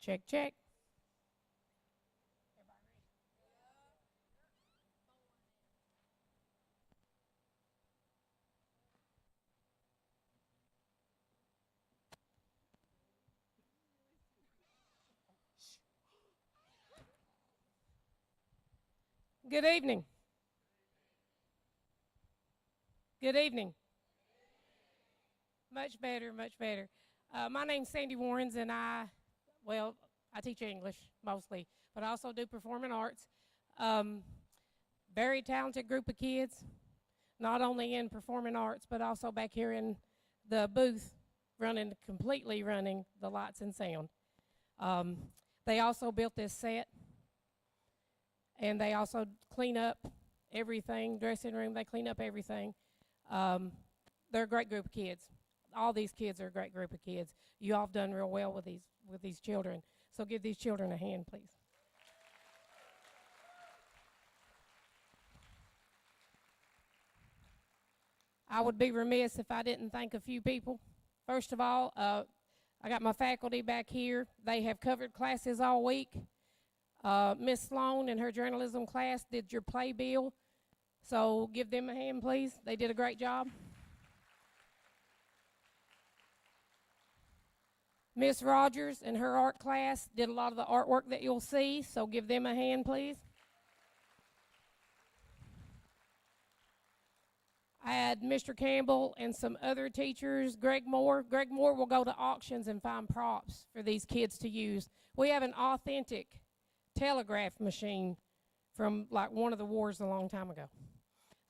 Check, check. Good evening. Good evening. Much better, much better. My name's Sandy Warrens, and I teach English mostly, but I also do performing arts. Um, Very talented group of kids, not only in performing arts, but also back here in the booth, completely running the lights and sound. Um, they also built this set, and they also clean up everything, dressing room, they clean up everything. Um, they're a great group of kids. All these kids are a great group of kids. You all have done real well with these children. So give these children a hand, please. I would be remiss if I didn't thank a few people. First of all, I got my faculty back here. They have covered classes all week. Miss Sloan and her journalism class did your playbill. So give them a hand, please. They did a great job. Miss Rogers and her art class did a lot of the artwork that you'll see, so give them a hand, please. I had Mr. Campbell and some other teachers, Greg Moore. Greg Moore will go to auctions and find props for these kids to use. We have an authentic telegraph machine from like one of the wars a long time ago.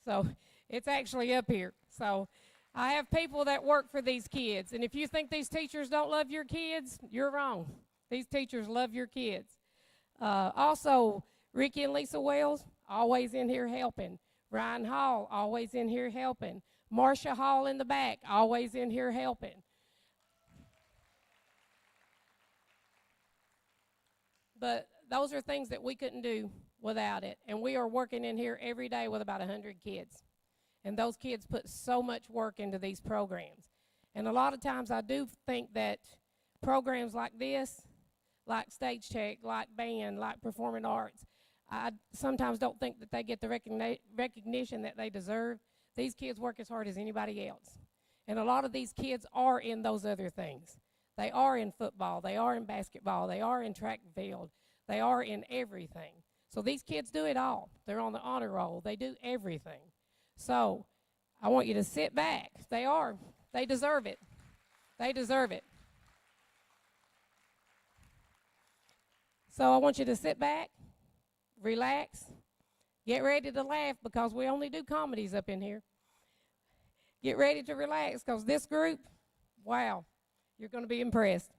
So it's actually up here. So I have people that work for these kids. And if you think these teachers don't love your kids, you're wrong. These teachers love your kids. Also, Ricky and Lisa Wells, always in here helping. Ryan Hall, always in here helping. Marcia Hall in the back, always in here helping. But those are things that we couldn't do without it. And we are working in here every day with about 100 kids. And those kids put so much work into these programs. And a lot of times I do think that programs like this, like Stage Tech, like band, like performing arts, I sometimes don't think that they get the recognition that they deserve. These kids work as hard as anybody else. And a lot of these kids are in those other things. They are in football. They are in basketball. They are in track and field. They are in everything. So these kids do it all. They're on the honor roll. They do everything. So I want you to sit back. They are. They deserve it. They deserve it. So I want you to sit back, relax, get ready to laugh because we only do comedies up in here. Get ready to relax because this group, wow, you're going to be impressed.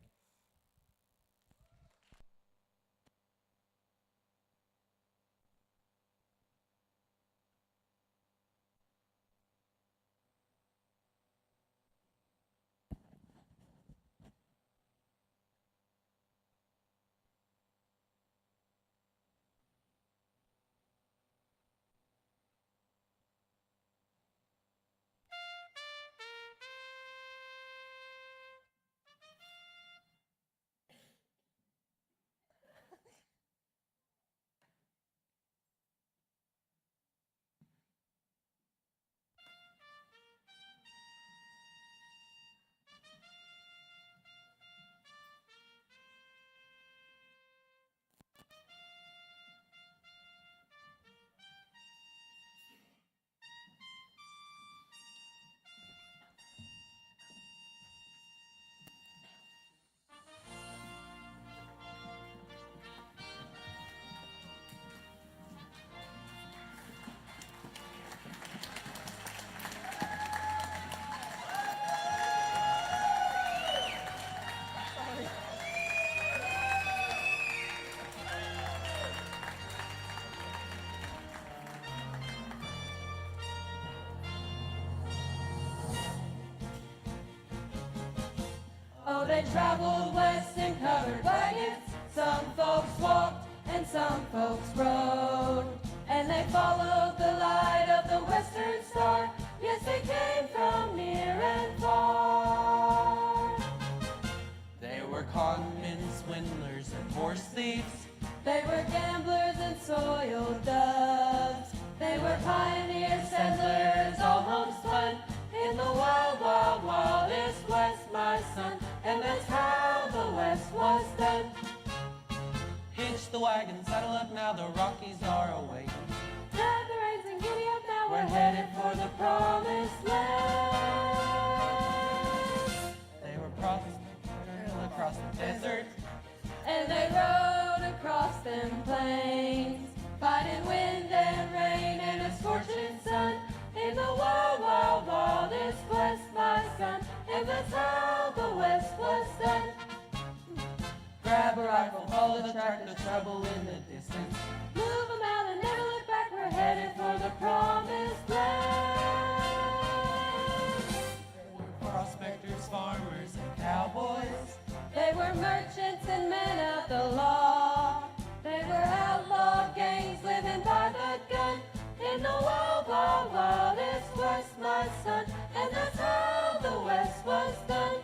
Oh, they traveled west in covered wagons. Some folks walked and some folks rode. And they followed the light of the western star. Yes, they came from near and far. They were conmen, swindlers, and horse thieves. They were gamblers and soiled doves. They were pioneer settlers, all homespun in the wild, wild, wildest West, my son. And that's how the West was done. Hitch the wagon, saddle up now, the Rockies are awaiting. Grab the reins and giddy up now, we're headed for the promised land. They were across the desert. And they rode across them plains, fighting wind and rain and a scorching sun, in the wild, wild, wildest West, my son. And that's how the West was done. Grab a rifle, follow the track, no trouble in the distance. Move them out and never look back, we're headed for the promised land. They were prospectors, farmers, and cowboys. They were merchants and men of the law. They were outlaw gangs living by the gun, in the wild, wild, wildest West, my son. And that's how the West was done.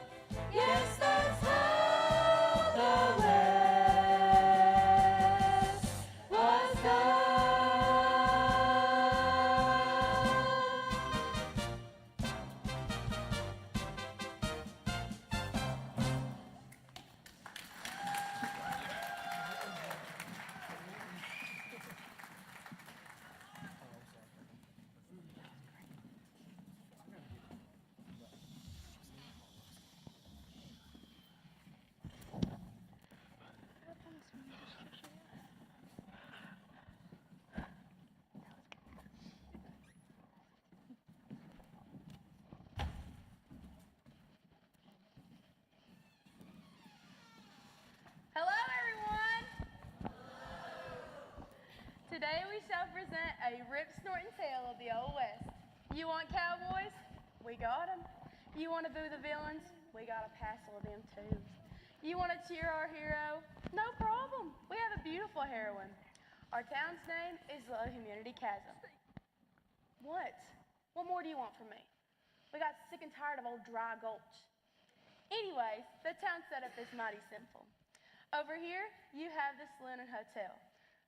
Yes, that's how the West was done. Hello, everyone. Today we shall present a rip-snorting tale of the Old West. You want cowboys? We got 'em. You want to boo the villains? We got a passel of them too. You want to cheer our hero? No problem. We have a beautiful heroine. Our town's name is Low Humidity Chasm. What? What more do you want from me? We got sick and tired of old Dry Gulch. Anyways, the town setup is mighty simple. Over here, you have the saloon and hotel.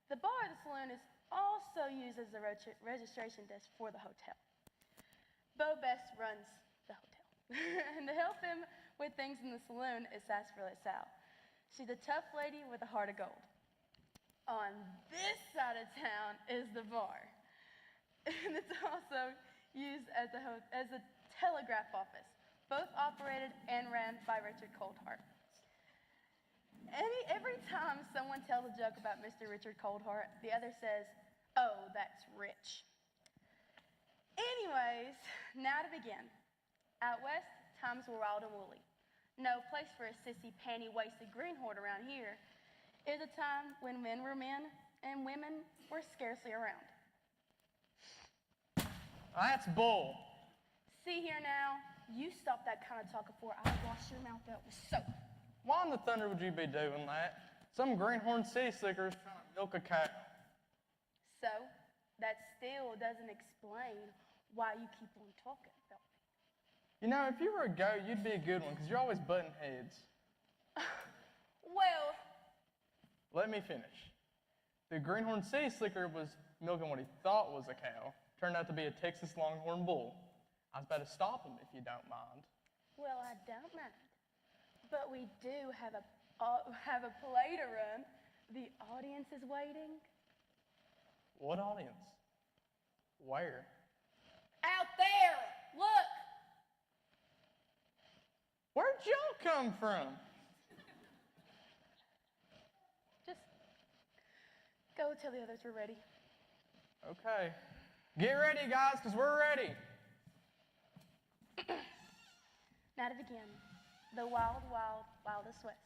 The bar of the saloon is also used as the registration desk for the hotel. Bo Best runs the hotel. And to help him with things in the saloon is Sarsaparilla Sal. She's a tough lady with a heart of gold. On this side of town is the bar. And it's also used as a telegraph office, both operated and ran by Richard Coldheart. Every time someone tells a joke about Mr. Richard Coldheart, the other says, "Oh, that's rich." Anyways, now to begin. Out west, times were wild and woolly. No place for a sissy, panty-waisted greenhorn around here. It was a time when men were men and women were scarcely around. That's bull. See here now, you stop that kind of talk before I wash your mouth out with soap. Why in the thunder would you be doing that? Some greenhorn city slicker's trying to milk a cow. So, that still doesn't explain why you keep on talking about me. You know, if you were a goat, you'd be a good one, because you're always butting heads. Well, Let me finish. The greenhorn city slicker was milking what he thought was a cow. Turned out to be a Texas longhorn bull. I was about to stop him, if you don't mind. well, I don't mind. But we do have a play to run. The audience is waiting. What audience? Where? Out there! Look! Where'd y'all come from? Just go tell the others we're ready. Okay. Get ready, guys, because we're ready. Now to begin. The wild, wild, wildest West.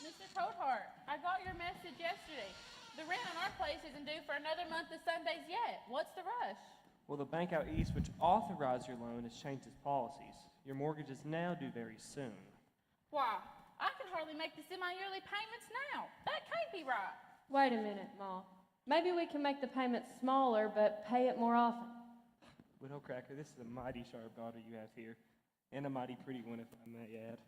Mr. Coldheart, I got your message yesterday. The rent on our place isn't due for another month of Sundays yet. What's the rush? Well, the bank out east, which authorized your loan, has changed its policies. Your mortgage is now due very soon. Why, I can could hardly make the semi-yearly payments now. That can't be right. Wait a minute, Ma. Maybe we can make the payments smaller, but pay it more often. Widow Cracker, this is a mighty sharp daughter you have here, and a mighty pretty one, if I may add.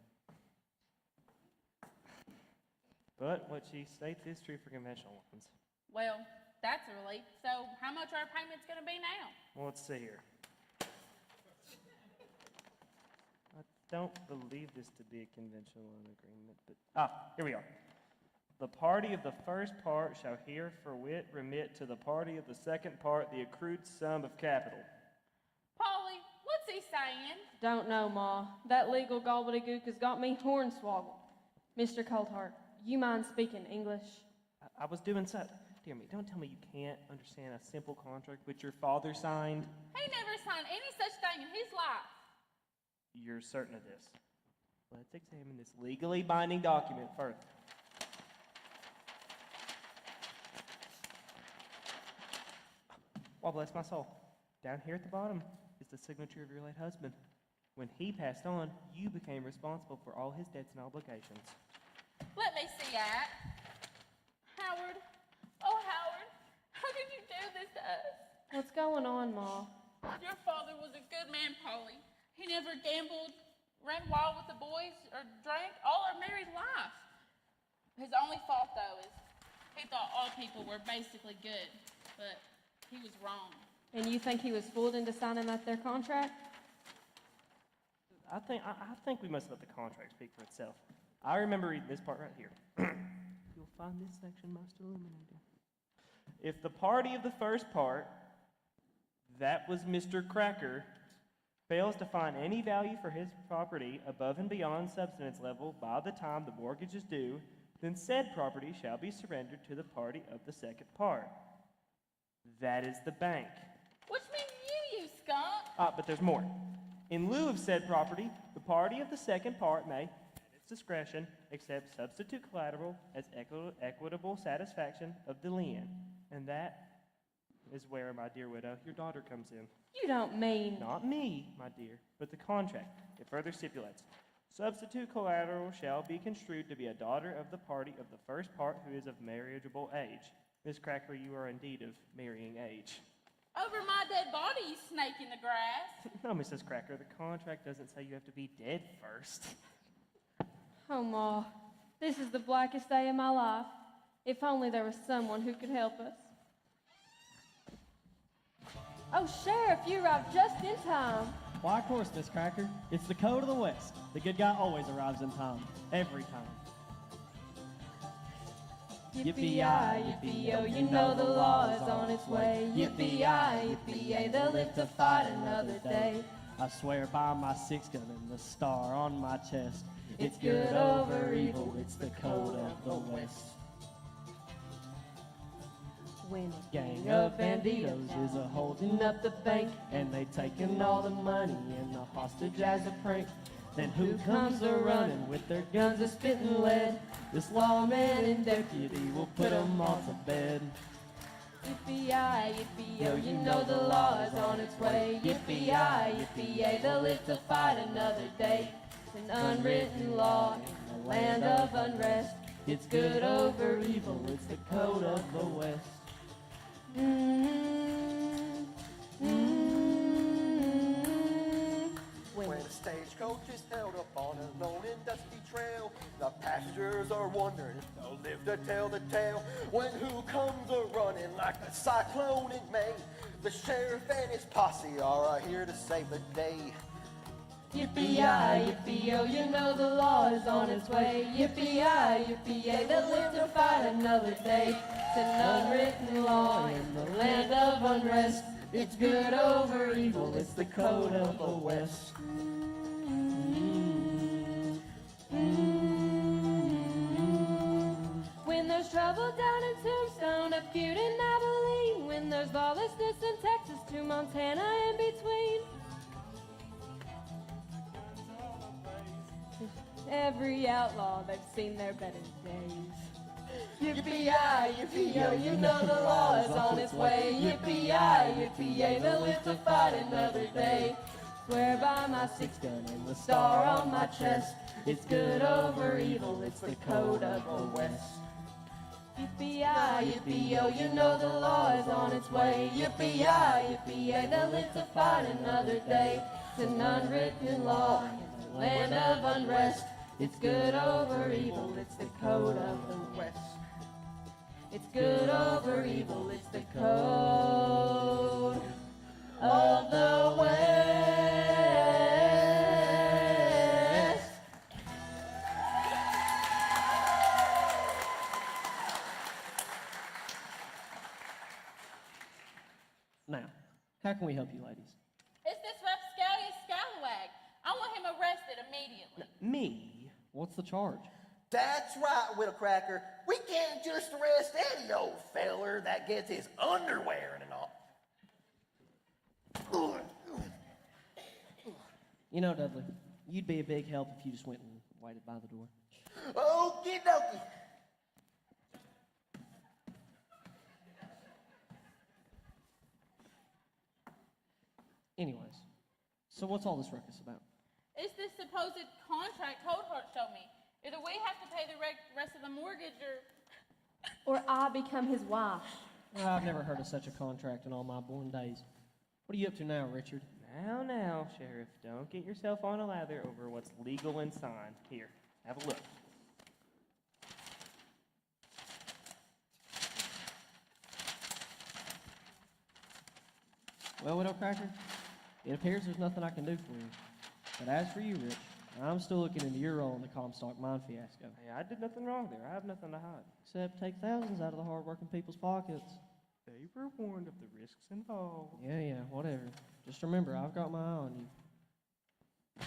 But what she states is true for conventional ones. Well, that's a relief. So how much are our payments going to be now? Well, let's see here. I don't believe this to be a conventional loan agreement, but here we are. The party of the first part shall herewith remit to the party of the second part the accrued sum of capital. Polly, what's he saying? Don't know, Ma. That legal gobbledygook has got me hornswoggled. Mr. Coulthard, you mind speaking English? I was doing so. Dear me, don't tell me you can't understand a simple contract which your father signed. He never signed any such thing in his life. You're certain of this? Let's examine this legally binding document further. Well, bless my soul. Down here at the bottom is the signature of your late husband. When he passed on, you became responsible for all his debts and obligations. Let me see that. Howard. Oh, Howard. How could you do this to us? What's going on, Ma? Your father was a good man, Polly. He never gambled, ran wild with the boys, or drank all our married life. His only fault, though, is he thought all people were basically good, but he was wrong. And you think he was fooled into signing that there contract? I think we must let the contract speak for itself. I remember reading this part right here. You'll find this section most illuminating. If the party of the first part, that was Mr. Cracker, fails to find any value for his property above and beyond subsistence level by the time the mortgage is due, then said property shall be surrendered to the party of the second part. That is the bank. Which means you skunk. But there's more. In lieu of said property, the party of the second part may, at its discretion, accept substitute collateral as equitable satisfaction of the lien. And that is where, my dear widow, your daughter comes in. You don't mean... Not me, my dear, but the contract. It further stipulates, substitute collateral shall be construed to be a daughter of the party of the first part who is of marriageable age. Miss Cracker, you are indeed of marrying age. Over my dead body, you snake in the grass. No, Mrs. Cracker, the contract doesn't say you have to be dead first. Oh, Ma, this is the blackest day of my life. If only there was someone who could help us. Oh, Sheriff, you arrived just in time. Why, of course, Miss Cracker. It's the code of the West. The good guy always arrives in time. Every time. Yippee-yi, yippee-yo, you know the law is on its way. Yippee-yi, yippee-yay, they'll live to fight another day. I swear by my 6-gun and the star on my chest. It's good over evil, it's the code of the West. When a Gang of banditos is a holding up the bank, and they taking all the money and the hostage as a prank. Then who comes a-running with their guns a-spitting lead? This lawman and deputy will put 'em all to bed. Yippee-yi, yippee-yo, you know the law is on its way. Yippee-yi, yippee-yay, they'll live to fight another day. It's an unwritten law in the land of unrest. It's good over evil, it's the code of the West. When a stagecoach is held up on a lone and dusty trail, the passengers are wondering if they'll live to tell the tale. When who comes a-running like a cyclone in May? The sheriff and his posse are here to save the day. Yippee-yi, yippee-yo, you know the law is on its way. Yippee-yi, yippee-yay, they'll live to fight another day. It's an unwritten law in the land of unrest. It's good over evil, it's the code of the West. When there's trouble down in Tombstone, a feud in Abilene, when there's lawlessness in Texas to Montana and between. Every outlaw, they've seen their better days. Yippee-yi, yippee-yo, you know the law is on its way. Yippee-yi, yippee-yay, they'll live to fight another day. Swear by my 6-gun and the star on my chest. It's good over evil, it's the code of the West. Yippee-yi, yippee-yo, you know the law is on its way. Yippee-yi, yippee-yay, they'll live to fight another day. It's an unwritten law in the land of unrest. It's good over evil, it's the code of the West. It's good over evil, it's the code of the West. Now, how can we help you, ladies? It's this rapscallious scallywag. I want him arrested immediately. Me? What's the charge? That's right, Widow Cracker. We can't just arrest any old feller that gets his underwear in and all. You know, Dudley, you'd be a big help if you just went and waited by the door. Okie dokie. Anyways, so what's all this ruckus about? It's this supposed contract Holdhart showed me. Either we have to pay the rest of the mortgage Or I become his wife. I've never heard of such a contract in all my born days. What are you up to now, Richard? Now, Sheriff, don't get yourself on a lather over what's legal and signed. Here, have a look. Well, Widow Cracker, it appears there's nothing I can do for you. But as for you, Rich, I'm still looking into your role in the Comstock mine fiasco. Hey, I did nothing wrong there. I have nothing to hide. Except take thousands out of the hard-working people's pockets. They were warned of the risks involved. Yeah, whatever. Just remember, I've got my eye on you.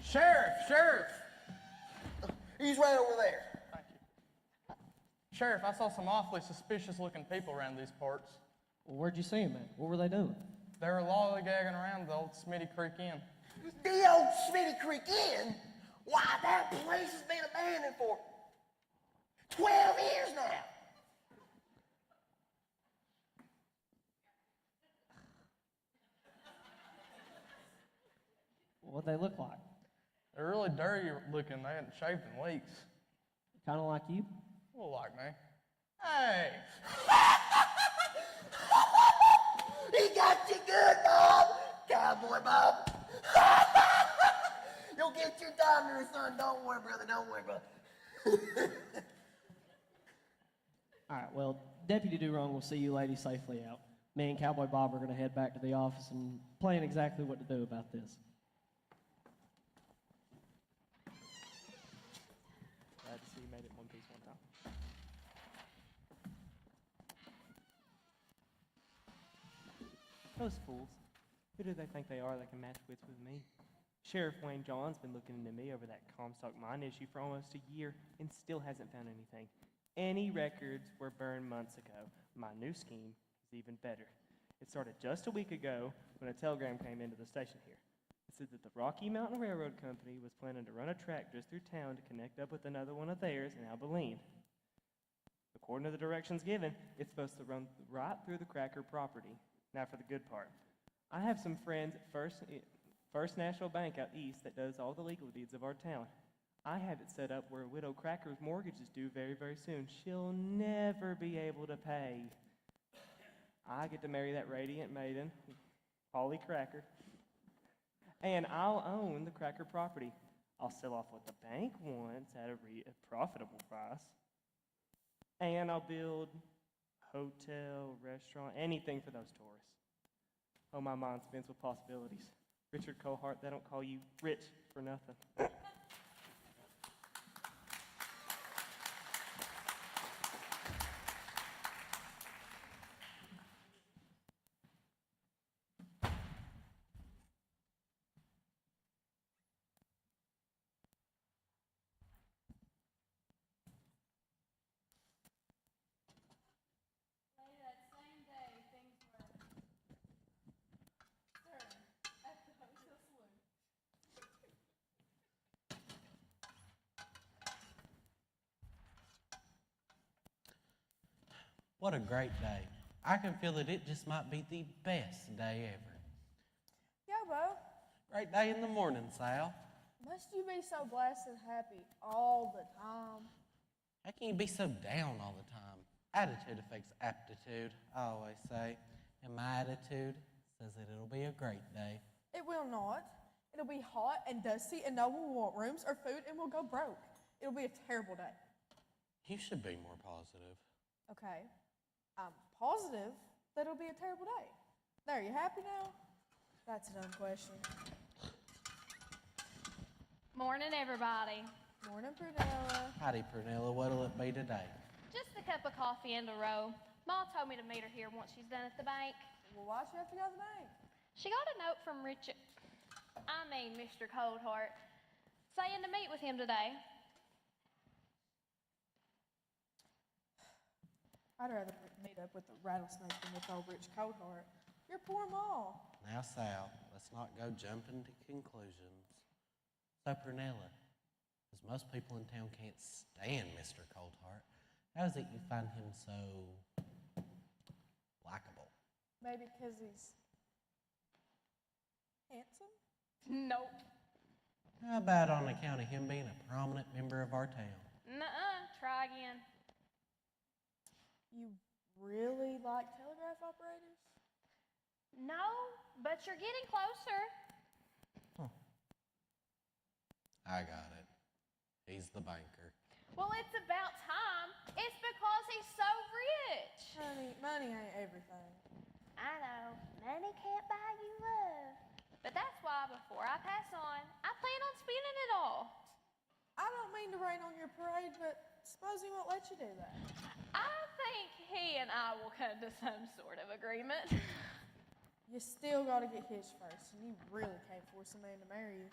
Sheriff! He's right over there. Thank you. Sheriff, I saw some awfully suspicious looking people around these parts. Well, where'd you see them at? What were they doing? They were lollygagging around the old Smitty Creek Inn. The old Smitty Creek Inn? Why, that place has been abandoned for 12 years now. What'd they look like? They're really dirty looking. They hadn't shaved in weeks. Kind of like you? A little like me. Hey! He got you good, Bob. Cowboy Bob. You'll get your time there, son. Don't worry, brother. Don't worry, brother. All right, well, Deputy Do-Wrong will see you ladies safely out. Me and Cowboy Bob are going to head back to the office and plan exactly what to do about this. Glad to see you made it in one piece one time. Those fools. Who do they think they are that can match wits with me? Sheriff Wayne John's been looking into me over that Comstock mine issue for almost a year and still hasn't found anything. Any records were burned months ago. My new scheme is even better. It started just a week ago when a telegram came into the station here. It said that the Rocky Mountain Railroad Company was planning to run a track just through town to connect up with another one of theirs in Abilene. According to the directions given, it's supposed to run right through the Cracker property. Now for the good part. I have some friends at First National Bank out east that does all the legal deeds of our town. I have it set up where Widow Cracker's mortgage is due very, very soon. She'll never be able to pay. I get to marry that radiant maiden, Polly Cracker, and I'll own the Cracker property. I'll sell off what the bank wants at a profitable price, and I'll build hotel, restaurant, anything for those tourists. Oh, my mind spins with possibilities. Richard Cohart, they don't call you rich for nothing. That same day, things were stirring at the hotel saloon. What a great day. I can feel that it just might be the best day ever. Yo, Bo. Great day in the morning, Sal. Must you be so blessed and happy all the time? How can you be so down all the time? Attitude affects aptitude, I always say. And my attitude says that it'll be a great day. It will not. It'll be hot and dusty, and no one will want rooms or food, and we'll go broke. It'll be a terrible day. You should be more positive. Okay, I'm positive that it'll be a terrible day. There, you happy now? That's a dumb question. Morning, everybody. Morning, Prunella. Howdy, Prunella. What'll it be today? Just a cup of coffee and a roll. Ma told me to meet her here once she's done at the bank. Well, why'd you have to go to the bank? She got a note from Mr. Coldheart, saying to meet with him today. I'd rather meet up with the rattlesnake than with old Rich Coldheart. Your poor ma. Now, Sal, let's not go jumping to conclusions. So, Prunella, as most people in town can't stand Mr. Coldheart, how is it you find him so likable? Maybe because he's handsome? Nope. How about on account of him being a prominent member of our town? Nuh-uh. Try again. You really like telegraph operators? No, but you're getting closer. I got it. He's the banker. Well, it's about time. It's because he's so rich. Honey, money ain't everything. I know. Money can't buy you love. But that's why before I pass on, I plan on spending it all. I don't mean to rain on your parade, but suppose he won't let you do that. I think he and I will come to some sort of agreement. You still gotta get hitched first, and you really can't force a man to marry you.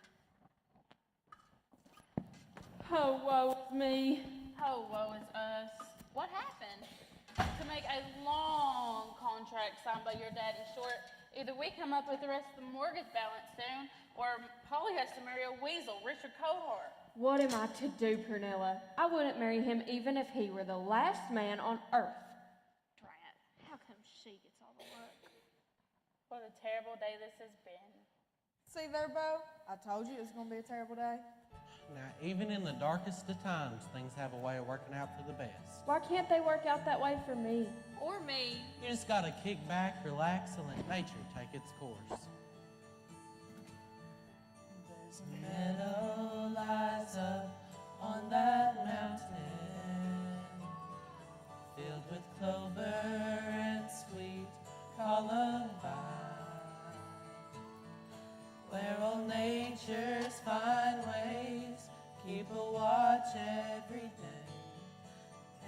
Oh, woe is me. Oh, woe is us. What happened? To make a long contract signed by your daddy short, either we come up with the rest of the mortgage balance soon, or Polly has to marry a weasel, Richard Cohart. What am I to do, Prunella? I wouldn't marry him even if he were the last man on earth. Drat, how come she gets all the luck? What a terrible day this has been. See there, Bo? I told you it was gonna be a terrible day. Now, even in the darkest of times, things have a way of working out for the best. Why can't they work out that way for me? Or me. You just gotta kick back, relax, and let nature take its course. There's a meadow lies up on that mountain, filled with clover and sweet columbine, where old nature's fine ways keep a watch every day,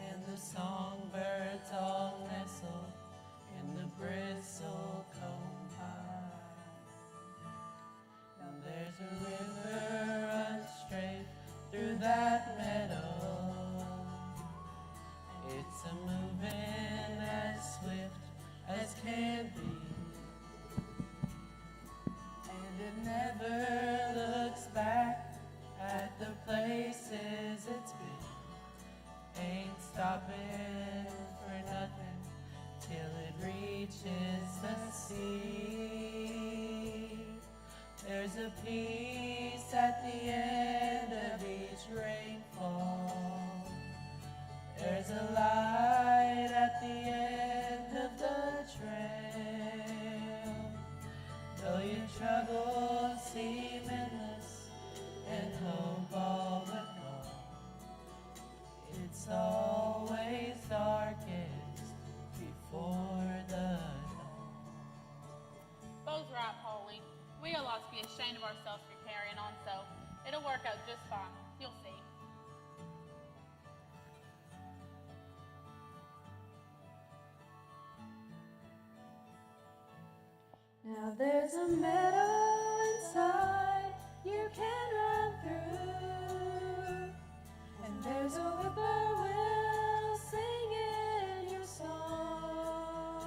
and the songbirds all nestle in the bristlecone pine. Now there's a river runs straight through that meadow. It's a moving as swift as can be, and it never looks back at the places it's been. Ain't stopping for nothing till it reaches the sea. There's a peace at the end of each rainfall. There's a light at the end of the trail. Though your troubles seem endless and hope all but gone, it's always darkest before the dawn. Bo's right, Polly. We ought to be ashamed of ourselves for carrying on so. It'll work out just fine. You'll see. Now there's a meadow inside you can run through, and there's a whippoorwill singing your song,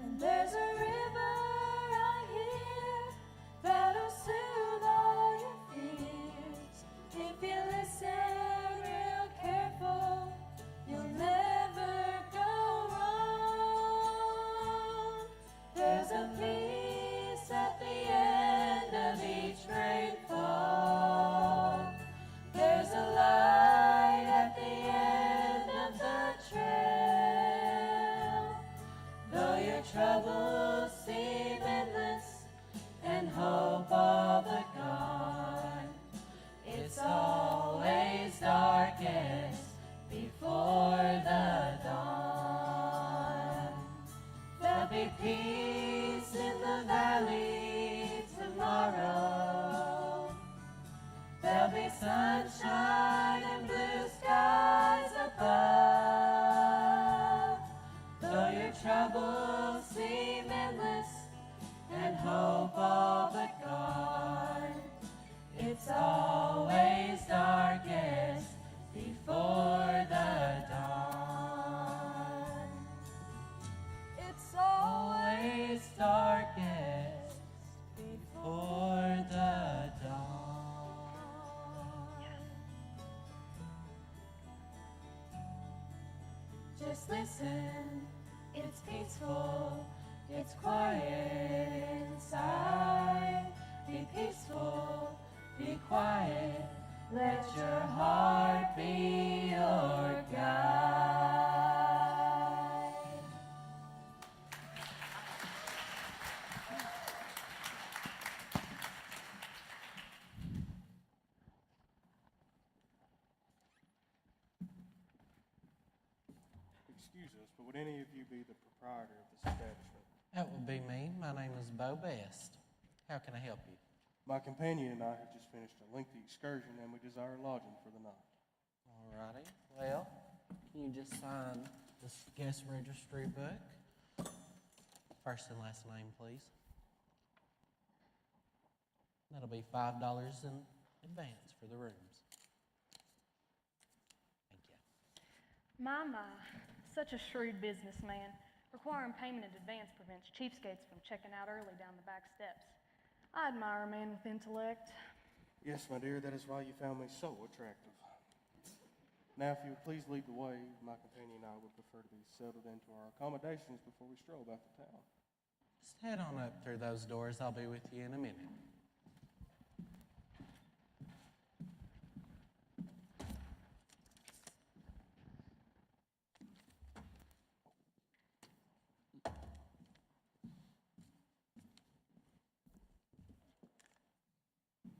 and there's a river I hear that'll soothe all your fears. If you listen real careful, you'll never go wrong. There's a peace at the end of each rainfall. your troubles seem endless and hope all but gone, it's always darkest before the dawn. There'll be peace in the valley tomorrow. There'll be sunshine and blue skies above. Though your troubles seem endless and hope all but gone, it's always darkest before the dawn. It's always Always darkest before the dawn. Just listen, it's peaceful, it's quiet inside. Be peaceful, be quiet, let your heart be your guide. Excuse us, but would any of you be the proprietor of this establishment? That would be me. My name is Wildest. How can I help you? My companion and I have just finished a lengthy excursion and we desire lodging for the night. Alrighty. Well, can you just sign this guest registry book? First and last name, please. That'll be $5 in advance for the rooms. Thank you. My, such a shrewd businessman. Requiring payment in advance prevents cheapskates from checking out early down the back steps. I admire a man with intellect. Yes, my dear, that is why you found me so attractive. Now, if you would please lead the way, my companion and I would prefer to be settled into our accommodations before we stroll about the town. Just head on up through those doors. I'll be with you in a minute.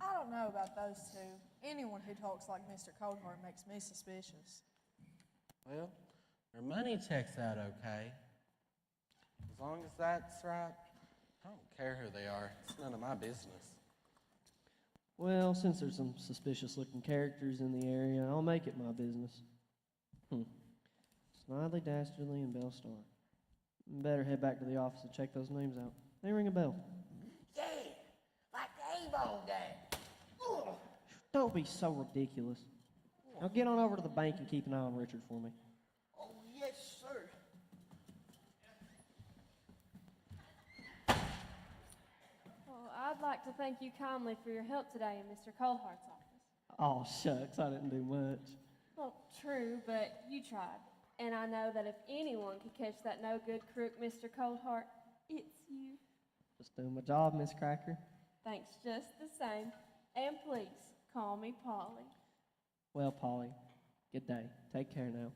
I don't know about those two. Anyone who talks like Mr. Coldheart makes me suspicious. Well, their money checks out okay. As long as that's right, I don't care who they are. It's none of my business. Well, since there's some suspicious-looking characters in the area, I'll make it my business. Snidely, Dastardly, and Bellstar. Better head back to the office and check those names out. They ring a bell. Yeah, like the A-Bone gang. Ugh. Don't be so ridiculous. Now get on over to the bank and keep an eye on Richard for me. Oh, yes, sir. Well, I'd like to thank you kindly for your help today in Mr. Coldheart's office. Oh, shucks, I didn't do much. Well, true, but you tried. And I know that if anyone could catch that no-good crook, Mr. Coldheart, it's you. Just doing my job, Miss Cracker. Thanks just the same. And please, call me Polly. Well, Polly, good day. Take care now.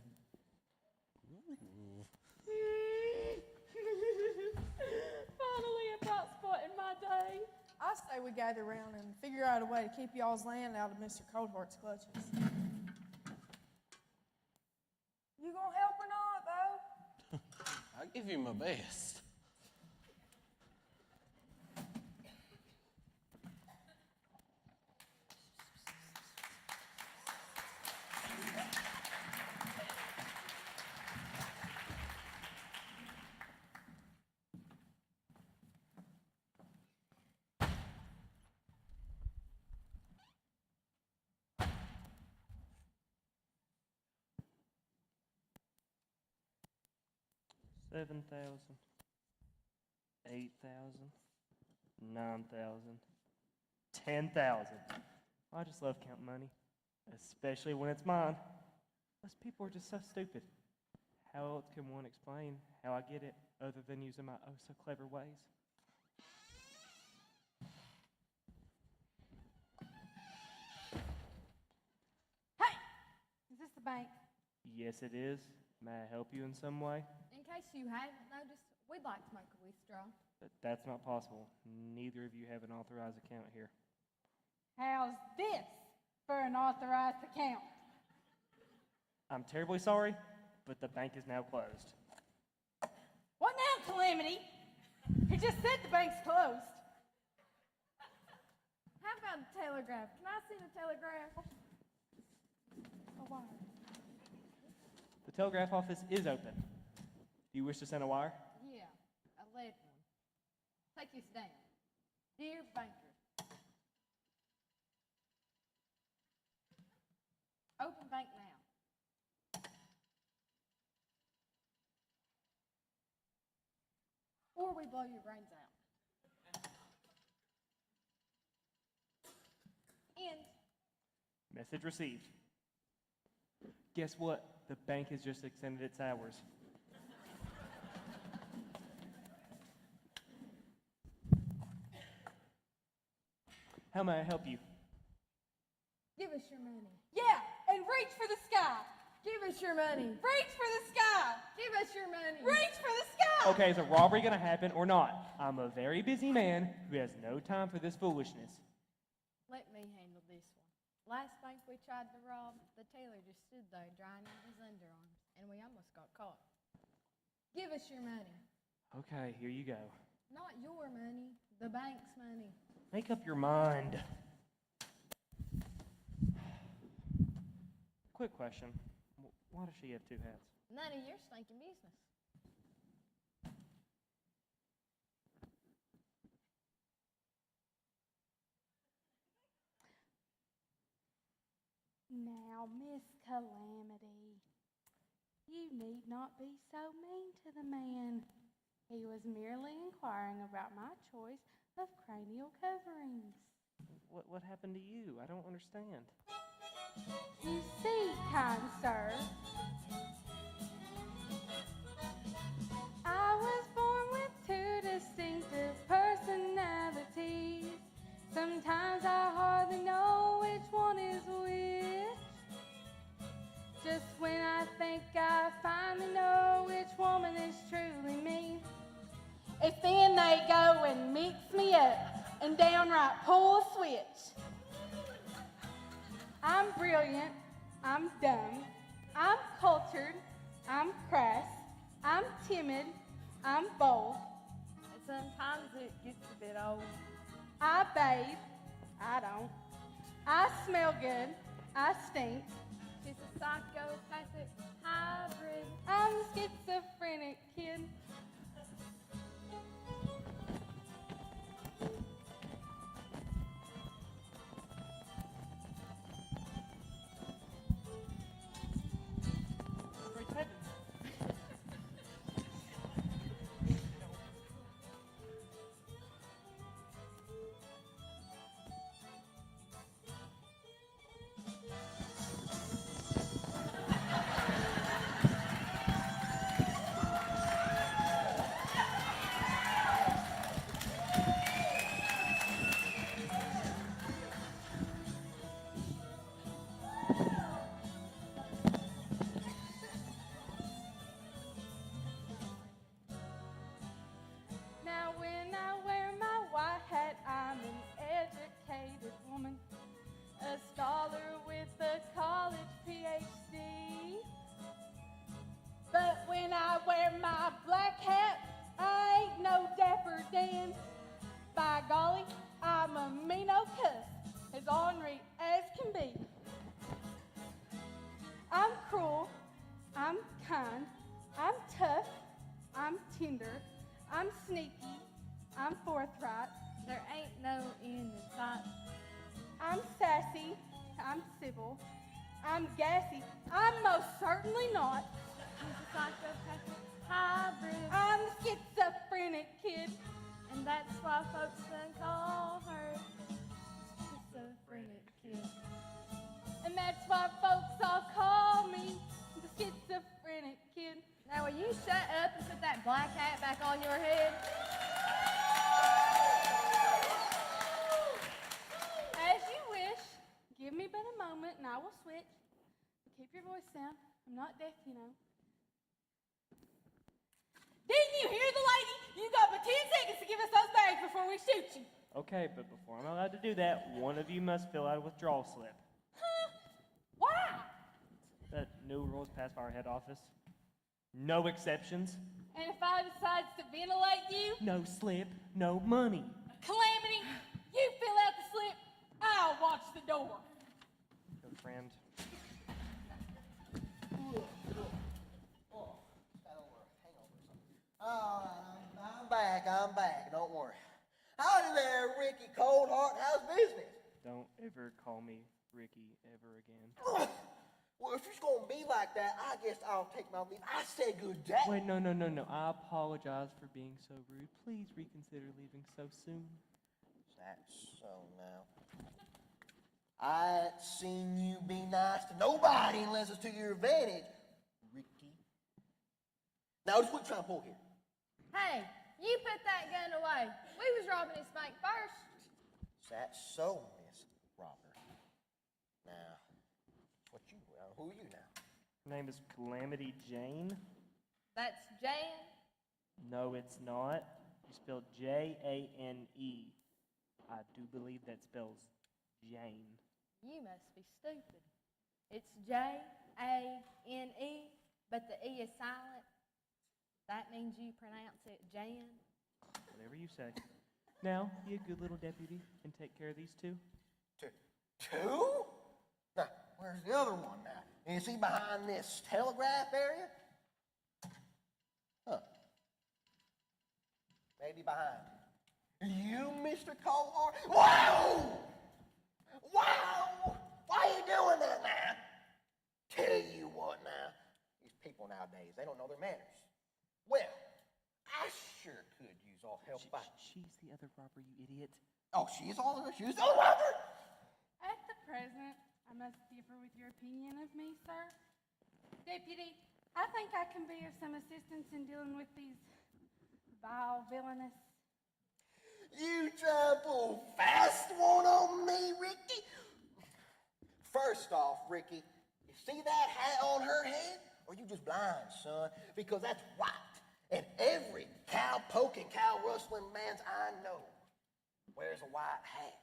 Finally, about spotting my day. I say we gather around and figure out a way to keep y'all's land out of Mr. Coldheart's clutches. You gonna help or not, though? I'll give you my best. $7,000, $8,000, $9,000, $10,000. I just love counting money, especially when it's mine. Most people are just so stupid. How else can one explain how I get it other than using my oh so clever ways? Hey! Is this the bank? Yes, it is. May I help you in some way? In case you hadn't noticed, We'd like to make a withdrawal. But that's not possible. Neither of you have an authorized account here. How's this for an authorized account? I'm terribly sorry, but the bank is now closed. What now, Calamity? You just said the bank's closed. How about the telegraph? Can I see the telegraph? A wire. The telegraph office is open. Do you wish to send a wire? Yeah, a lead one. Take this down. Dear banker. Open bank now. Or we blow your brains out. End. Message received. Guess what? The bank has just extended its hours. How may I help you? Give us your money. Yeah, and reach for the sky. Give us your money. Reach for the sky. Give us your money. Reach for the sky. Okay, is a robbery going to happen or not? I'm a very busy man who has no time for this foolishness. Let me handle this one. Last bank we tried to rob, the tailor just stood there drying out his underarms, and we almost got caught. Give us your money. Okay, here you go. Not your money, the bank's money. Make up your mind. Quick question. Why does she have two hats? None of your stinking business. Now, Miss Calamity, you need not be so mean to the man. He was merely inquiring about my choice of cranial coverings. What happened to you? I don't understand. You see, kind sir, I was born with two distinctive personalities. Sometimes I hardly know which one is which. Just when I think I finally know which woman is truly me, it's then they go and mix me up and downright pull a switch. I'm brilliant, I'm dumb, I'm cultured, I'm crass, I'm timid, I'm bold. And sometimes it gets a bit old. I bathe, I don't. I smell good, I stink. She's a psychopathic hybrid. I'm the schizophrenic kid. Now when I wear my white hat, I'm an educated woman, a scholar with a college PhD. But when I wear my black hat, I ain't no Dapper Dan. By golly, I'm a mean old cuss, as ornery as can be. I'm cruel, I'm kind, I'm tough, I'm tender, I'm sneaky, I'm forthright. There ain't no end in sight. I'm sassy, I'm civil, I'm gassy, I'm most certainly not. She's a psychopathic hybrid. I'm the schizophrenic kid. And that's why folks then call her schizophrenic kid. And that's why folks all call me the schizophrenic kid. Now will you shut up and put that black hat back on your head? As you wish. Give me but a moment and I will switch. Keep your voice down. I'm not deaf, you know. Didn't you hear the we shoot you. Okay, but before I'm allowed to do that, one of you must fill out a withdrawal slip. Why? That new rules passed by our head office. No exceptions. And if I decide to ventilate you, No slip, no money. Calamity, you fill out the slip, I'll watch the door. Good friend. I'm back, don't worry. Howdy there, Ricky Coldheart, how's business? Don't ever call me Ricky ever again. Well, if you're gonna be like that, I guess I'll take my leave. I said good day. Wait, no. I apologize for being so rude. Please reconsider leaving so soon. That's so now. I ain't seen you be nice to nobody unless it's to your advantage, Ricky. Now, just what you trying to pull here? Hey, you put that gun away. We was robbing his bank first. That's so, Miss Robert. Now, who are you now? Her name is Calamity Jane. That's Jan. No, it's not. You spelled Jane. I do believe that spells Jane. You must be stupid. It's Jane, but the E is silent. That means you pronounce it Jan. Whatever you say. Now, be a good little deputy and take care of these two. Two? Now, where's the other one now? Is he behind this telegraph area? Huh. Maybe behind you, Mr. Coldheart? Wow! Wow! Why are you doing that now? Tell you what now. These people nowadays, they don't know their manners. Well, I sure could use all help. She's the other robber, you idiot. Oh, she's the robber? At the present, I must differ with your opinion of me, sir. Deputy, I think I can be of some assistance in dealing with these vile villainous. You try to pull fast one on me, Ricky? First off, Ricky, you see that hat on her head? Or you just blind, son? Because that's white. And every cow-poking, cow-rustling man's I know wears a white hat.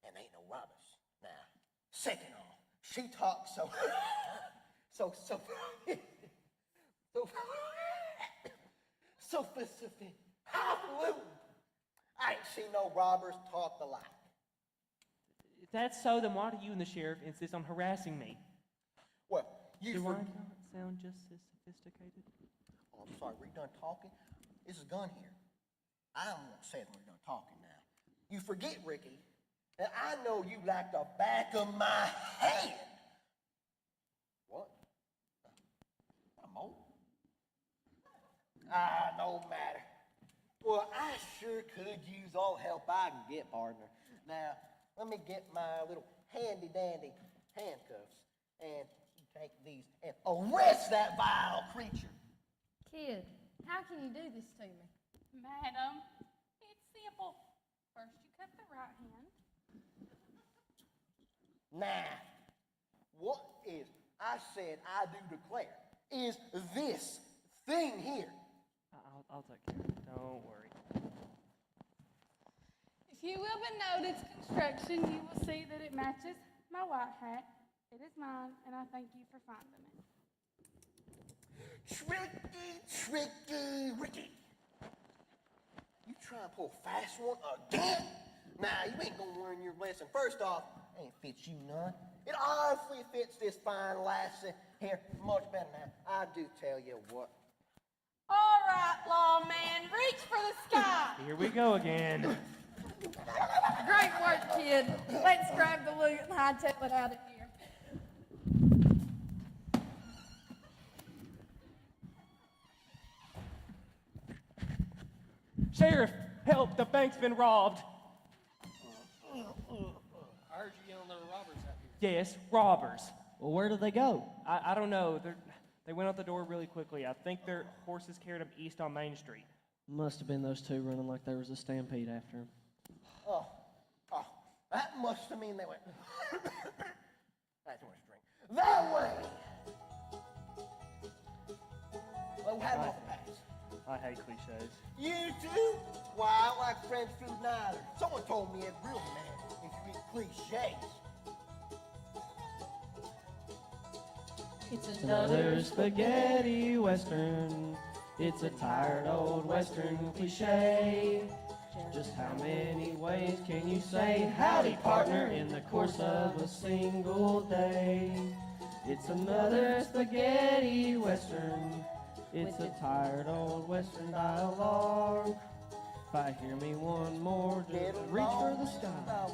And ain't no robbers. Now, second off, she talks so specific, highfalutin. I ain't seen no robbers talk the like. If that's so, then why do you and the sheriff insist on harassing me? Well, you do I not sound just as sophisticated? Oh, I'm sorry, we're done talking. This is a gun here. I won't say it when we're done talking now. You forget, Ricky, that I know you like the back of my hand. What? I'm old. No matter. Well, I sure could use all help I can get, partner. Now, let me get my little handy-dandy handcuffs, and you take these and arrest that vile creature. Kid, how can you do this to me? Madam, it's simple. First you cut the right hand. Now, what is, I said I do declare, is this thing here. I'll take care of it. Don't worry. If you will but note its construction, you will see that it matches my white hat. It is mine, and I thank you for finding Tricky, Ricky. You try to pull a fast one again? Nah, you ain't gonna learn your lesson. First off, ain't fits you none. It obviously fits this fine lassie here much better now. I do tell you what. All right, lawman, reach for the sky. Here we go again. Great work, kid. Let's grab the loot and hightail it out of here. Sheriff, help! The bank's been robbed. I heard you yelling there were robbers out here. Yes, robbers. Well, where did they go? I don't know. They went out the door really quickly. I think their horses carried them east on Main Street. Must have been those two running like there was a stampede after them. Oh, that must have mean they went. That's too much drink. That way. Well, we had them off the pass. I hate cliches. You too? Why, I don't like French food neither. Someone told me it's real man if you eat cliches. It's another spaghetti western. It's a tired old western cliche. Just how many ways can you say howdy partner in the course of a single day? It's another spaghetti western. It's a tired old western dialogue. If I hear me one more, just reach for the sky.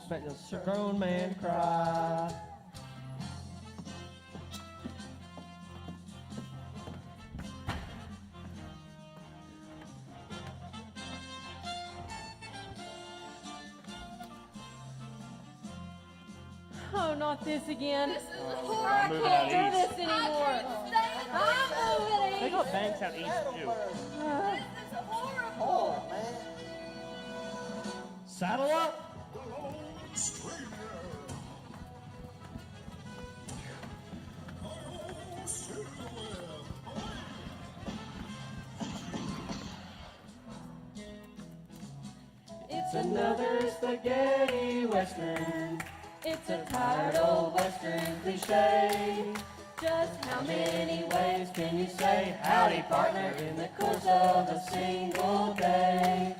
Bet a grown man cry. Oh, not this again. This is Oh, I moving can't out do east. this anymore. I'm moving They east. got banks out east too. This is horrible. Oh, man. Saddle up. It's another spaghetti western. It's a tired old western cliche. Just how many ways can you say howdy partner in the course of a single day?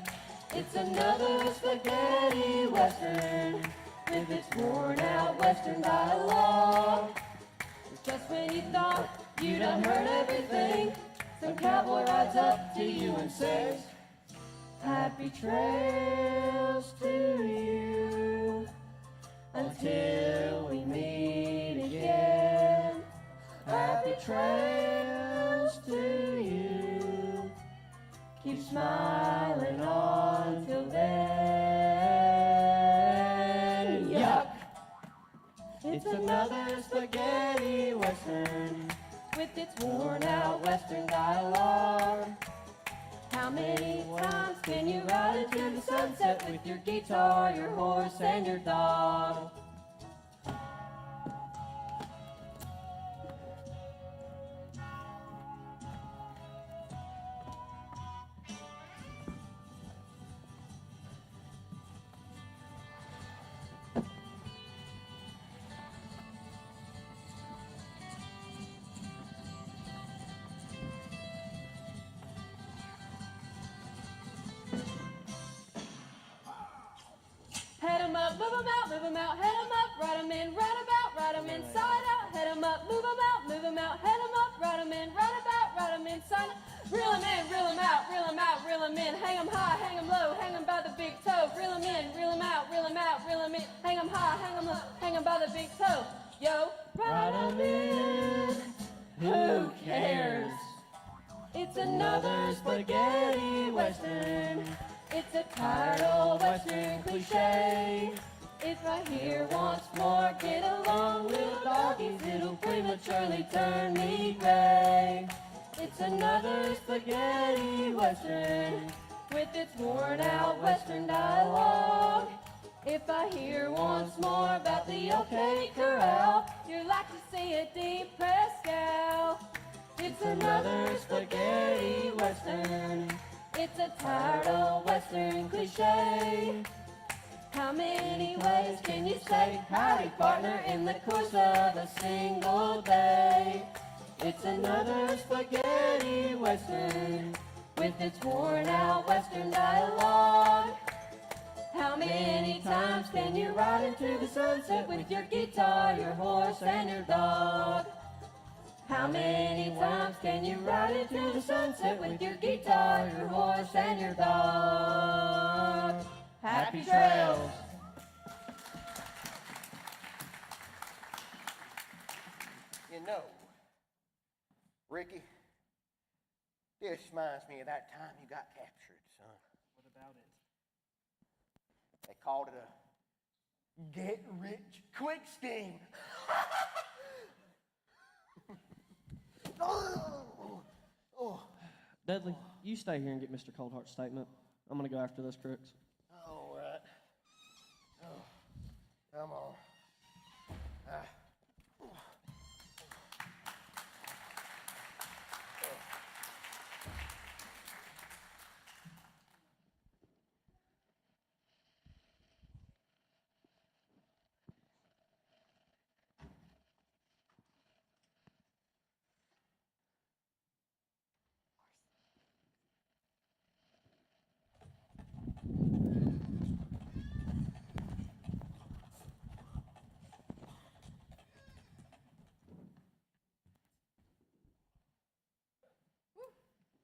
It's another spaghetti western with its worn out western dialogue. Just when you thought you'd done heard everything, some cowboy rides up to you and says, happy trails to you until we meet again. Happy trails to you. Keep smiling on till then. Yuck! It's another spaghetti western with its worn out western dialogue. How many times can you ride into the sunset with your guitar, your horse, and your dog? Head 'em up, move 'em out, move 'em out, head 'em up, ride 'em in, ride about, ride 'em inside out, head 'em up, move 'em out, move 'em out, head 'em up, ride 'em in, ride about, ride 'em inside out, reel 'em in, reel 'em out, reel 'em out, reel 'em in, hang 'em high, hang 'em low, hang 'em by the big toe, reel 'em in, reel 'em out, reel 'em out, reel 'em in, hang 'em high, hang 'em low, hang 'em by the big toe, yo, ride 'em in, who cares? It's another spaghetti western. It's a tired old western cliche. If I hear once more, get along, little doggies, it'll prematurely turn me gray. It's another spaghetti western with its worn out western dialogue. If I hear once more about the OK Corral, you're like to see a depressed gal. It's another spaghetti western. It's a tired old western cliche. How many ways can you say howdy partner in the course of a single day? It's another spaghetti western with its worn out western dialogue. How many times can you ride into the sunset with your guitar, your horse, and your dog? How many times can you ride into the sunset with your guitar, your horse, and your dog? Happy trails! You know, Ricky, this reminds me of that time you got captured, son. What about it? They called it a get-rich-quick scheme. Dudley, you stay here and get Mr. Coldheart's statement. I'm gonna go after those crooks. All right. Oh, come on.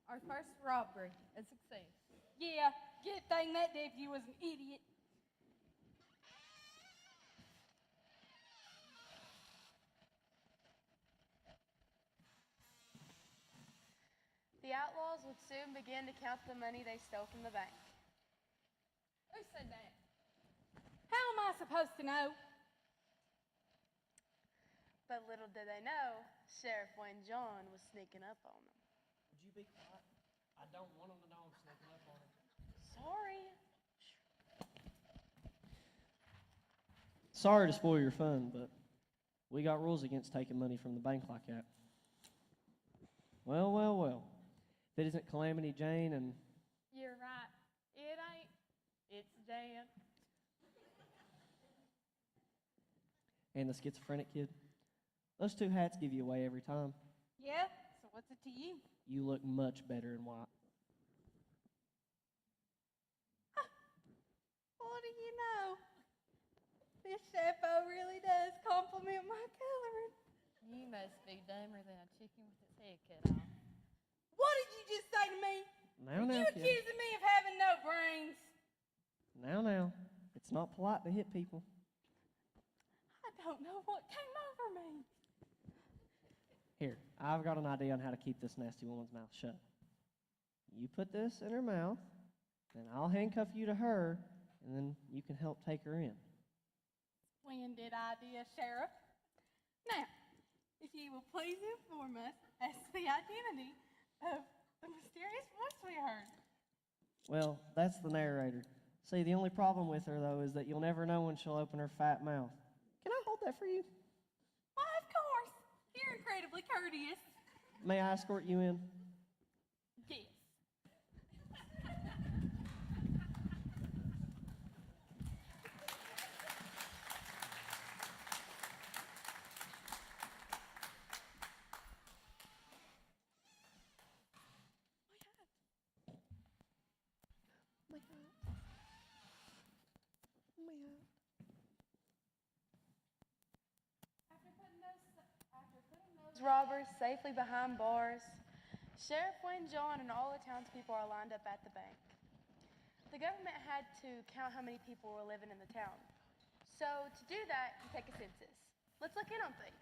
Our first robbery, a success. Yeah, good thing that deputy was an idiot. The outlaws would soon begin to count the money they stole from the bank. Who said that? How am I supposed to know? But little did they know, Sheriff Wayne John was sneaking up on them. Would you be quiet? I don't want them to know I'm sneaking up on them. Sorry. Sorry to spoil your fun, but we got rules against taking money from the bank like that. Well, well, well. If it isn't Calamity Jane and... You're right. It ain't. It's Jan. and the schizophrenic kid. Those two hats give you away every time. Yeah? So what's it to you? You look much better in white. What do you know? This chapeau really does compliment my coloring. You must be dumber than a chicken with its head cut off. What did you just say to me? Now, Are now, you kid. accusing me of having no brains? Now. It's not polite to hit people. I don't know what came over me. Here, I've got an idea on how to keep this nasty woman's mouth shut. You put this in her mouth, then I'll handcuff you to her, and then you can help take her in. Splendid idea, Sheriff. Now, if you will please inform us as to the identity of the mysterious voice we heard. Well, that's the narrator. See, the only problem with her, though, is that you'll never know when she'll open her fat mouth. Can I hold that for you? Why, of course. You're incredibly courteous. May I escort you in? Yes. Robbers safely behind bars, Sheriff Wayne John and all the townspeople are lined up at the bank. The government had to count how many people were living in the town. So to do that, you take a census. Let's look in on things.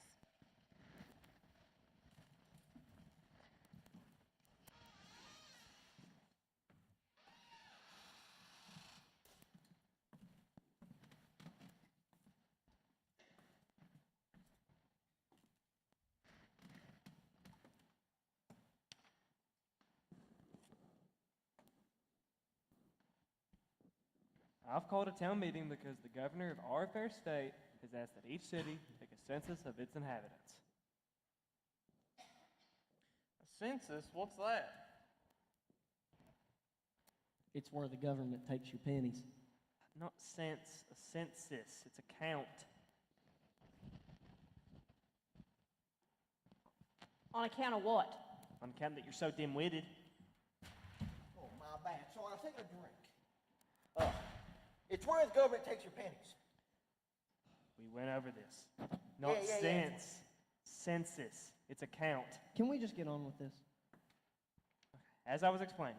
I've called a town meeting because the governor of our fair state has asked that each city take a census of its inhabitants. A census? What's that? It's where the government takes your pennies. Not sense, a census. It's a count. On account of what? On account that you're so dim-witted. Oh, my bad. Sorry, I'll take a drink. It's where the government takes your pennies. We went over this. Not sense. Census. It's a count. Can we just get on with this? As I was explaining,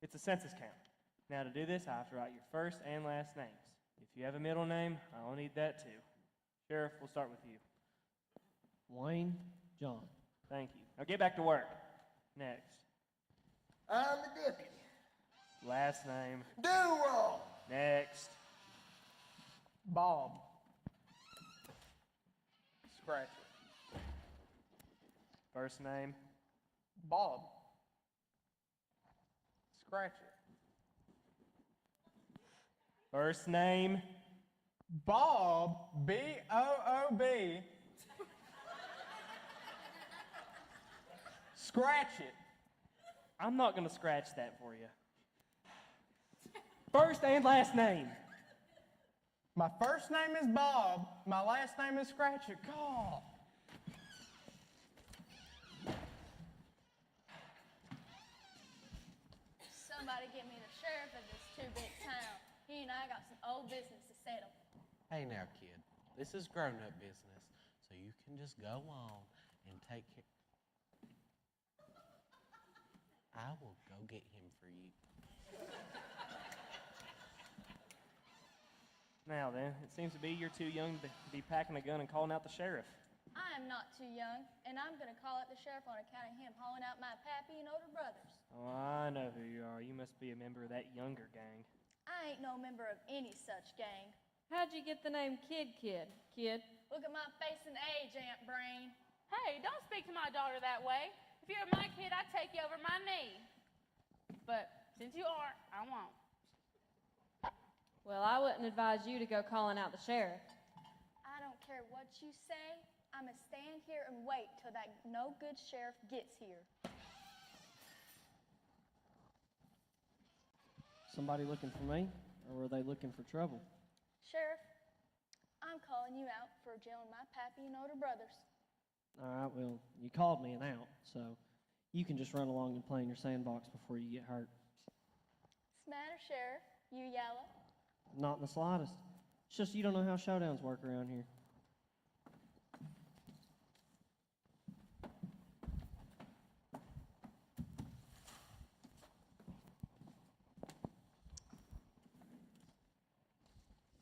it's a census count. Now to do this, I have to write your first and last names. If you have a middle name, I'll need that too. Sheriff, we'll start with you. Wayne John. Thank you. Now get back to work. Next. I'm the deputy. Last name. Durow. Next. Bob. Scratch it. First name. Bob. Scratch it. First name. Bob. B-O-O-B. Scratch it. I'm not going to scratch that for you. First and last name. My first name is Bob. My last name is Scratch It. God. Somebody get me the sheriff of this two-bit town. He and I got some old business to settle. Hey now, kid, this is grown-up business, so you can just go on and take care. I I will go get him for you. Now then, it seems to be you're too young to be packing a gun and calling out the sheriff. I am not too young, and I'm going to call out the sheriff on account of him hauling out my pappy and older brothers. Oh, I know who you are. You must be a member of that younger gang. I ain't no member of any such gang. How'd you get the name Kid? Look at my face and age, Aunt Brain. Hey, don't speak to my daughter that way. If you're my kid, I'd take you over my knee. But since you aren't, I won't. Well, I wouldn't advise you to go calling out the sheriff. I don't care what you say. I'ma stand here and wait till that no good sheriff gets here. Somebody looking for me, or were they looking for trouble? Sheriff, I'm calling you out for jailing my pappy and older brothers. All right, well, you called me an out, so you can just run along and play in your sandbox before you get hurt. What's the matter, Sheriff? You yellow? Not in the slightest. It's just you don't know how showdowns work around here.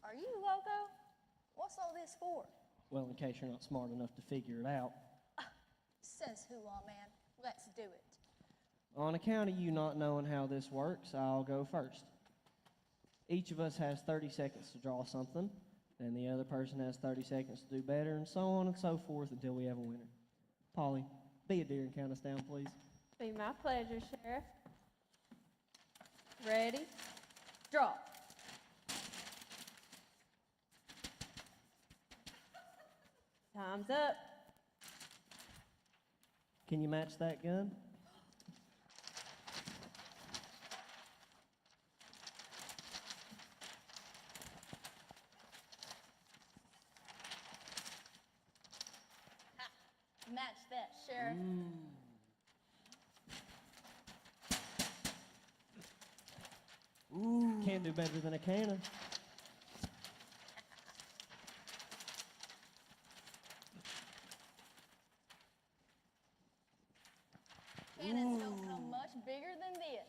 Are you loco? What's all this for? Well, in case you're not smart enough to figure it out. Says who, old man? Let's do it. On account of you not knowing how this works, I'll go first. Each of us has 30 seconds to draw something, then the other person has 30 seconds to do better, and so on and so forth until we have a winner. Polly, be a dear and count us down, please. Be my pleasure, Sheriff. Ready? Draw. Time's up. Can you match that gun? Match that, Sheriff. Ooh. Can't do better than a cannon. Cannons don't come much bigger than this.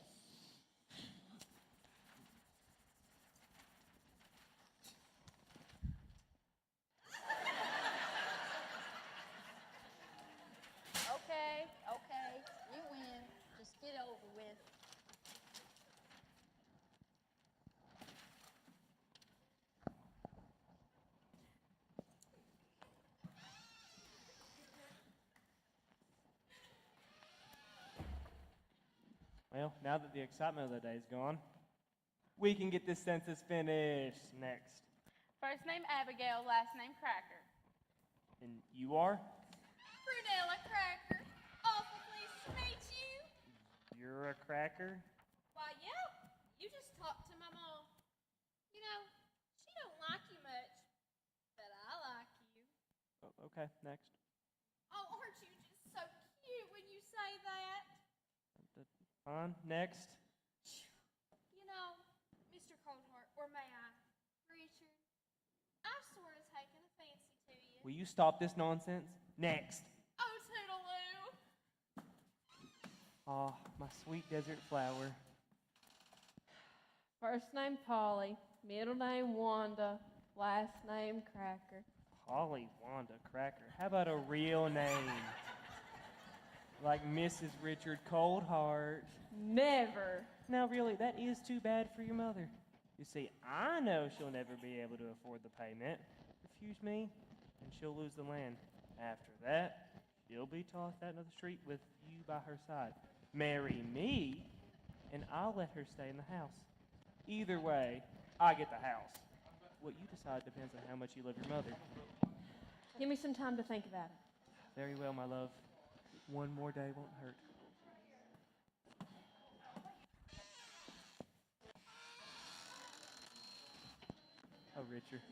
Okay, you win. Just get over with. Well, now that the excitement of the day's gone, we can get this census finished. Next. First name Abigail, last name Cracker. And you are? Brunella Cracker. Awful pleased to meet you. You're a cracker? Why, yeah. You just talked to my mom. You know, she don't like you much, but I like you. Oh, okay, next. Oh, aren't you just so cute when you say that? Fine, next. You know, Mr. Coldheart, or may I, Richard, I've sort of taken a fancy to you. Will you stop this nonsense? Next. Oh, toodaloo. Ah, my sweet desert flower. First name Polly, middle name Wanda, last name Cracker. Polly Wanda Cracker. How about a real name? Like Mrs. Richard Coldheart. Never. Now, really, that is too bad for your mother. You see, I know she'll never be able to afford the payment. Refuse me, and she'll lose the land. After that, she'll be tossed out into the street with you by her side. Marry me, and I'll let her stay in the house. Either way, I get the house. What you decide depends on how much you love your mother. Give me some time to think about it. Very well, my love. One more day won't hurt. Oh, Richard,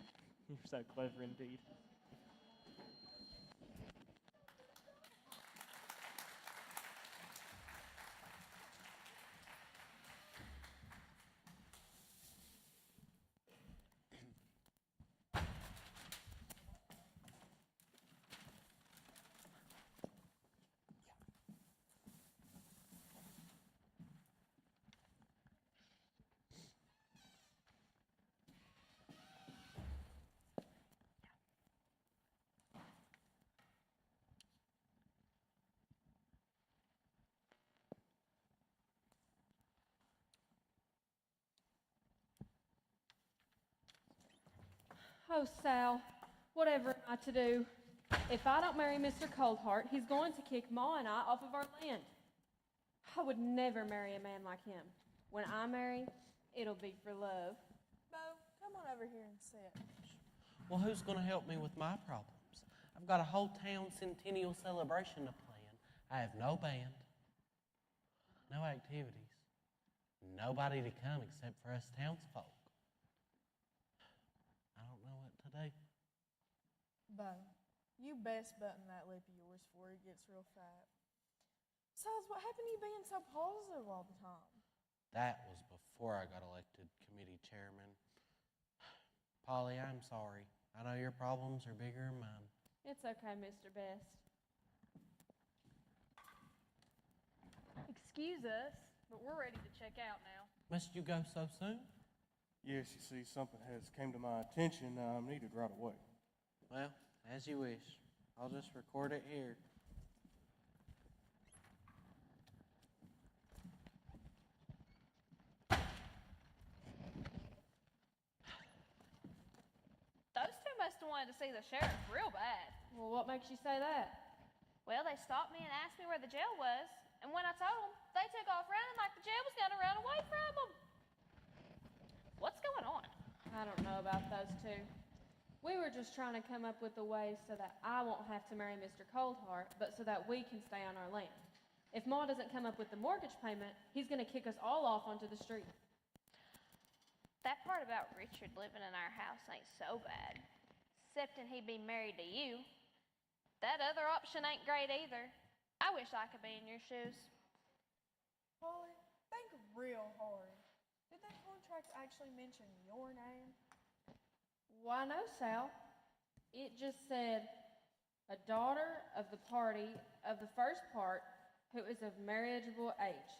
you're so clever indeed. Oh, Sal, whatever am I to do? If I don't marry Mr. Coldheart, he's going to kick Ma and I off of our land. I would never marry a man like him. When I marry, it'll be for love. Bo, come on over here and sit. Well, who's going to help me with my problems? I've got a whole town centennial celebration to plan. I have no band, no activities, nobody to come except for us townsfolk. I don't know what to do. Bo, you best button that lip of yours before it gets real fat. Besides, what happened to you being so positive all the time? That was before I got elected committee chairman. Polly, I'm sorry. I know your problems are bigger than mine. It's okay, Mr. Best. Excuse us, but we're ready to check out now. Must you go so soon? Yes, you see, something has came to my attention. I'm needed right away. Well, as you wish. I'll just record it here. Those two must have wanted to see the sheriff real bad. Well, what makes you say that? Well, they stopped me and asked me where the jail was, and when I told them, they took off running like the jail was going to run away from them. What's going on? I don't know about those two. We were just trying to come up with a way so that I won't have to marry Mr. Coldheart, but so that we can stay on our land. If Ma doesn't come up with the mortgage payment, he's going to kick us all off onto the street. That part about Richard living in our house ain't so bad. Excepting he'd be married to you. That other option ain't great either. I wish I could be in your shoes. Polly, think real hard. Did that contract actually mention your name? Why, no, Sal. It just said, a daughter of the party of the first part who is of marriageable age.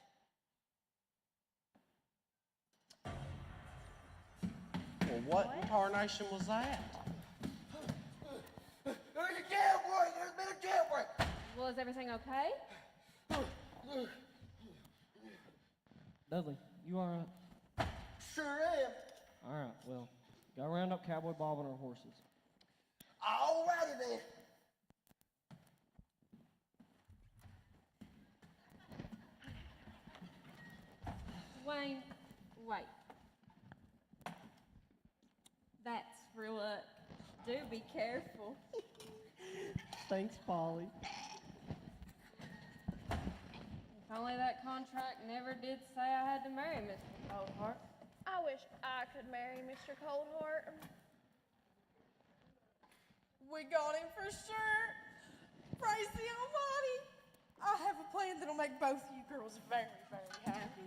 Well, what in tarnation was that? There's a jailbreak! There's been a jailbreak! Well, is everything okay? Dudley, you all right? Sure am. All right, well, go round up Cowboy Bob and our horses. All righty then. Wayne, wait. That's for luck. Do be careful. Thanks, Polly. If only that contract never did say I had to marry Mr. Coldheart. I wish I could marry Mr. Coldheart. We got him for sure. Praise the Almighty. I have a plan that'll make both you girls very, very happy.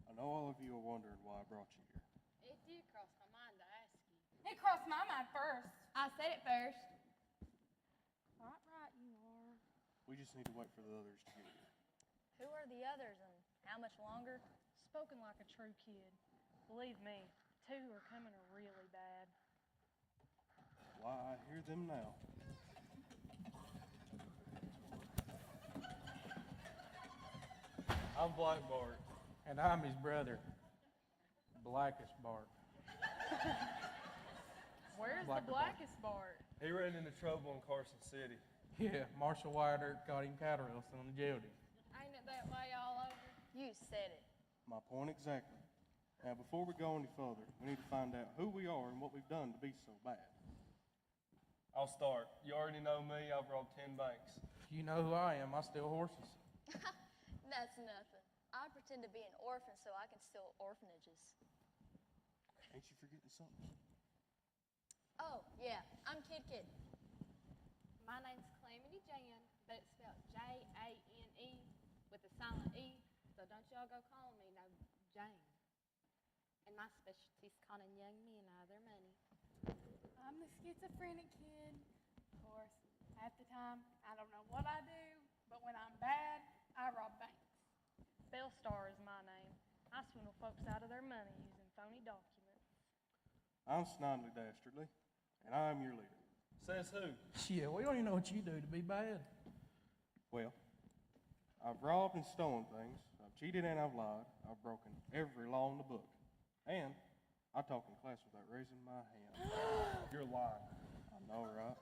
I know all of you are wondering why I brought you here. It did cross my mind to ask you. It crossed my mind first. I said it first. Quite right, you are. We just need to wait for the others to get here. Who are the others and how much longer? Spoken like a true kid. Believe me, two who are coming are really bad. Why, I hear them now. I'm Black Bart, and I'm his brother, Blackest Bart. Where's Blacker the blackest Bart? He ran into trouble in Carson City. Yeah, Marshal Wildest got him cattle rustling and jailed him. Ain't it that way all over? You said it. My point exactly. Now, before we go any further, we need to find out who we are and what we've done to be so bad. I'll start. You already know me. I've robbed 10 banks. You know who I am. I steal horses. That's nothing. I pretend to be an orphan so I can steal orphanages. Ain't you forgetting something? Oh, yeah, I'm Kid Kid. My name's Calamity Jan, but it's spelled Jane with a silent E, so don't y'all go calling me no Jane. And my specialty's conning young men out of their money. I'm the schizophrenic kid. Of course, half the time, I don't know what I do, but when I'm bad, I rob banks. Bellstar is my name. I swindle folks out of their money using phony documents. I'm Snidely Dastardly, and I'm your leader. Says who? Shit, we don't even know what you do to be bad. Well, I've robbed and stolen things. I've cheated and I've lied. I've broken every law in the book. And I talk in class without raising my hand. You're lying. I know, right?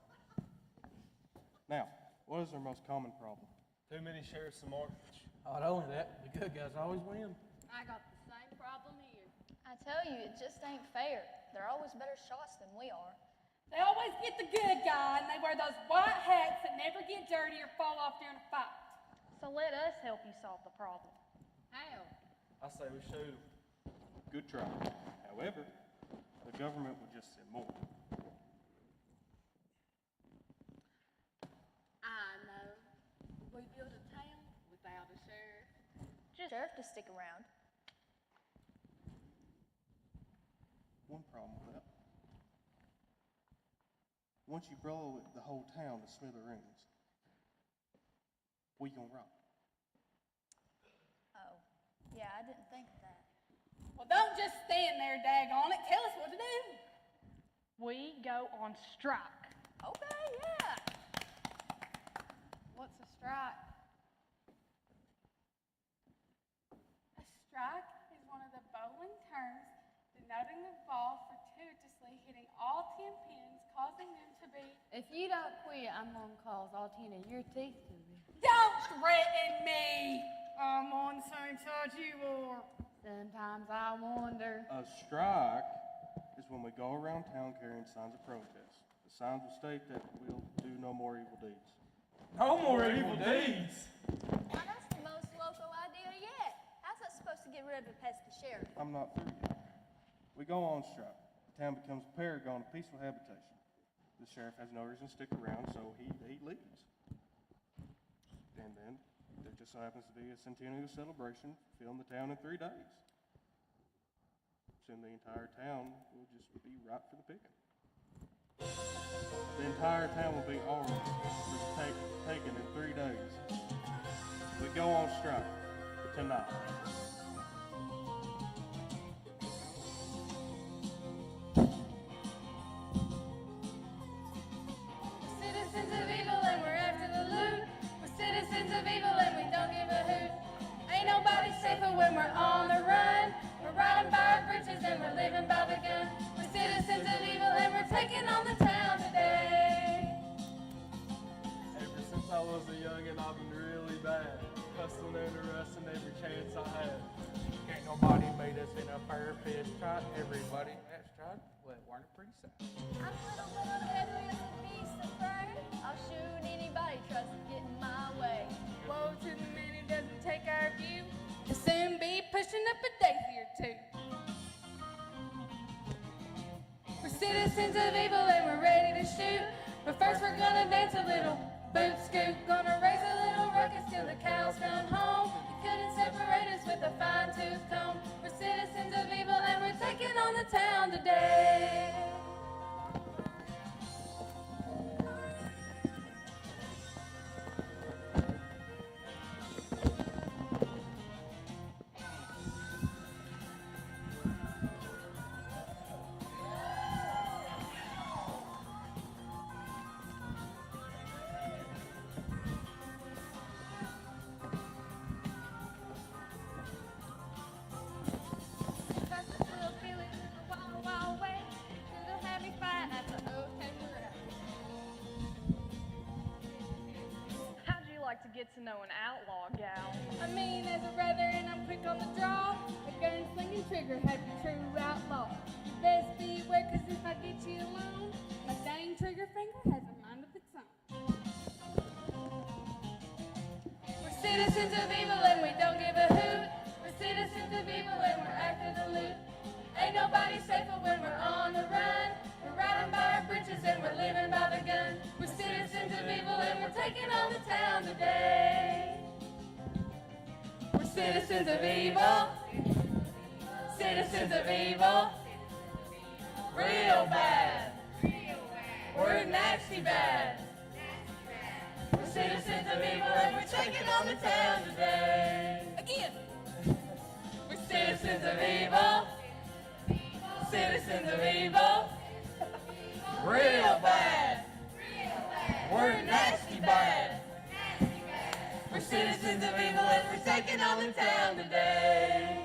Now, what is our most common problem? Too many sheriffs and marshals. Not only that, the good guys always win. I got the same problem here. I tell you, it just ain't fair. They're always better shots than we are. They always get the good guy, and they wear those white hats that never get dirty or fall off during a fight. So let us help you solve the problem. How? I say we shoot them. Good try. However, the government would just send more. I know. We build a town without a sheriff. Sheriff to stick around. One problem with that. Once you blow the whole town to smithereens, what you gonna rob? Oh, yeah, I didn't think of that. Well, don't just stand there, daggone it. Tell us what to do. We go on strike. Okay, yeah. What's a strike? A strike is one of the bowling terms denoting the ball fortuitously hitting all 10 pins, causing them to be... If you don't quit, I'm going to cause all 10 of your teeth to be. Don't threaten me! I'm on the same side you are. Sometimes I wonder. A strike is when we go around town carrying signs of protest. The signs will state that we'll do no more evil deeds. No more evil deeds! Now, that's the most local idea yet. How's that supposed to get rid of a pesky sheriff? I'm not through yet. We go on strike. The town becomes a paragon of peaceful habitation. The sheriff has no reason to stick around, so he leaves. And then there just so happens to be a centennial celebration filling the town in 3 days. Soon the entire town will just be ripe for the picking. The entire town will be armed, just taken in 3 days. We go on strike tonight. Citizens of evil and we're after the loot. We're citizens of evil and we don't give a hoot. Ain't nobody safer when we're on the run. We're riding by our britches and we're living by the gun. We're citizens of evil and we're taking on the town today. Ever since I was a youngin', I've been really bad. Hustling and arresting every chance I had. Can't nobody beat us in a fair fist fight. Everybody that's tried, well, weren't it pretty sad? I'm a little deadly as a beast of prey. I'll shoot anybody who tries to get in my way. Woe to the man who doesn't take our view. We'll soon be pushing up a daisy or two. We're citizens of evil and we're ready to shoot. But first we're gonna dance a little boot scoot. Gonna raise a little ruckus till the cows come home. You couldn't separate us with a fine-tooth comb. We're citizens of evil and we're taking on the town today. To get to know an outlaw gal. I mean, as a brother, and I'm quick on the draw. A gun-slinging trigger, happy true outlaw. You best beware, 'cause if I get you alone, my dang trigger finger has a mind of its own. We're citizens of evil and we don't give a hoot. We're citizens of evil and we're after the loot. Ain't nobody safer when we're on the run. We're riding by our citizens of evil, citizens of evil, real bad. We're nasty bad. We're citizens of evil and we're taking on the town today. Again. We're citizens of evil, citizens of evil, real bad. We're nasty bad. We're citizens of evil and we're taking on the town today.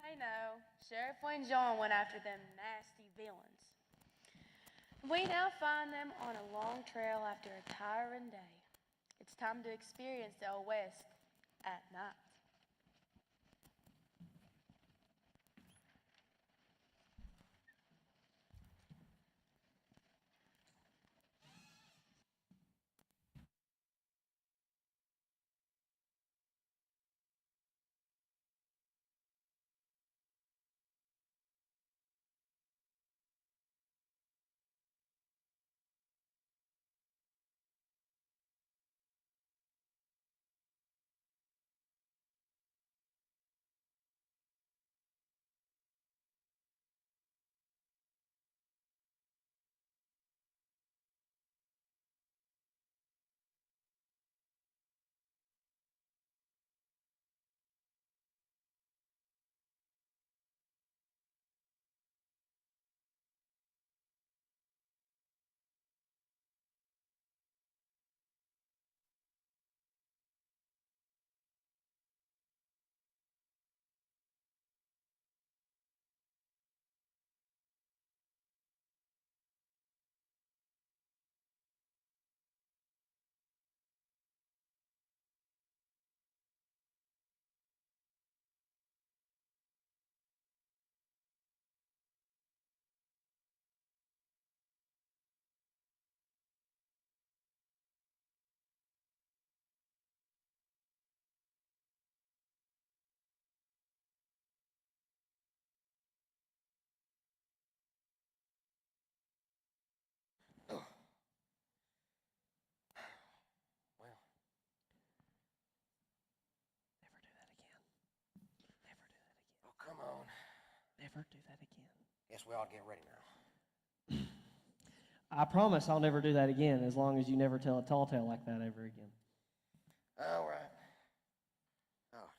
I know, Sheriff Wayne John went after them nasty villains. We now find them on a long trail after a tiring day. It's time to experience the Old West at night. Oh, come on. Never do that again. Guess we ought to get ready now. I promise I'll never do that again as long as you never tell a tall tale like that ever again. All right. Oh.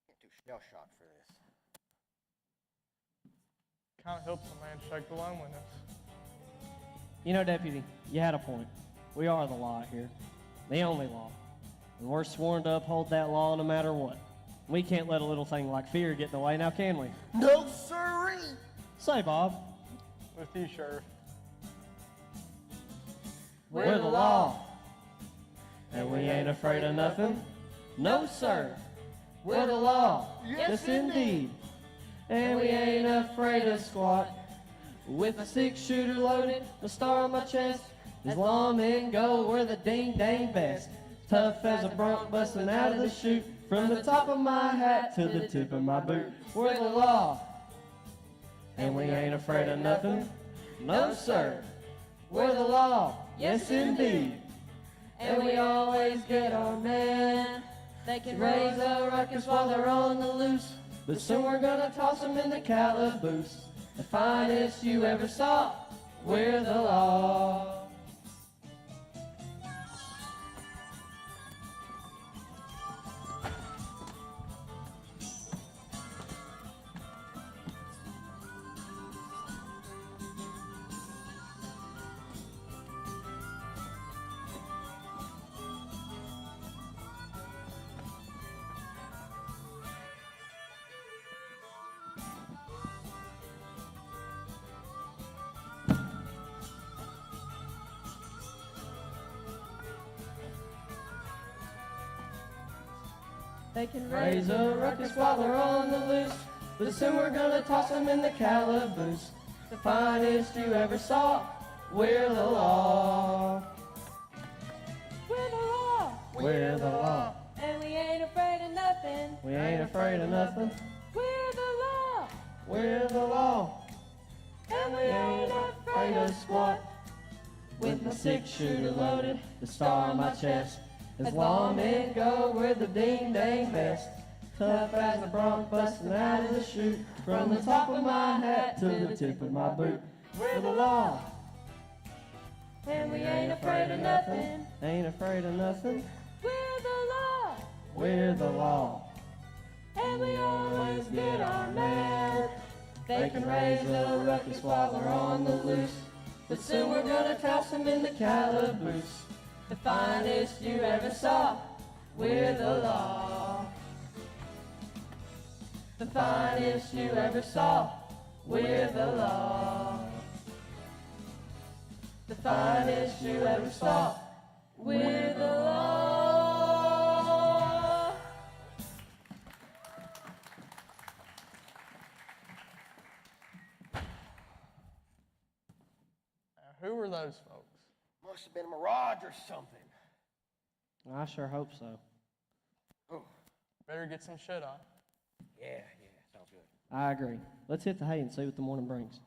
Get too shell-shocked for this. Kind of helps a man shake the loneliness. You know, Deputy, you had a point. We are the law here. The only law. And we're sworn to uphold that law no matter what. We can't let a little thing like fear get in the way now, can we? No, sirree! Say, Bob. With you, Sheriff. We're the law. And we ain't afraid of nothing. No, sir. We're the law. Yes, indeed. And we ain't afraid of squat. With a 6-shooter loaded, the star on my chest. As lawmen go, we're the ding-dang best. Tough as a bronc busting out of the chute. From the top of my hat to the tip of my boot. We're the law. And we ain't afraid of nothing. No, sir. We're the law. Yes, indeed. And we always get our men. They can raise a ruckus while they're on the loose. But soon we're gonna toss them in the calaboose. The finest you ever saw. We're the law. They can Raise a ruckus while they're on the loose. But soon we're gonna toss them in the calaboose. The finest you ever saw. We're the law. We're the law. We're the law. And we ain't afraid of nothing. We ain't afraid of nothing. We're the law. We're the law. And we ain't afraid of squat. With my 6-shooter loaded, the star on my chest. As lawmen go, we're the ding-dang best. Tough as a bronc busting out of the chute. From the top of my hat to the tip of my boot. We're the law. And we ain't afraid of nothing. Ain't afraid of nothing. We're the law. We're the law. And we always get our man. They can raise a ruckus while we're on the loose. But soon we're gonna toss them in the calaboose. The finest you ever saw. We're the law. The finest you ever saw. We're the law. The finest you ever saw. We're the law. Who were those folks? Must have been a mirage or something. I sure hope so. Oh, Better get some shit on. yeah, sounds good. I agree. Let's hit the hay and see what the morning brings.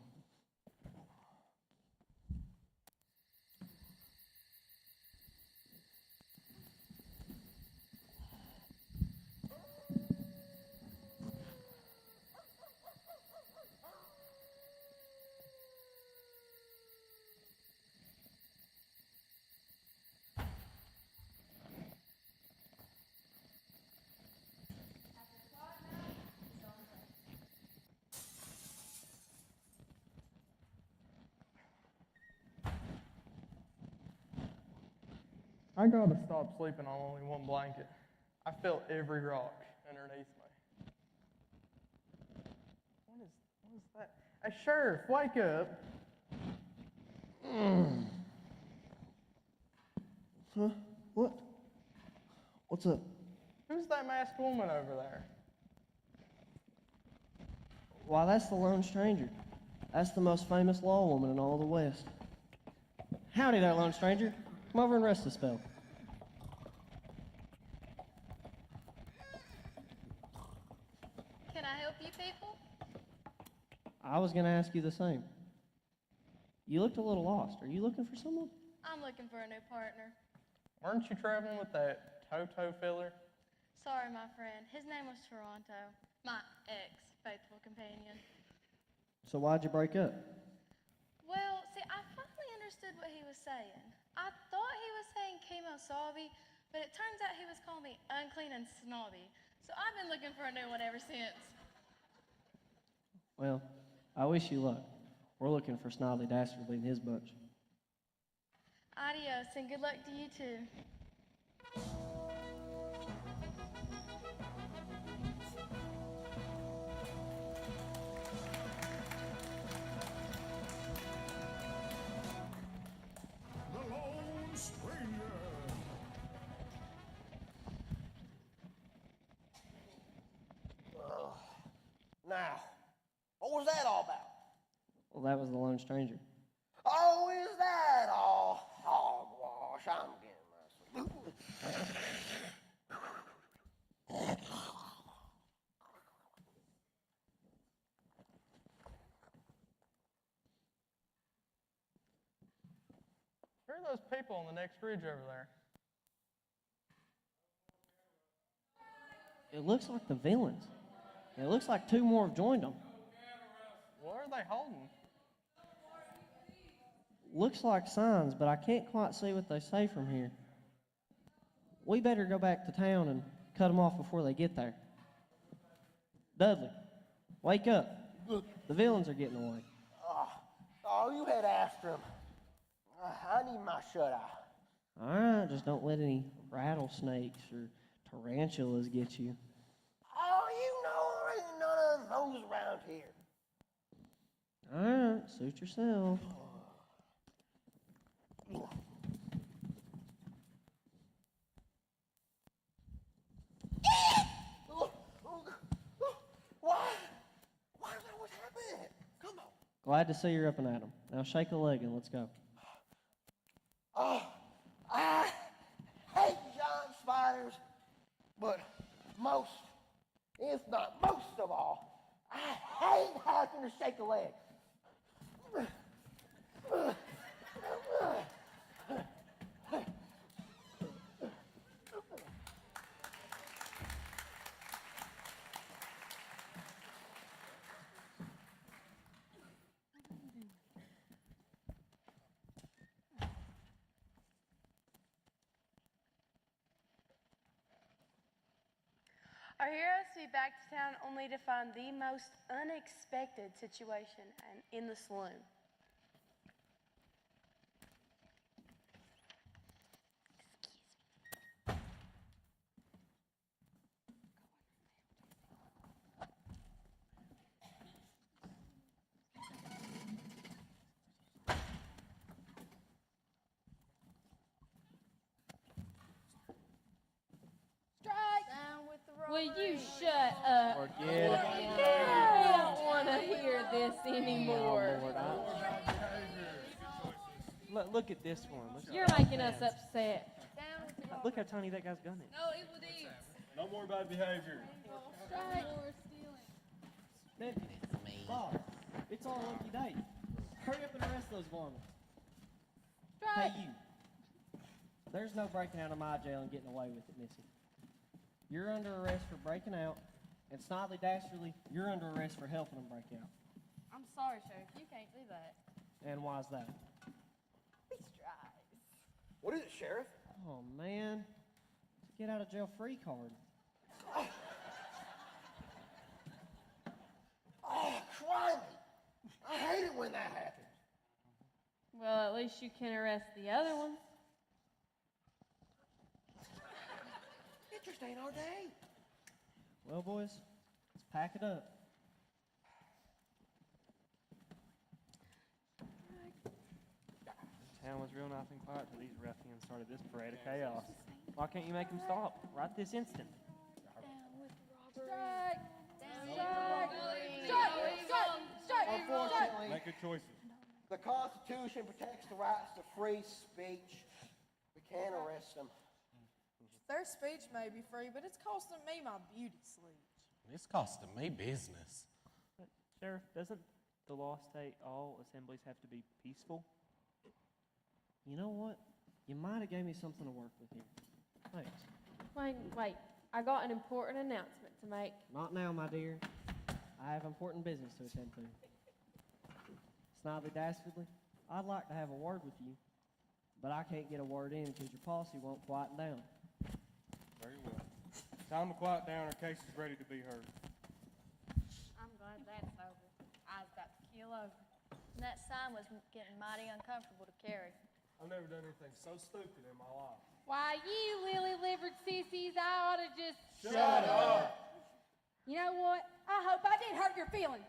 I gotta stop sleeping on only one blanket. I feel every rock underneath me. What is that? Hey, Sheriff, wake up. Huh? What? What's up? Who's that masked woman over there? Why, that's the Lone Stranger. That's the most famous law woman in all the West. Howdy there, Lone Stranger. Come over and rest a spell. Can I help you people? I was going to ask you the same. You looked a little lost. Are you looking for someone? I'm looking for a new partner. Weren't you traveling with that Toto filler? Sorry, my friend. His name was Toronto, my ex-faithful companion. So why'd you break up? Well, see, I finally understood what he was saying. I thought he was saying chemo-sobby, but it turns out he was calling me unclean and snobby. So I've been looking for a new one ever since. Well, I wish you luck. We're looking for Snidely Dastardly and his bunch. Adios, and good luck to you too. The Lone Stranger. Now, what was that all about? Well, that was the Lone Stranger. Oh, is that all? Hogwash, I'm getting my sleep. Who are those people on the next ridge over there? It looks like the villains. It looks like two more have joined them. What are they holding? Looks like signs, but I can't quite see what they say from here. We better go back to town and cut them off before they get there. Dudley, wake up. The villains are getting away. Oh, you head after him. I need my shut-eye. All right, just don't let any rattlesnakes or tarantulas get you. Oh, you know there ain't none of those around here. All right, suit yourself. Why? Glad to see you're up and at 'em. Now shake a leg and let's go. Oh, I hate giant spiders, but most, if not most of all, I hate having to shake a leg. Our heroes be back to town only to find the most unexpected situation and in the saloon. Strike! Down with the Will robbery. you shut up? Forget it. I don't want to hear this anymore. Look at this one. You're making us upset. Down with the robbery. Look how tiny that guy's gun is. No evil deeds. No more bad behavior. Strike! Deputy, Bob, it's all lucky day. Hurry up and arrest those varmints. Strike! Hey, you. There's no breaking out of my jail and getting away with it, Missy. You're under arrest for breaking out, and Snidely Dastardly, you're under arrest for helping them break out. I'm sorry, Sheriff. You can't do that. And why's that? He strikes. What is it, Sheriff? Oh, man. It's a get out of jail free card. Oh, crimey! I hate it when that happens. Well, at least you can arrest the other ones. It just ain't our day. Well, boys, let's pack it up. The town was real nice and quiet till these ruffians started this parade of chaos. Why can't you make them stop right this instant? Strike! Down with the Strike! robbery. Strike! Strike! Strike! Unfortunately, Make good choices. the Constitution protects the rights to free speech. We can't arrest them. Their speech may be free, but it's costing me my beauty sleep. It's costing me business. But, Sheriff, doesn't the law state all assemblies have to be peaceful? You know what? You might have gave me something to work with here. Thanks. Wait. I got an important announcement to make. Not now, my dear. I have important business to attend to. Snidely Dastardly, I'd like to have a word with you, but I can't get a word in because your policy won't quieten down. Very well. Time to quiet down. Our case is ready to be heard. I'm glad that's over. I was about to keel over. And that sign was getting mighty uncomfortable to carry. I've never done anything so stupid in my life. Why, you lily-livered sissies, I ought to just... Shut up! You know what? I hope I didn't hurt your feelings.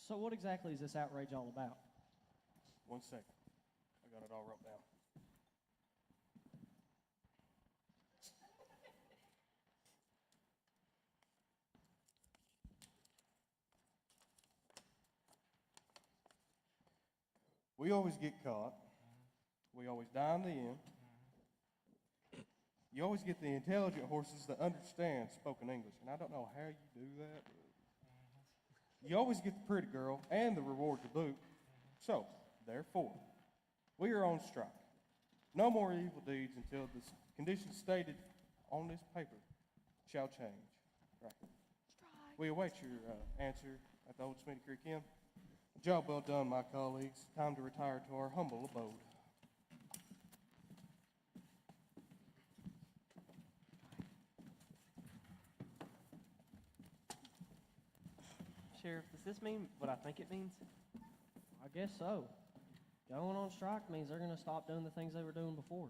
So what exactly is this outrage all about? 1 second. I got it all wrote down. We always get caught. We always die in the end. You always get the intelligent horses that understand spoken English, and I don't know how you do that. You always get the pretty girl and the reward to boot. So, therefore, we are on strike. No more evil deeds until the conditions stated on this paper shall change. Right. We await your answer at the old Smitty Creek Inn. Job well done, my colleagues. Time to retire to our humble abode. Sheriff, does this mean what I think it means? I guess so. Going on strike means they're going to stop doing the things they were doing before.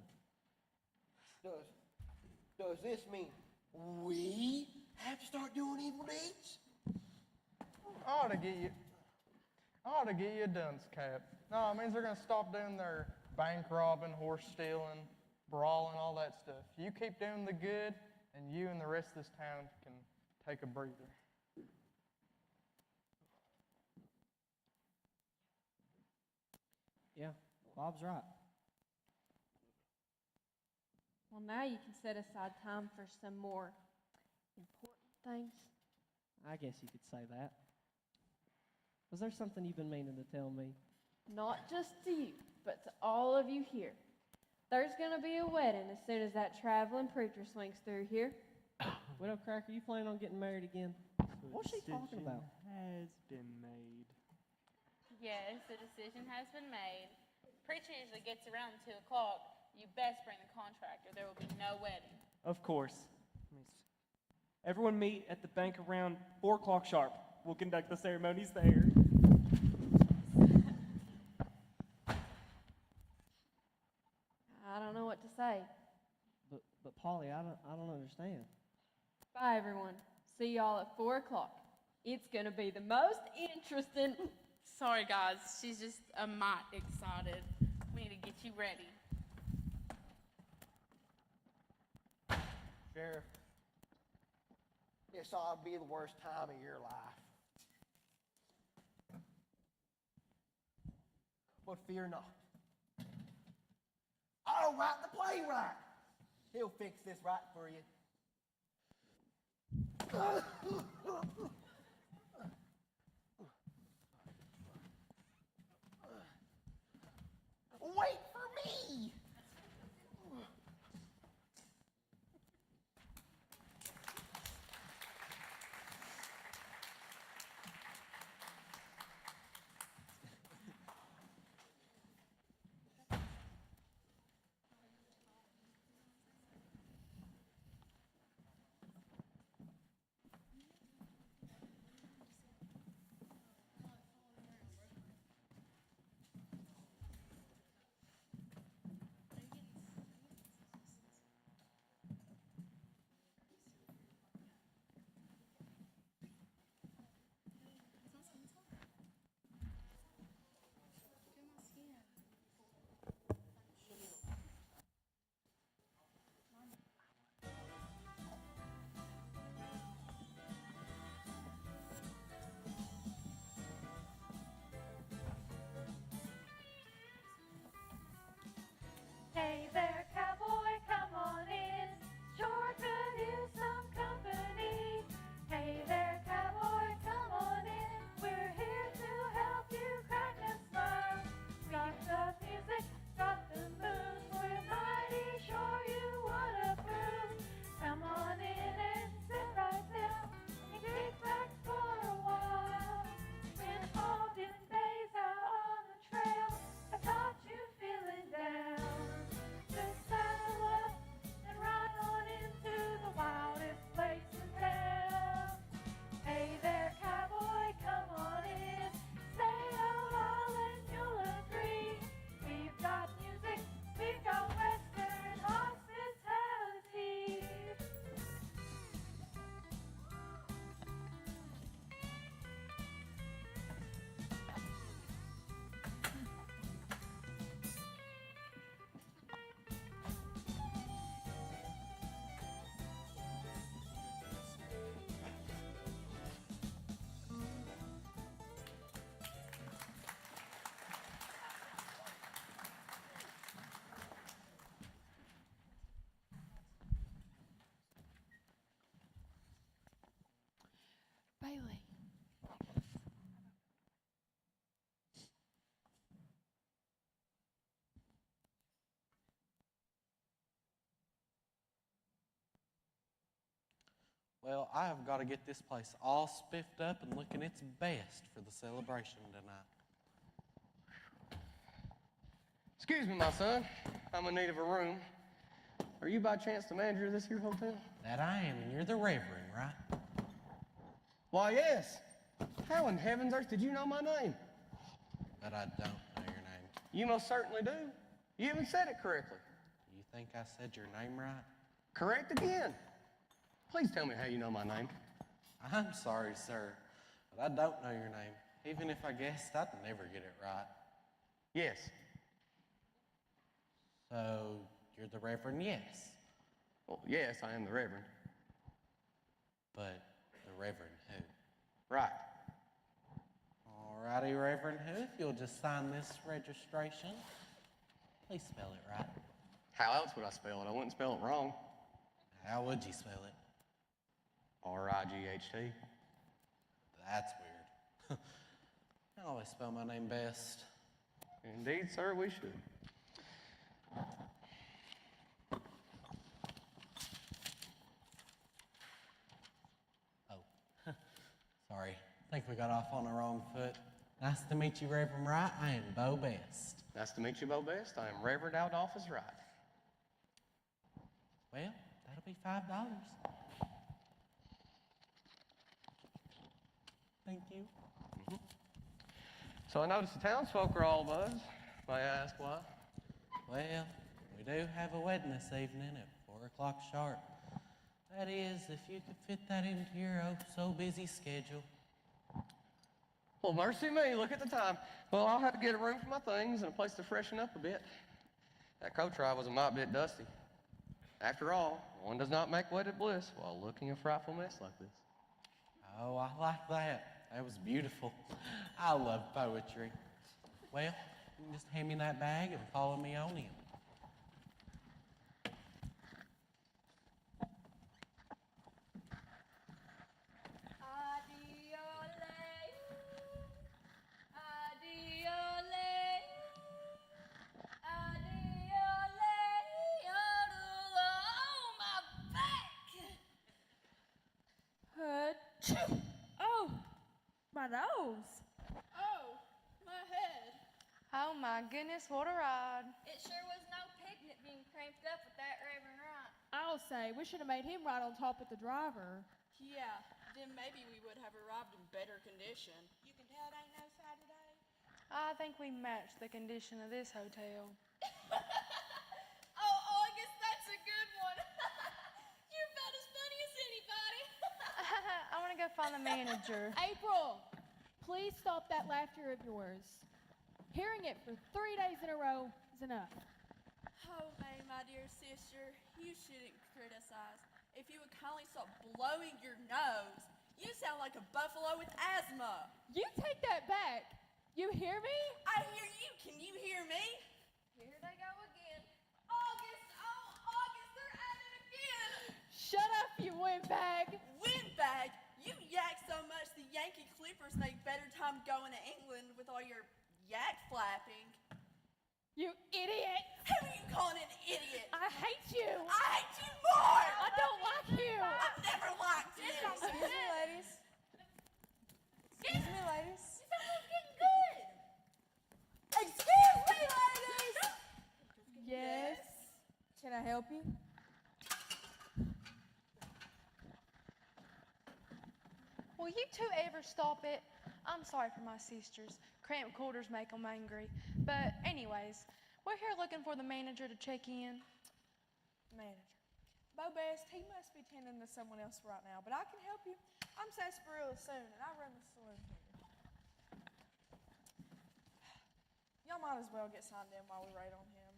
Does this mean we have to start doing evil deeds? I ought to get you a dunce cap. No, it means they're going to stop doing their bank robbing, horse stealing, brawling, all that stuff. You keep doing the good, and you and the rest of this town can take a breather. Yeah, Bob's right. Well, now you can set aside time for some more important things. I guess you could say that. Was there something you've been meaning to tell me? Not just to you, but to all of you here. There's going to be a wedding as soon as that traveling preacher swings through here. Widow Cracker, you planning on getting married again? What's she talking about? Has been made. Yes, the decision has been made. Preacher usually gets around 2 o'clock. You best bring the contract or there will be no wedding. Of course. Everyone meet at the bank around 4 o'clock sharp. We'll conduct the ceremonies there. I don't know what to say. But Polly, I don't understand. Bye, everyone. See y'all at 4 o'clock. It's going to be the most interesting. Sorry, guys. She's just a mite excited. We need to get you ready. Sheriff, this ought to be the worst time of your life. But fear not. I'll write the playwright. He'll fix this right for you. Wait for me! Hey there, cowboy, come on in. Sure could use some company. Hey there, cowboy, come on in. We're here to help you crack a smile. Got the music, got the moves. We're mighty sure you would approve. Come on in and sit right down and kick back for a while. When all them days out on the trail have got you feeling down. Just saddle up and ride on into the wildest place in town. Hey there, cowboy, come on in. Say a while and you'll agree. We've got music, we've got western hospitality. Bailey. Well, I have got to get this place all spiffed up and looking its best for the celebration tonight. Excuse me, my son. I'm in need of a room. Are you by chance the manager of this here hotel? That I am, and you're the reverend, right? Why, yes. How in heaven's earth did you know my name? But I don't know your name. You most certainly do. You even said it correctly. You think I said your name right? Correct again. Please tell me how you know my name. I'm sorry, sir, but I don't know your name. Even if I guessed, I'd never get it right. Yes. So, you're the Reverend Yes. Well, yes, I am the Reverend. But the Reverend who? Right. Alrighty, Reverend. Reverend Who, if you'll just sign this registration. Please spell it right. How else would I spell it? I wouldn't spell it wrong. How would you spell it? R-I-G-H-T. That's weird. I always spell my name best. Indeed, sir, we should. Oh, sorry. I think we got off on the wrong foot. Nice to meet you, Reverend Wright. I am Bo Best. Nice to meet you, Bo Best. I am Reverend Adolphus Wright. Well, that'll be $5. Thank you. So I noticed the townsfolk are all buzzed. May I ask why? Well, we do have a wedding this evening at 4 o'clock sharp. That is, if you could fit that into your oh-so-busy schedule. Well, mercy me, look at the time. Well, I'll have to get a room for my things and a place to freshen up a bit. That coach ride was a mite bit dusty. After all, one does not make wedded bliss while looking a frightful mess like this. Oh, I like that. That was beautiful. I love poetry. Well, you can just hand me that bag and follow me on in. Oh, my nose. Oh, my head. Oh my goodness, what a ride. It sure was no picnic being cramped up with that Reverend Wright. I'll say, we should have made him ride on top with the driver. Yeah, then maybe we would have arrived in better condition. You can tell it ain't no Saturday. I think we matched the condition of this hotel. Oh, August, that's a good one. You're about as funny as anybody. I want to go find the manager. April, please stop that laughter of yours. Hearing it for 3 days in a row is enough. Oh, May, my dear sister, you shouldn't criticize. If you would kindly stop blowing your nose. You sound like a buffalo with asthma. You take that back. You hear me? I hear you. Can you hear me? Here they go again. August, oh, August, they're at it again. Shut up, you windbag. Windbag? You yak so much the Yankee Clippers make better time going to England with all your yak flapping. You idiot. Who are you calling an idiot? I hate you. I hate you more. I don't like you. I've never liked you. Excuse me, ladies. Excuse me, ladies. This almost getting good. Excuse me, ladies. Yes. Can I help you? Will you two ever stop it? I'm sorry for my sisters. Cramped quarters make them angry. But anyways, we're here looking for the manager to check in. Manager. Bo Best, he must be tending to someone else right now, but I can help you. I'm Sarsaparilla Soon, and I run the saloon here. Y'all might as well get signed in while we wait on him.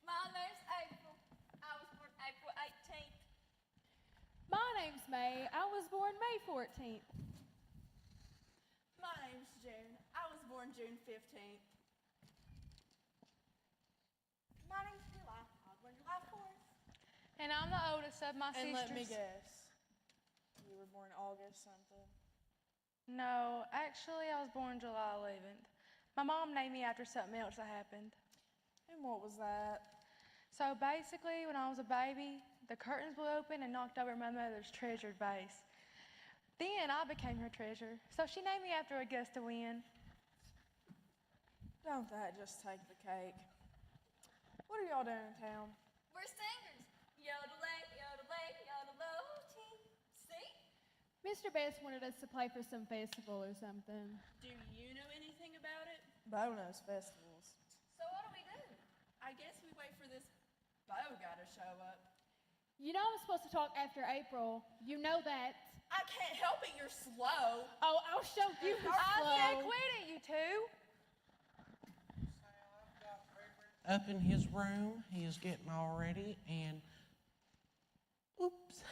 My name's April. I was born April 18th. My name's May. I was born May 14th. My name's June. I was born June 15th. My name's July. I was born July 4th. And I'm the oldest of my And sisters. let me guess. You were born August something. No, actually, I was born July 11th. My mom named me after something else that happened. And what was that? So basically, when I was a baby, the curtains blew open and knocked over my mother's treasured vase. Then I became her treasure, so she named me after Augusta Wynn. Don't that just take the cake? What are y'all doing in town? We're singers. Yodelay, yodelay, yodel-o-tee. See? Mr. Best wanted us to play for some festival or something. Do you know anything about it? Bo knows festivals. So what do we do? I guess we wait for this Bo guy to show up. You know I'm supposed to talk after April. You know that. I can't help it, you're slow. Oh, I'll show you who's I slow. said quit it, you two. Up in his room, he is getting all ready, and oops,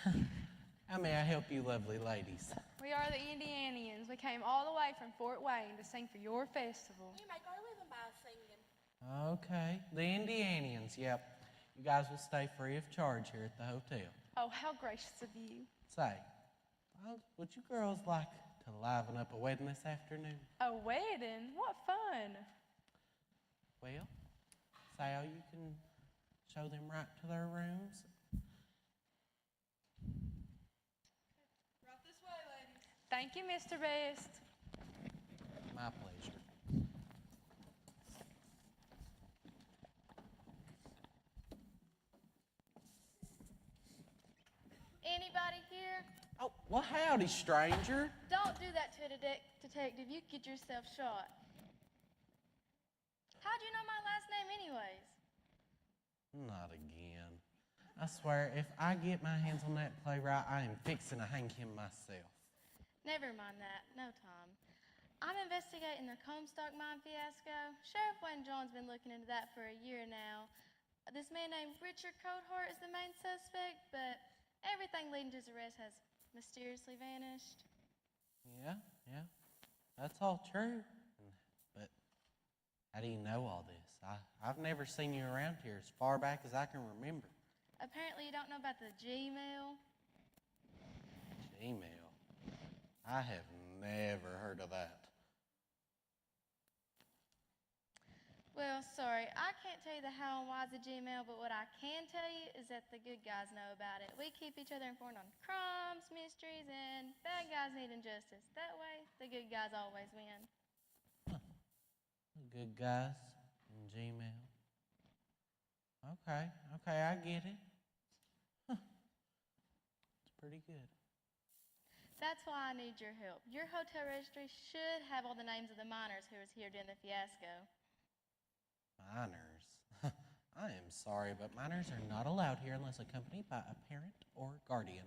How may I help you, lovely ladies? We are the Indianians. We came all the way from Fort Wayne to sing for your festival. We make our living by singing. Okay, the Indianians, yep. You guys will stay free of charge here at the hotel. Oh, how gracious of you. Say, would you girls like to liven up a wedding this afternoon? A wedding? What fun. Well, Sal, you can show them right to their rooms. Right this way, ladies. Thank you, Mr. Best. My pleasure. Anybody here? Oh, well, howdy, stranger. Don't do that to a detective. You get yourself shot. How'd you know my last name anyways? Not again. I swear, if I get my hands on that playwright, I am fixing to hang him myself. Never mind that. No, Tom. I'm investigating the Comstock mine fiasco. Sheriff Wayne John's been looking into that for a year now. This man named Richard Coathart is the main suspect, but everything leading to his arrest has mysteriously vanished. Yeah. That's all true. But how do you know all this? I've never seen you around here as far back as I can remember. Apparently you don't know about the Gmail. Gmail? I have never heard of that. Well, sorry, I can't tell you the how and why's of Gmail, but what I can tell you is that the good guys know about it. We keep each other informed on crimes, mysteries, and bad guys needing justice. That way, the good guys always win. Good guys and Gmail. Okay, I get it. It's pretty good. That's why I need your help. Your hotel registry should have all the names of the miners who was here during the fiasco. Minors? I am sorry, but minors are not allowed here unless accompanied by a parent or guardian.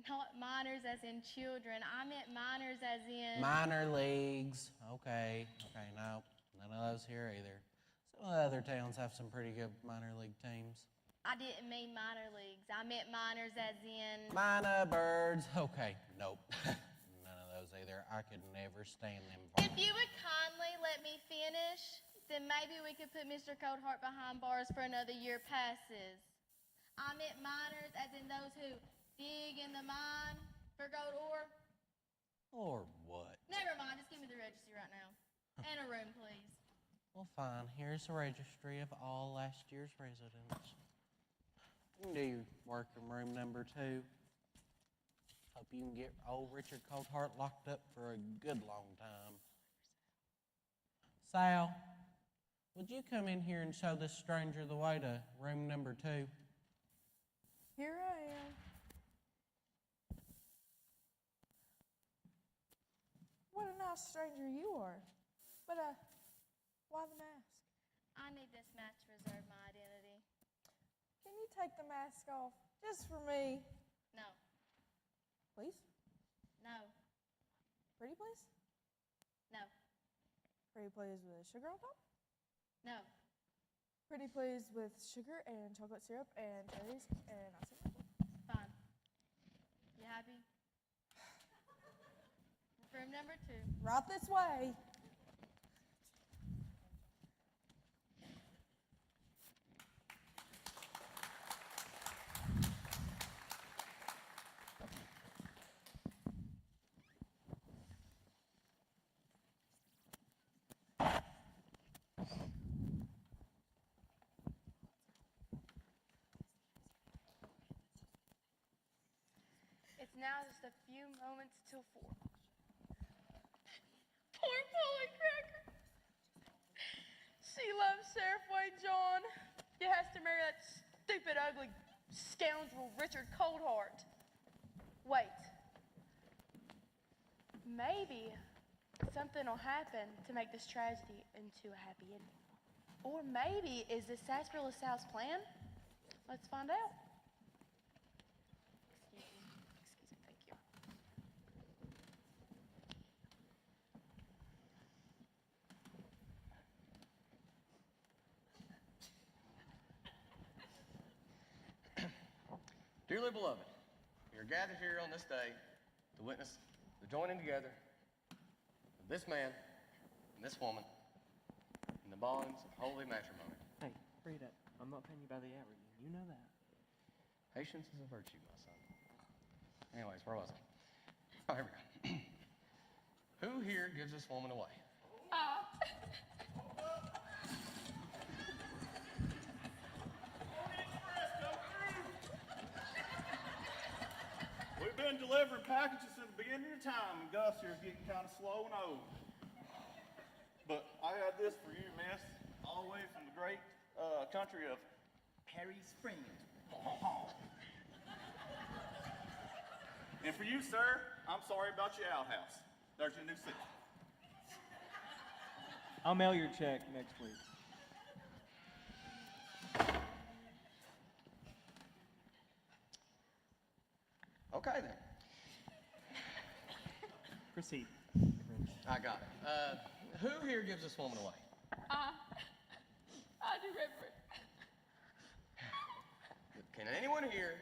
Not minors as in children. I meant minors as in... Minor leagues. Okay, no. None of those here either. Some of the other towns have some pretty good minor league teams. I didn't mean minor leagues. I meant minors as in... Minor birds. Okay, nope. None of those either. I could never stand them. If you would kindly let me finish, then maybe we could put Mr. Coldheart behind bars for another year passes. I meant miners as in those who dig in the mine for gold ore. Or what? Never mind, just give me the registry right now. And a room, please. Well, fine. Here's the registry of all last year's residents. You can do your work in room number 2. Hope you can get old Richard Coldheart locked up for a good long time. Sal, would you come in here and show this stranger the way to room number 2? Here I am. What a nice stranger you are. But, why the mask? I need this mask to preserve my identity. Can you take the mask off? Just for me. No. Please? No. Pretty please? No. Pretty please with sugar on top? No. Pretty please with sugar and chocolate syrup and cherries and ice cream. Fine. You happy? Room number 2. Right this way. It's now just a few moments till 4. Poor Polly Cracker. She loves Sheriff Wayne John. She has to marry that stupid, ugly scoundrel Richard Coldheart. Wait. Maybe something will happen to make this tragedy into a happy ending. Or maybe is this Sarsaparilla Sal's plan? Let's find out. Thank you. Dearly beloved, we are are gathered here on this day to witness the joining together of this man and this woman in the bonds of holy matrimony. Hey, Frida, I'm not paying you by the hour. You know that. Patience is a virtue, my son. Anyways, where was I? Oh, here we go. Who here gives this woman away? We've been delivering packages since the beginning of time, and Gus here is getting kind of slow and old. But I got this for you, miss, all the way from the great country of Perry Springs. And for you, sir, I'm sorry about your outhouse. There's your new seat. I'll mail your check next week. Okay, then. Proceed. I got it. Who here gives this woman away? I do, Reverend. Can anyone here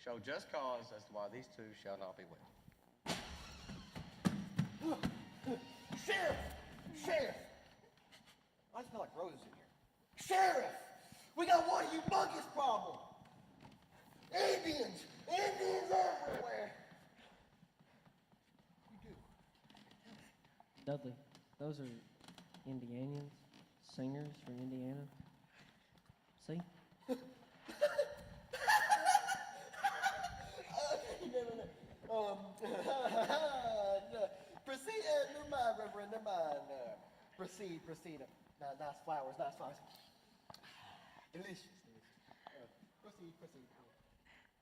show just cause as to why these two shall not be wed? Sheriff! Sheriff! I smell like roses in here. Sheriff! We got one humongous problem. Indians! Indians everywhere! Dudley, those are Indianians, singers from Indiana. See? Proceed, never mind, Reverend, never mind. Proceed. Nice flowers, nice flowers. Delicious. Proceed.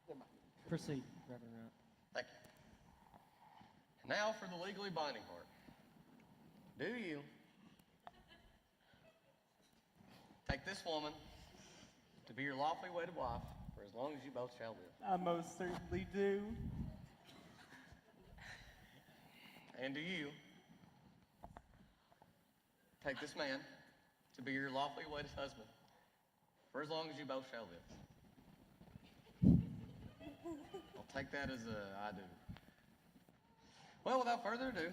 Never mind. Proceed, Reverend Wright. Thank you. And now for the legally binding part. Do you take this woman to be your lawfully wedded wife for as long as you both shall live? I most certainly do. And do you take this man to be your lawfully wedded husband for as long as you both shall live? I'll take that as a I do. Well, without further ado,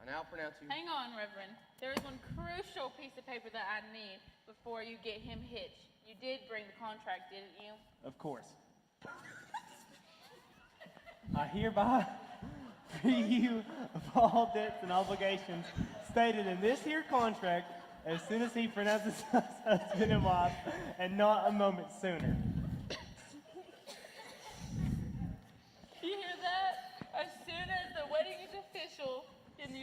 I now pronounce you. Hang on, Reverend. There is one crucial piece of paper that I need before you get him hitched. You did bring the contract, didn't you? Of course. I hereby free you of all debts and obligations stated in this here contract as soon as he pronounces us husband and wife, and not a moment sooner. You hear that? As soon as the wedding is official, and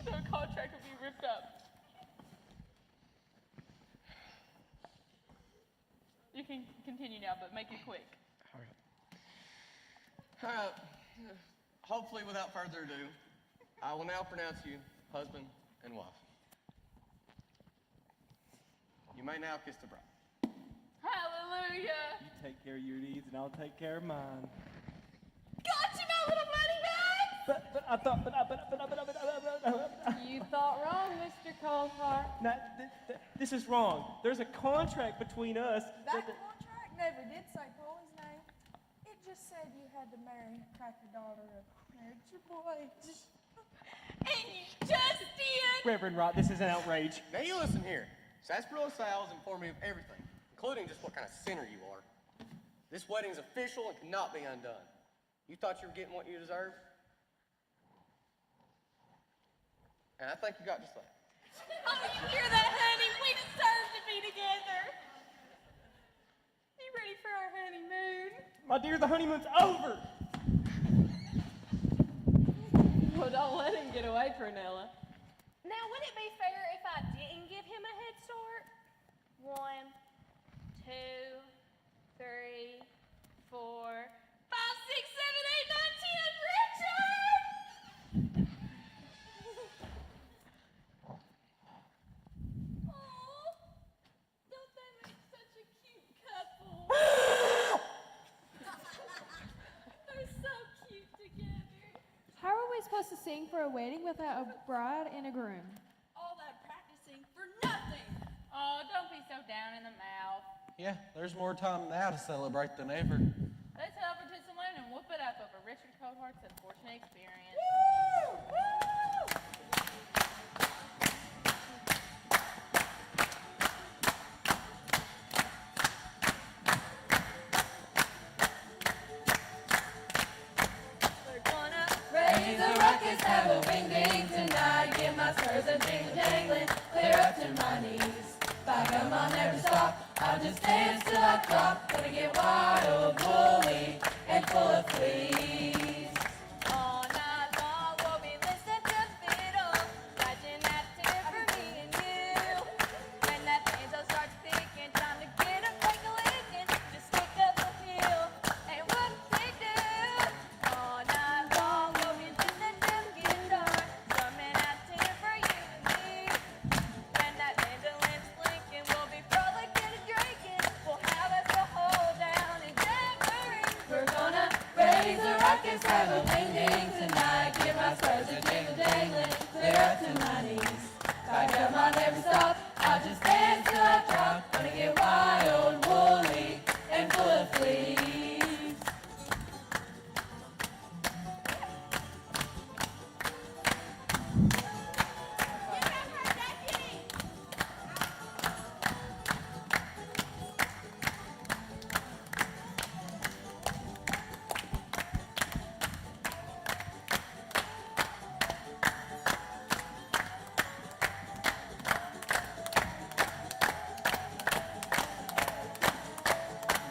the contract will be ripped up. You can continue now, but make it quick. All right. Hopefully, without further ado, I will now pronounce you husband and wife. You may now kiss the bride. Hallelujah! You take care of your needs, and I'll take care of mine. Gotcha, my little money bag! You thought wrong, Mr. Coulthard. Now, this is wrong. There's a contract between us. That contract never did say Polly's name. It just said you had to crack your daughter or marry your boy. And you just did! Reverend Wright, this is an outrage. Now you listen here. Sarsaparilla Sal has informed me of everything, including just what kind of sinner you are. This wedding's official and cannot be undone. You thought you were getting what you deserved? And I think you got just that. Oh, you hear that, honey? We deserve to be together. You ready for our honeymoon? My dear, the honeymoon's over. Well, don't let him get away, Prunella. Now, would it be fair if I didn't give him a head start? 1, 2, 3, 4, 5, 6, 7, 8, 9, 10. Richard! Aw, don't they make such a cute couple? They're so cute together. How are we supposed to sing for a wedding without a bride and a groom? All that practicing for nothing. Oh, don't be so down in the mouth. Yeah, there's more time now to celebrate than ever. Let's head over to the saloon and whoop it up over Richard Coldheart's unfortunate experience. Raise a ruckus, have a wing ding tonight. Give my spurs a jingle jangling, clear up to my knees. If I come on every stop, I'll just dance till I drop. Gonna get wild, woolly, and full of fleas. All night long we'll be listening to the fiddle, scratching that tune for me and you. When that banjo starts picking, time to get up, take a licking, just stick up the hill, and what they do. All night long we'll be listening to the guitar, strumming that tune for you and me. When that mandolin's blinking, we'll be frolicking and drinking. We'll have us a hold down and jamboree. We're gonna raise a ruckus, have a wing ding tonight. Give my spurs a jingle jangling, clear up to my knees. If I come on every stop, I'll just dance till I drop. Gonna get wild, woolly, and full of fleas.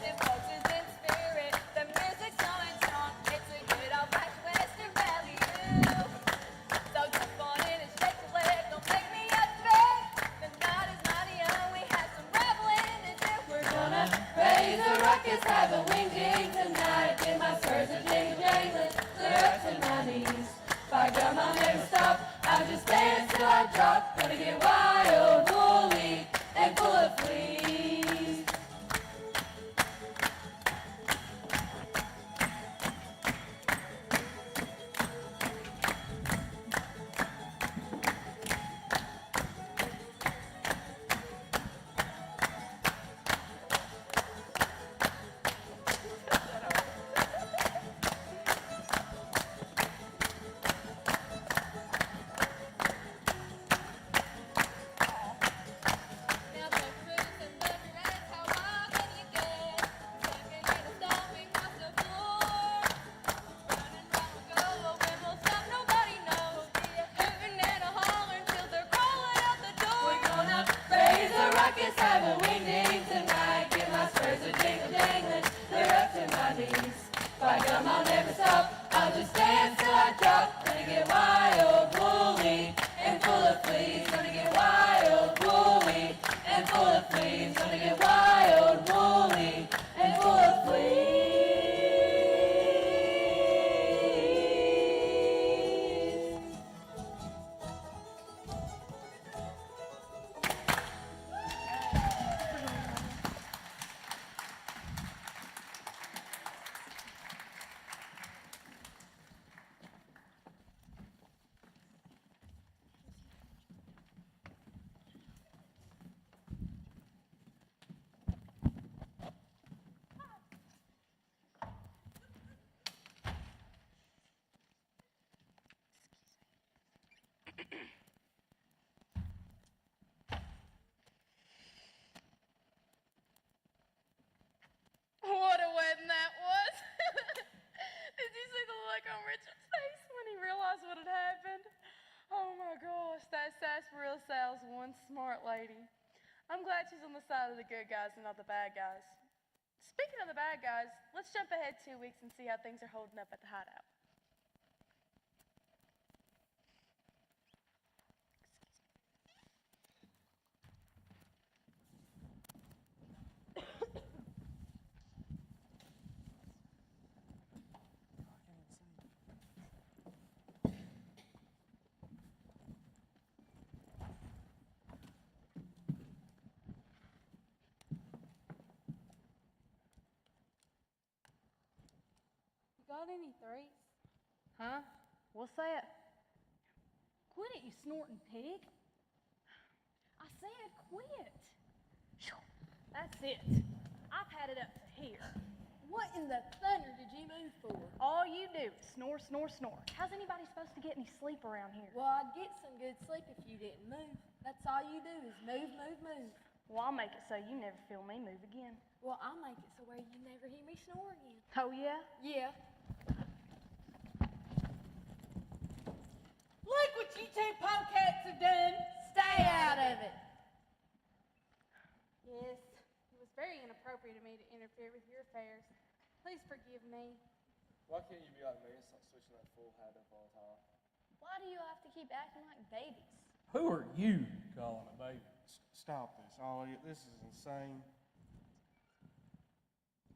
The folks is in spirit, the music's going strong. It's a good old-fashioned Western Valley groove. So jump on in and shake your leg, don't make me upset. The night is mighty young, we have some reveling to do. We're gonna raise a ruckus, have a wing ding tonight. Give my spurs a jingle jangling, clear up to my knees. If I come on every stop, I'll just dance till I drop. Gonna get wild, woolly, and full of fleas. Now the cruise and the rest, how wild can you get? Sucking and stomping across the floor. Running round we go, when we'll stop nobody knows. Be a hooting and a hollering till they're crawling out the door. We're gonna raise a ruckus, have a wing ding tonight. Give my spurs a jingle jangling, clear up to my knees. If I come on every stop, I'll just dance till I drop. Gonna get wild, woolly, and full of fleas. Gonna get wild, woolly, and full of fleas. Gonna get wild, woolly, and full of fleas. What a wedding that was! Did you see the look on Richard's face when he realized what had happened? Oh my gosh, that sarsaparilla Sal's one smart lady. I'm glad she's on the side of the good guys and not the bad guys. Speaking of the bad guys, let's jump ahead 2 weeks and see how things are holding up at the hideout. Got any threes? Huh? What's that? Quit it, you snorting pig. I said quit. That's it. I've had it up to here. What in the thunder did you move for? All you do is snore, snore, snore. How's anybody supposed to get any sleep around here? Well, I'd get some good sleep if you didn't move. That's all you do is move, move, move. Well, I'll make it so you never feel me move again. Well, I'll make it so where you never hear me snore again. Oh, yeah? Yeah. Look what you two polecats have done. Stay out of it. Yes, it was very inappropriate of me to interfere with your affairs. Please forgive me. Why can't you be like me and stop switching that full hat up all the time? Why do you have to keep acting like babies? Who are you calling a baby? Stop this, Ollie. This is insane.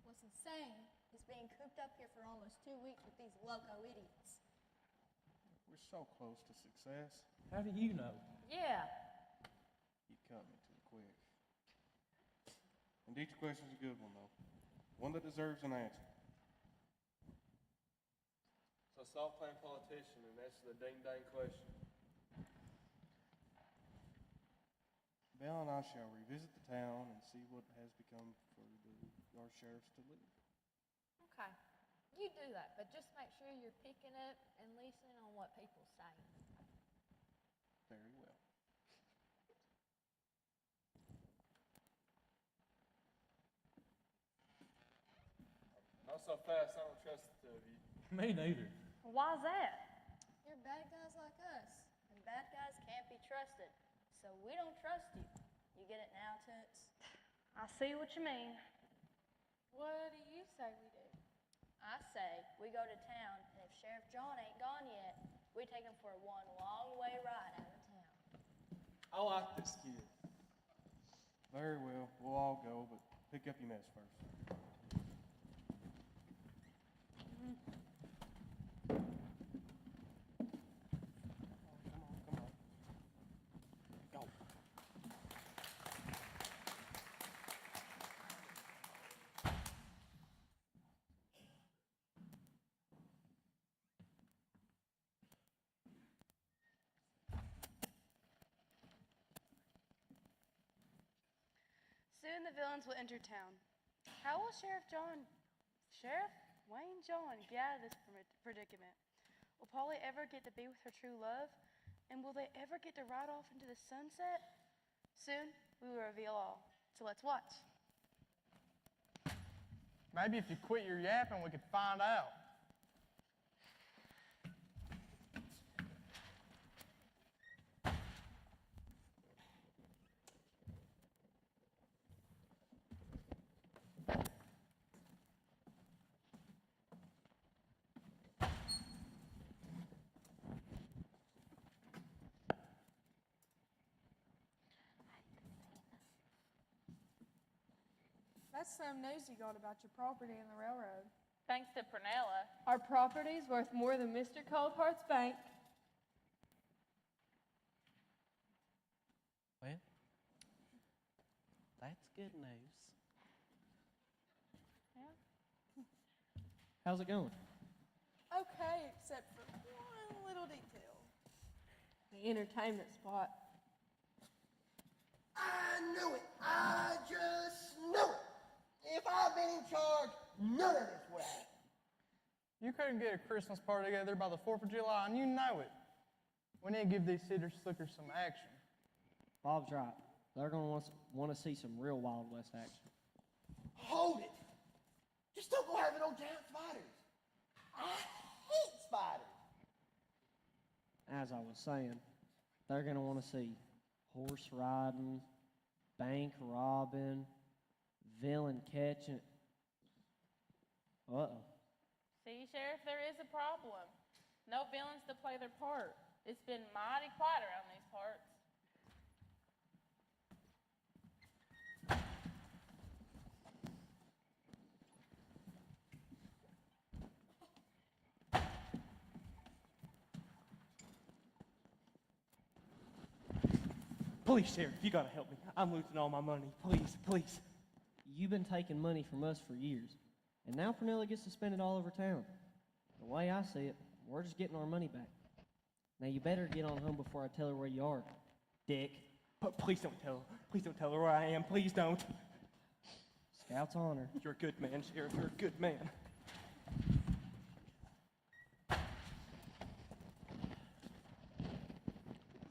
What's insane is being cooped up here for almost 2 weeks with these loco idiots. We're so close to success. How do you know? Yeah. You cut me too quick. And each question's a good one, though. One that deserves an answer. So stop playing politician and answer the ding-dang question. Belle and I shall revisit the town and see what has become for our sheriffs to leave. Okay. You do that, but just make sure you're picking up and listening on what people say. Very well. Not so fast, I don't trust the two of you. Me neither. Why's that? You're bad guys like us, and bad guys can't be trusted. So we don't trust you. You get it now, Toots? I see what you mean. What do you say we do? I say we go to town, and if Sheriff John ain't gone yet, we take him for one long way ride out of town. I like this kid. Very well. We'll all go, but pick up your mess first. Soon the villains will enter town. How will Sheriff Wayne John get out of this predicament? Will Polly ever get to be with her true love? And will they ever get to ride off into the sunset? Soon we will reveal all. So let's watch. Maybe if you quit your yapping, we could find out. That's some news you got about your property and the railroad. Thanks to Prunella. Our property's worth more than Mr. Coldheart's bank. Well, that's good news. How's it going? Okay, except for one little detail. The entertainment spot. I knew it. I just knew it. If I'd been in charge, none of this would have happened. You couldn't get a Christmas party together by the 4th of July, and you know it. We need to give these city slickers some action. Bob's right. They're going to want to see some real Wild West action. Hold it. Just don't go having no giant spiders. I hate spiders. As I was saying, they're going to want to see horse riding, bank robbing, villain catching. Uh-oh. See, Sheriff, there is a problem. No villains to play their part. It's been mighty quiet around these parts. Please, Sheriff, you gotta help me. I'm losing all my money. Please, please. You've been taking money from us for years, and now Prunella gets to spend it all over town. The way I see it, we're just getting our money back. Now you better get on home before I tell her where you are, Dick. But please don't tell her. Please don't tell her where I am. Please don't. As Scout's honor. You're a good man, Sheriff. You're a good man.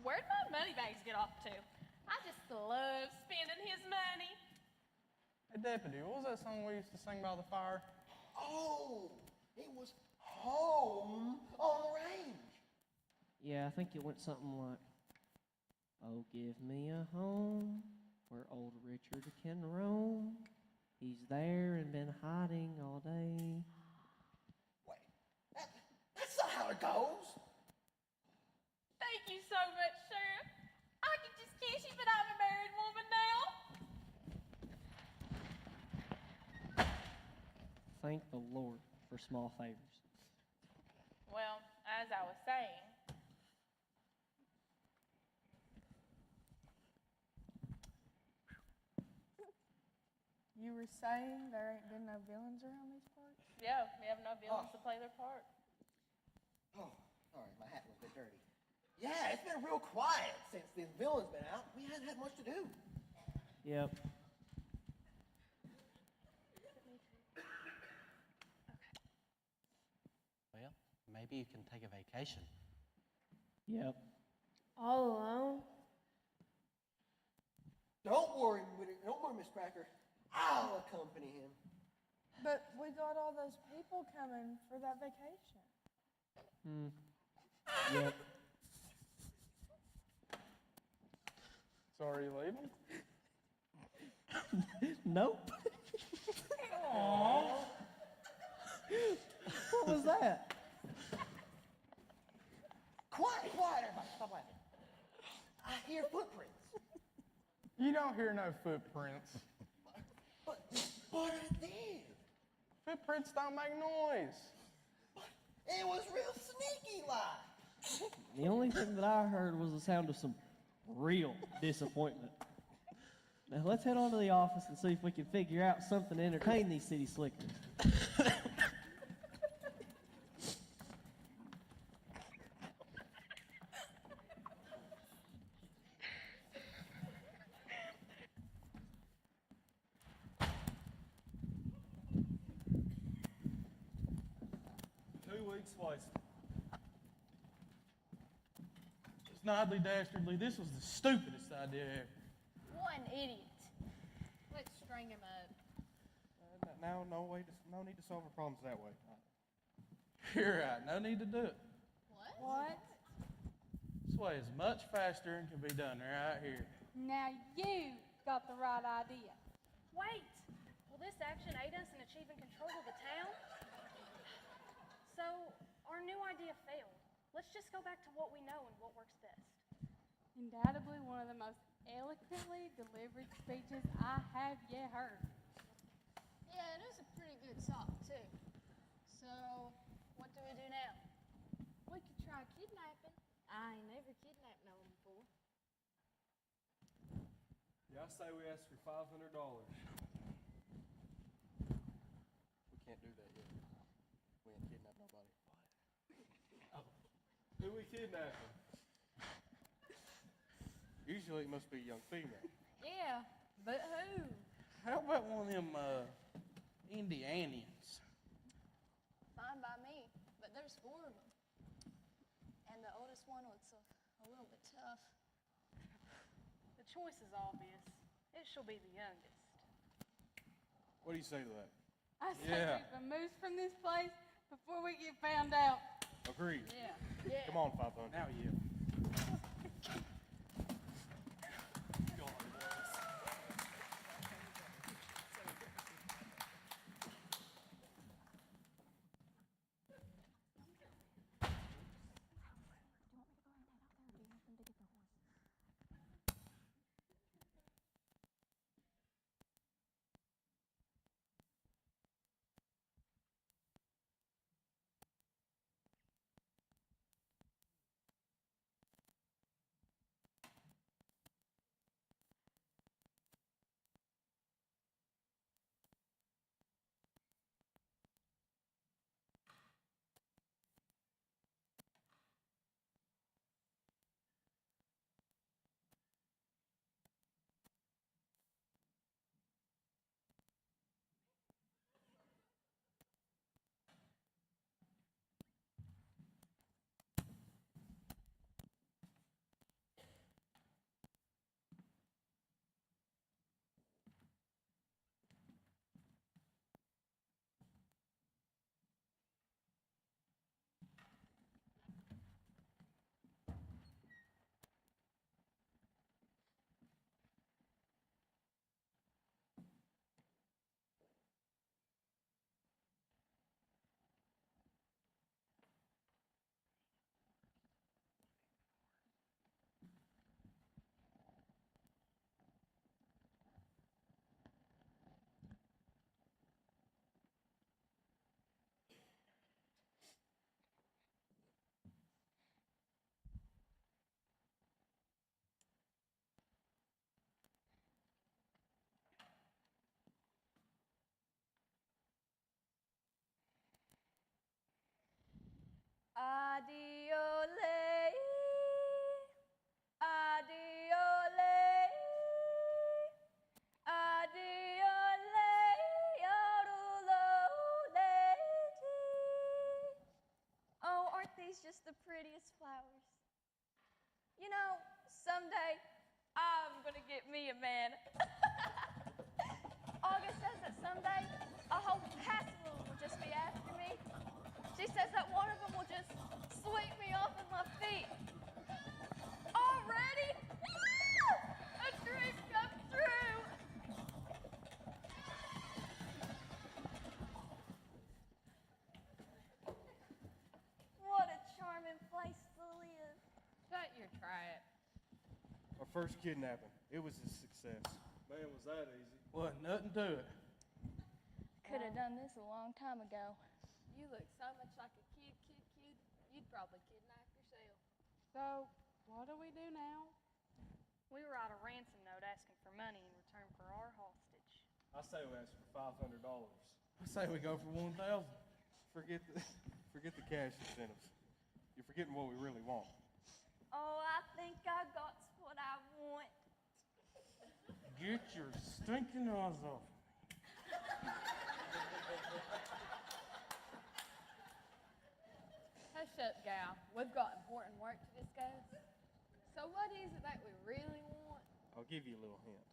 Where'd my money bags get off to? I just love spending his money. Hey, Deputy, what was that song we used to sing by the fire? Oh, it was home on the range. Yeah, I think it went something like, "Oh, give me a home where old Richard can roam. He's there and been hiding all day." That's not how it goes. Thank you so much, Sheriff. I can just kiss you, but I'm a married woman now. Thank the Lord for small favors. Well, as I was saying, You were saying there ain't been no villains around these parts? yeah, we have no villains to play their part. Oh, sorry, my hat was a bit dirty. Yeah, it's been real quiet since the villain's been out. We haven't had much to do. Yep. Well, maybe you can take a vacation. Yep. All alone? Don't worry, Miss Cracker. I'll accompany him. But we got all those people coming for that vacation. Yep. So are you leaving? Nope. Aww. What was that? Quiet, everybody. Stop laughing. I hear footprints. You don't hear no footprints. But I did. Footprints don't make noise. It was real sneaky like. The only thing that I heard was the sound of some real disappointment. Now let's head on to the office and see if we can figure out something to entertain these city slickers. 2 weeks wasted. Snidely dastardly, this was the stupidest idea ever. What an idiot. Let's string him up. No need to solve our problems that way. You're right, no need to do it. What? This way is much faster and can be done right here. Now you got the right idea. Wait, will this action aid us in achieving control of the town? So, our new idea failed. Let's just go back to what we know and what works best. Undoubtedly one of the most eloquently delivered speeches I have yet heard. Yeah, it was a pretty good talk, too. So, what do we do now? We could try kidnapping. I ain't never kidnapped no one before. Yeah, I say we ask for $500. We can't do that yet. We ain't kidnapped nobody. Who we kidnapping? Usually it must be a young female. Yeah, but who? How about one of them Indianians? Fine by me, but there's 4 of them. And the oldest one was a little bit tough. The choice is obvious. It shall be the youngest. What do you say to that? I say Yeah. keep a moose from this place before we get found out. Agreed. Yeah. Come on, 500. Now you. always just the prettiest flowers. You know, someday I'm gonna get me a man. August says that someday a whole cast of them will just be after me. She says that one of them will just sweep me off of my feet. Already? A dream come true. What a charming place to live. Shut your trap. Our first kidnapping, it was a success. Man, was that easy? Wasn't nothing to it. Could have done this a long time ago. You look so much like a kid, you'd probably kidnap yourself. So, what do we do now? We write a ransom note asking for money in return for our hostage. I say we ask for $500. I say we go for 1,000. Forget the cash incentives. You're forgetting what we really want. Oh, I think I got what I want. Get your stinking eyes off. Hush up, gal. We've got important work to discuss. So what is it that we really want? I'll give you a little hint.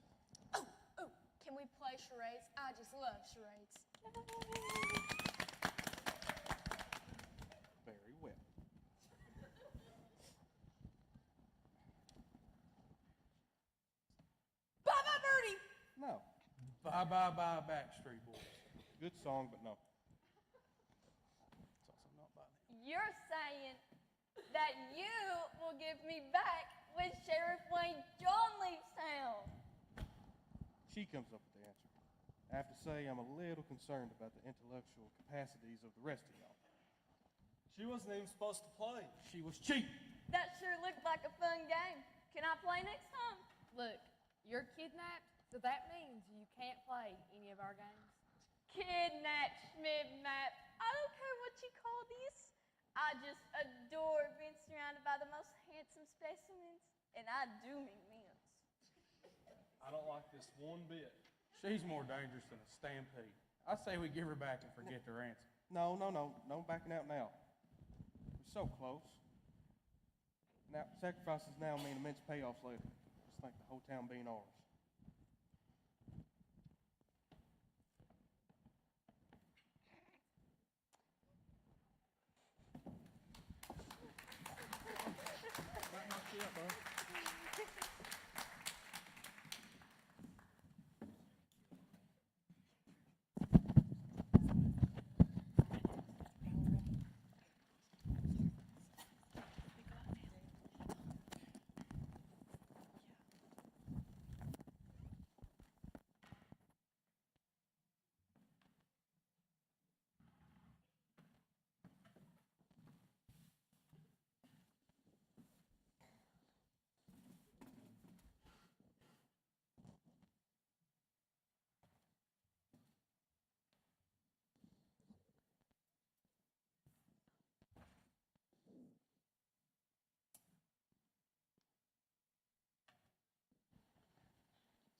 Ooh, can we play charades? I just love charades. Very well. Bye-bye, Birdie! No. Bye, bye, bye, Backstreet Boys. Good song, but no. It's also not by them. You're saying that you will give me back when Sheriff Wayne John leaves town. She comes up with the answer. I have to say, I'm a little concerned about the intellectual capacities of the rest of y'all. She wasn't even supposed to play. She was cheap. That sure looked like a fun game. Can I play next time? Look, you're kidnapped, so that means you can't play any of our games. Kidnap, schmidnap. I don't care what you call these. I just adore being surrounded by the most handsome specimens, and I do mean men's. I don't like this one bit. She's more dangerous than a stampede. I say we give her back and forget the ransom. No backing out now. We're so close. Now, sacrifices now mean immense payoffs later. Just like the whole town being ours.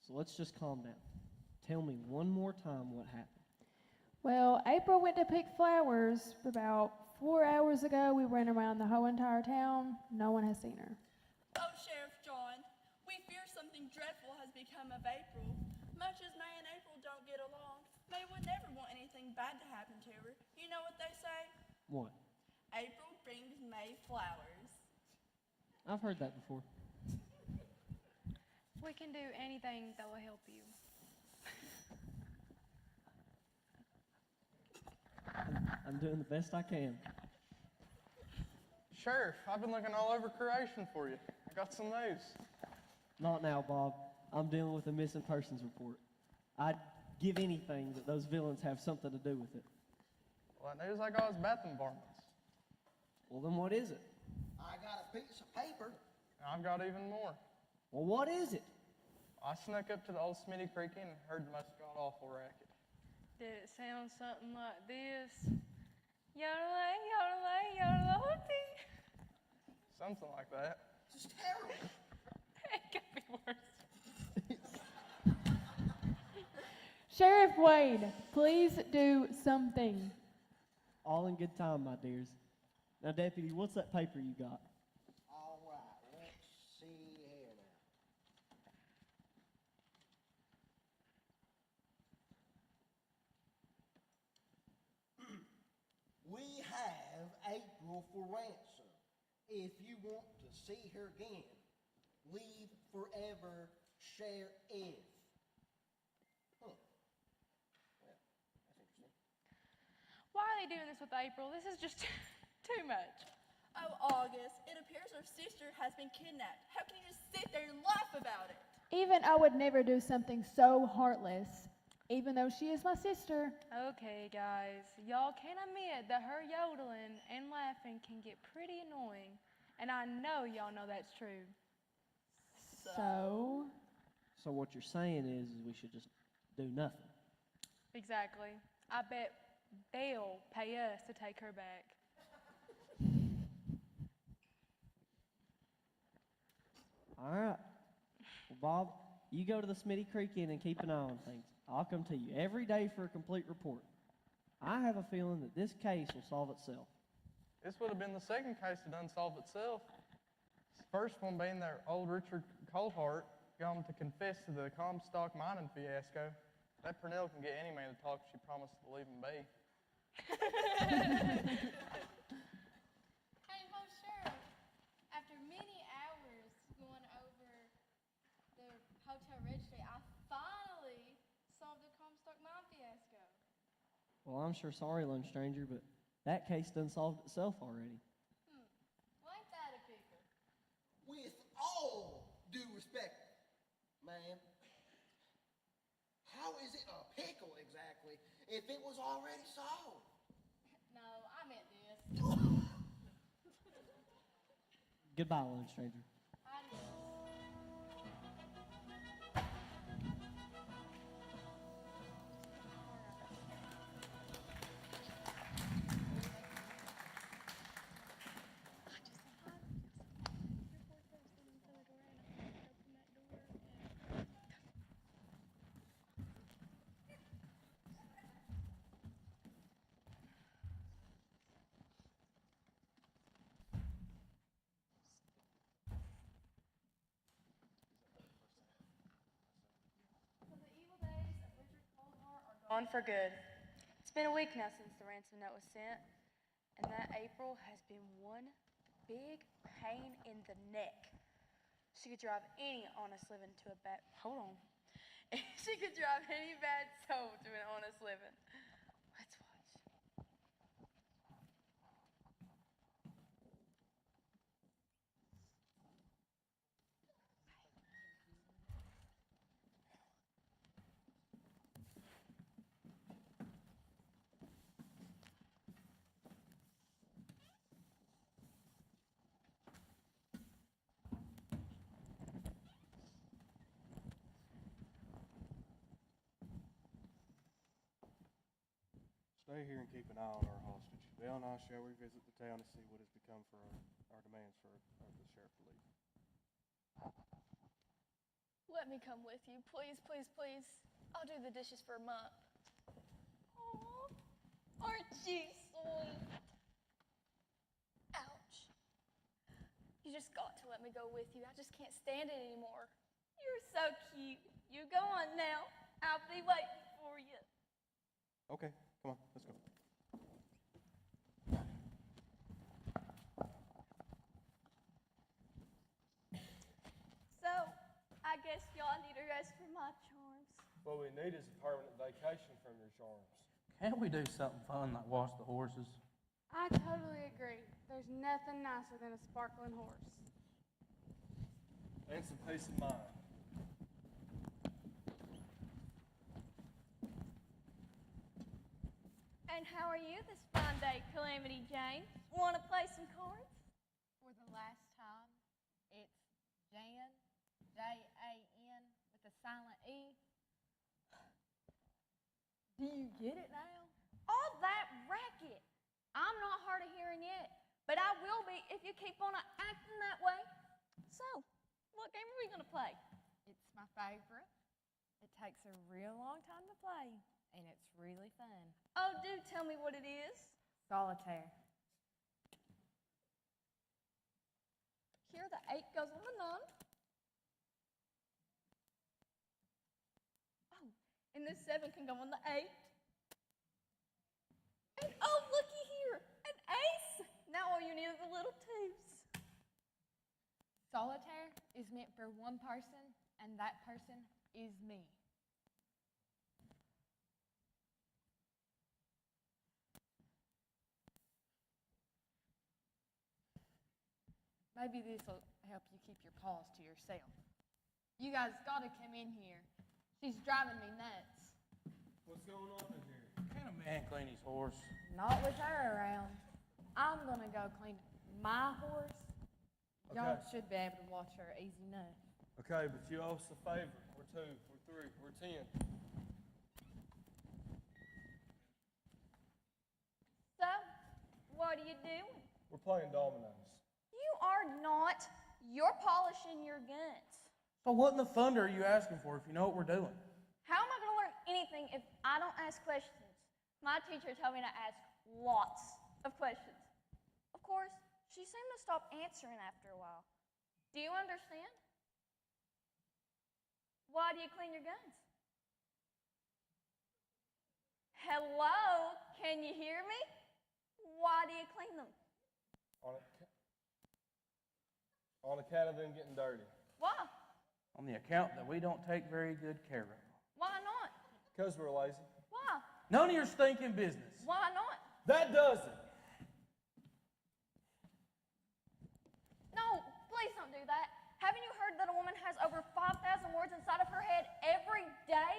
So let's just calm down. Tell me one more time what happened. Well, April went to pick flowers about 4 hours ago. We ran around the whole entire town. No one has seen her. Oh, Sheriff John, we fear something dreadful has become of April. Much as May and April don't get along, May would never want anything bad to happen to her. You know what they say? What? April brings May flowers. I've heard that before. We can do anything that will help you. I'm doing the best I can. Sheriff, I've been looking all over creation for you. I got some news. Not now, Bob. I'm dealing with a missing persons report. I'd give anything that those villains have something to do with it. Well, that news I got is bathroom varmints. Well, then what is it? I got a piece of paper. I've got even more. Well, what is it? I snuck up to the old Smitty Creek Inn and heard the most god-awful racket. Did it sound something like this? Yodelay, yodelay, yodelay. Something like that. It's terrible. It could be worse. Sheriff Wade, please do something. All in good time, my dears. Now, Deputy, what's that paper you got? All right, let's see here now. We have April for ransom. If you want to see her again, leave forever, share if. Huh. Well, that's interesting. Why are they doing this with April? This is just too much. Oh, August, it appears her sister has been kidnapped. How can you just sit there and laugh about it? Even I would never do something so heartless, even though she is my sister. Okay, guys, y'all can admit that her yodeling and laughing can get pretty annoying, and I know y'all know that's true. So? So what you're saying is we should just do nothing. Exactly. I bet they'll pay us to take her back. All right. Well, Bob, you go to the Smitty Creek Inn and keep an eye on things. I'll come to you every day for a complete report. I have a feeling that this case will solve itself. This would have been the second case that done solved itself. The first one being that old Richard Coldheart got him to confess to the Comstock mining fiasco. That Purnell can get any man to talk if she promised to leave him be. Hey, Ho Sheriff, after many hours going over the hotel registry, I finally solved the Comstock mine fiasco. Well, I'm sure sorry, Lone Stranger, but that case done solved itself already. Well, ain't that a pickle? With all due respect, ma'am, how is it a pickle exactly if it was already solved? No, I meant this. Goodbye, Lone Stranger. Gone for good. It's been a week now since the ransom note was sent, and that April has been one big pain in the neck. She could drive any honest living to a bad. Hold on. She could drive any bad soul to an honest living. Let's watch. Stay here and keep an eye on our hostage. Dale and I shall revisit the town to see what has become for our demands for the sheriff to leave. Let me come with you, please, please, please. I'll do the dishes for a month. Aw, aren't you sweet? Ouch. You just got to let me go with you. I just can't stand it anymore. You're so cute. You go on now. I'll be waiting for you. Okay, come on, let's go. So, I guess y'all need a rest from my charms. What we need is a permanent vacation from your charms. Can't we do something fun like wash the horses? I totally agree. There's nothing nicer than a sparkling horse. And some peace of mind. And how are you this fine day, Calamity Jane? Want to play some cards? For the last time, it's Jan, Jan, with a silent E. Do you get it now? All that racket. I'm not hard of hearing yet, but I will be if you keep on acting that way. So, what game are we going to play? It's my favorite. It takes a real long time to play, and it's really fun. Oh, do tell me what it is. Solitaire. 8 goes on the 9. Oh, and this 7 can go on the 8. And oh, looky here, an ace. Now all you need are the little 2s. Solitaire is meant for one person, and that person is me. Maybe this will help you keep your paws to yourself. You guys got to come in here. She's driving me nuts. What's going on in here? Can a man clean his horse? Not with her around. I'm going to go clean my horse. Y'all Okay. should be able to watch her easy enough. Okay, but you owe us a favor. We're 2, we're 3, we're 10. So, what are you doing? We're playing dominoes. You are not. You're polishing your guns. So what in the thunder are you asking for if you know what we're doing? How am I going to learn anything if I don't ask questions? My teacher told me to ask lots of questions. Of course, she seemed to stop answering after a while. Do you understand? Why do you clean your guns? Hello? Can you hear me? Why do you clean them? On account of them getting dirty. Why? On the account that we don't take very good care of them. Why not? Because we're lazy. Why? None of your stinking business. Why not? That does it. No, please don't do that. Haven't you heard that a woman has over 5,000 words inside of her head every day?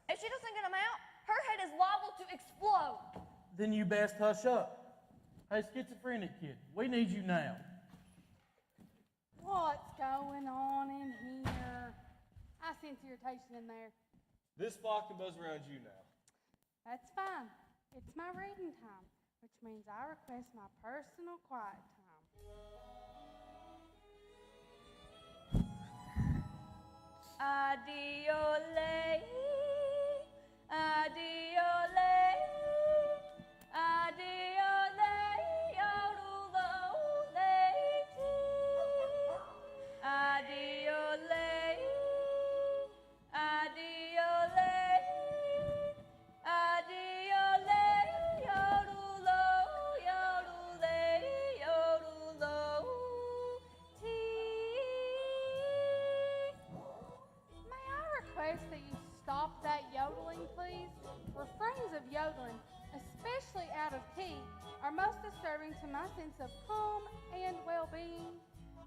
If she doesn't get them out, her head is liable to explode. Then you best hush up. Hey, schizophrenic kid, we need you now. What's going on in here? I sense irritation in there. This flock can buzz around you now. That's fine. It's my reading time, which means I request my personal quiet time. Addio lei, addio lei, addio lei, orulo lei, addio lei, addio lei, addio lei, orulo, yorulei, orulo. May I request that you stop that yodeling, please? Refrains of yodeling, especially out of key, are most disturbing to my sense of calm and well-being.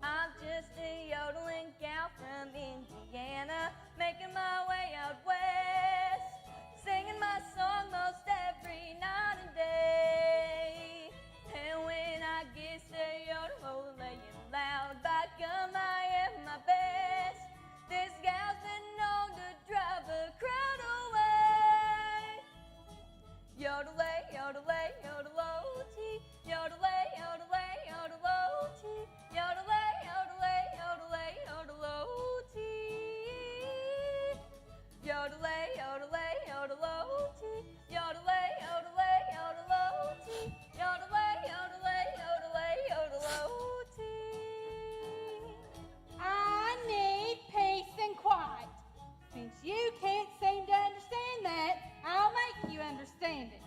I'm just a yodeling gal from Indiana, making my way out west, singing my song most every night and day. And when I get to yodel, laying loud, by gum, I am my best. This gal's been known to drive a crowd away. Yodelay, yodelay, yodel-o-tee, yodelay, yodelay, yodel-o-tee, yodelay, yodelay, yodelay, yodel-o-tee. Yodelay, yodelay, yodel-o-tee, yodelay, yodelay, yodel-o-tee, yodelay, yodelay, yodelay, yodel-o-tee. I need peace and quiet. Since you can't seem to understand that, I'll make you understand it.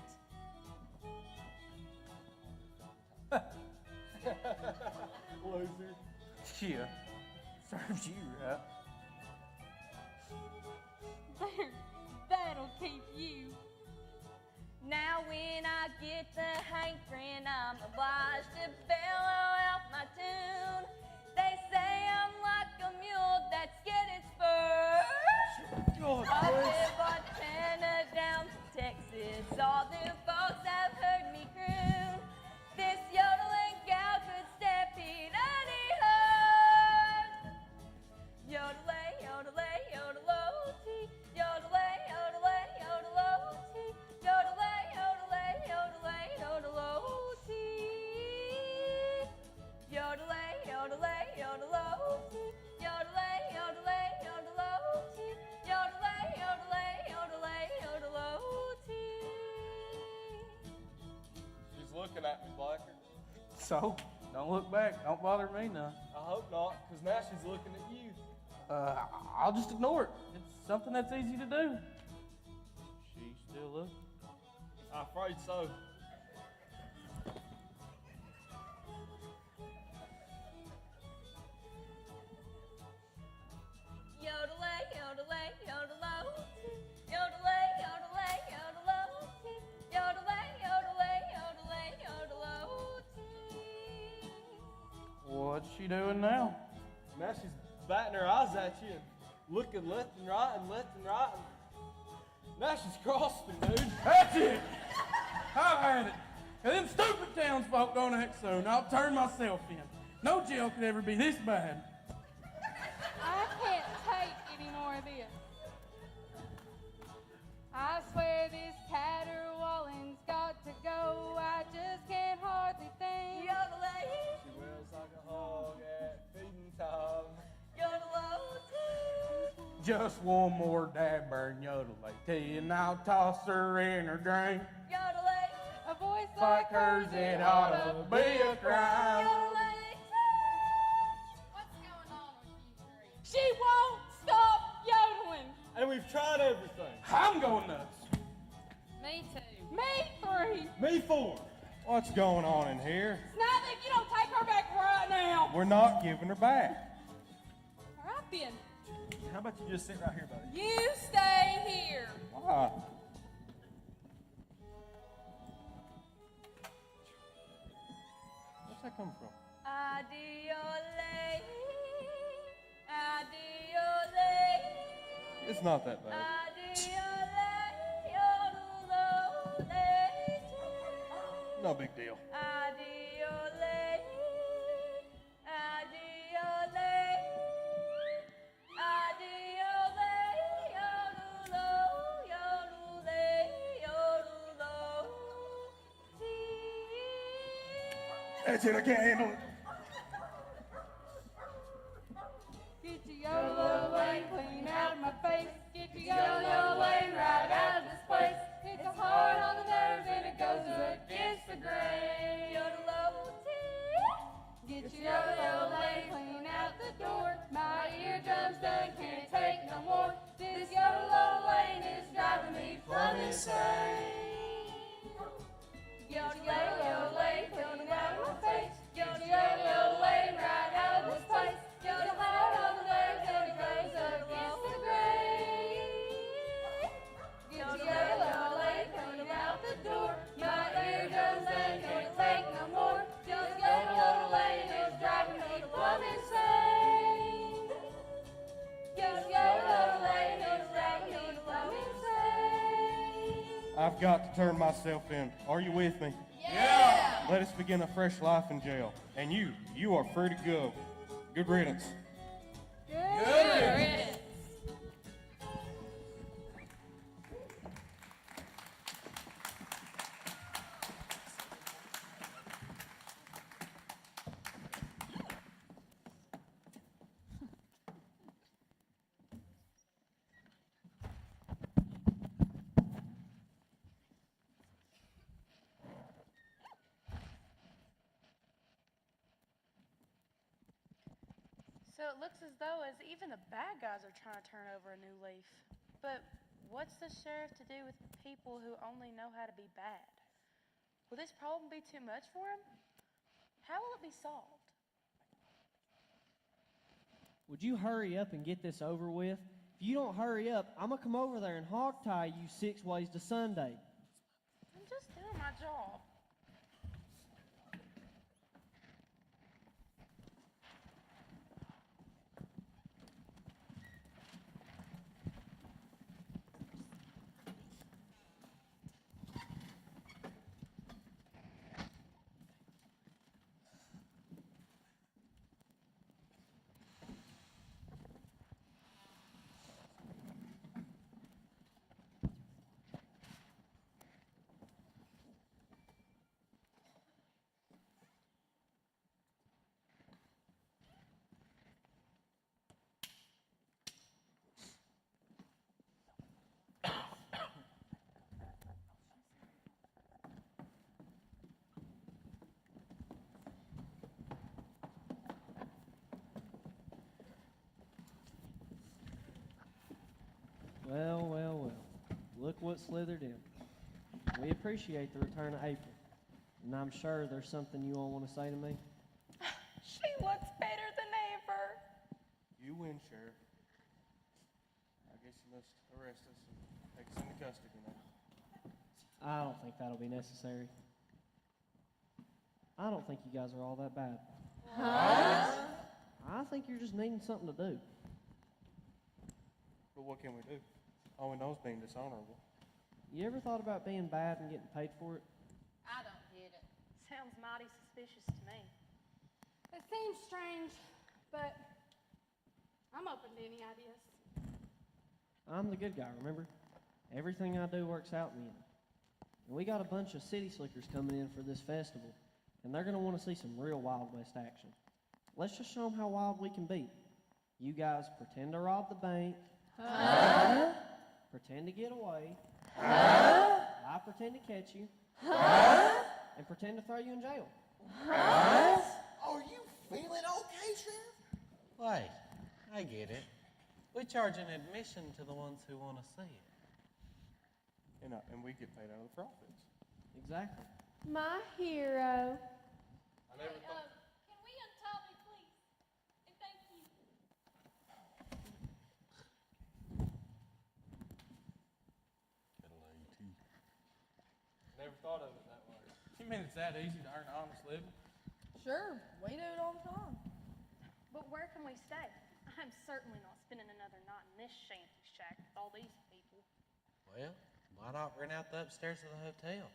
Loser. Yeah, serves you right. There, that'll keep you. Now when I get the hankering, I'm obliged to bellow out my tune. They say I'm like a mule that's getting spurred. Up in Montana down to Texas, all the folks have heard me croon. This yodeling gal could stampede any herd. Yodelay, yodelay, yodel-o-tee, yodelay, yodelay, yodel-o-tee, yodelay, yodelay, yodelay, yodel-o-tee. Yodelay, yodelay, yodel-o-tee, yodelay, yodelay, yodel-o-tee, yodelay, yodelay, yodelay, yodel-o-tee. She's looking at me, Blacker. So, Don't look back. Don't bother me none. I hope not, because now she's looking at you. I'll just ignore it. It's something that's easy to do. She's still looking. I'm afraid so. Yodelay, yodelay, yodelo. Yodelay, yodelay, yodelo. Yodelay, yodelay, yodelay, yodelo. What's she doing now? Now she's batting her eyes at you and looking left and right and left and right. And now she's crossing, dude. That's it. I've had it. And them stupid townsfolk don't act soon. I'll turn myself in. No jail could ever be this bad. I can't take any more of this. I swear this caterwauling's got to go. I just can't hardly think. Yodelay. She wails like a hog at feeding time. Just one more dab burn yodelay tea, and I'll toss her in her drink. Yodelay. A voice Like hers, it ought to be a crime. What's going on with you three? She won't stop yodeling. And we've tried everything. I'm going nuts. Me too. Me three. Me four. What's going on in here? Nothing if you don't take her back right now. We're not giving her back. All right then. How about you just sit right here, buddy? You stay here. Why? Where's that come from? Adiole. Adiole. It's not that bad. No big deal. That's it, I can't handle it. Get your yodel away, clean out my face. Get your yodel away, right out of this place. It's hard on the nerves and it goes against the grain. Get your yodel away, clean out the door. My eardrums done can't take no more. This yodel lane is driving me plumb insane. Get your yodel away, clean out my face. Get your yodel away, right out of this place. It's hard on the nerves and it goes against the grain. Get your yodel away, clean out the door. My eardrums done can't take no more. This yodel lane is driving me plumb insane. Get your yodel lane is driving me plumb insane. I've got to turn myself in. Are you with me? Yeah! Let us begin a fresh life in jail. And you are free to go. Good riddance. Good riddance. So it looks as though as even the bad guys are trying to turn over a new leaf. But what's the sheriff to do with people who only know how to be bad? Will this problem be too much for him? How will it be solved? Would you hurry up and get this over with? If you don't hurry up, I'm going to come over there and hog tie you 6 ways to Sunday. I'm just doing my job. foot slithered in. We appreciate the return of April, and I'm sure there's something you all want to say to me. She looks better than ever. You win, Sheriff. I guess you must arrest us and take us into custody now. I don't think that'll be necessary. I don't think you guys are all that bad. Huh? I think you're just needing something to do. But what can we do? All we know is being dishonorable. You ever thought about being bad and getting paid for it? I don't get it. Sounds mighty suspicious to me. It seems strange, but I'm open to any ideas. I'm the good guy, remember? Everything I do works out in the end. And we got a bunch of city slickers coming in for this festival, and they're going to want to see some real Wild West action. Let's just show them how wild we can be. You guys pretend to rob the bank. Huh? Pretend to get away. Huh? I pretend to catch you. Huh? And pretend to throw you in jail. Huh? Are you feeling okay, Sheriff? Wait, I get it. We charge an admission to the ones who want to see it. And we get paid out of the profits. Exactly. My hero. I never thought. Can we untie me, please? And thank you. Never thought of it that way. You mean it's that easy to earn an honest living? Sure, we do it all the time. But where can we stay? I'm certainly not spending another night in this shanty shack with all these people. Well, why not rent out the upstairs of the hotel?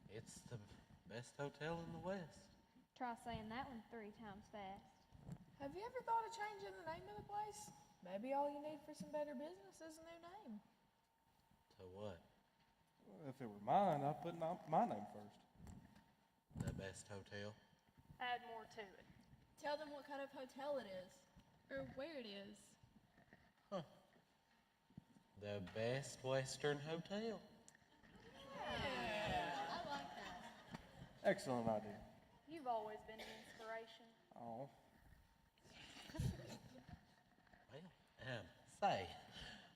It's the best hotel in the West. Try saying that one 3 times fast. Have you ever thought of changing the name of the place? Maybe all you need for some better business is a new name. To what? Well, if it were mine, I'd put my name first. The best hotel? Add more to it. Tell them what kind of hotel it is, or where it is. Huh. The best Western hotel. I like that. Excellent idea. You've always been an inspiration. Oh. Well, say,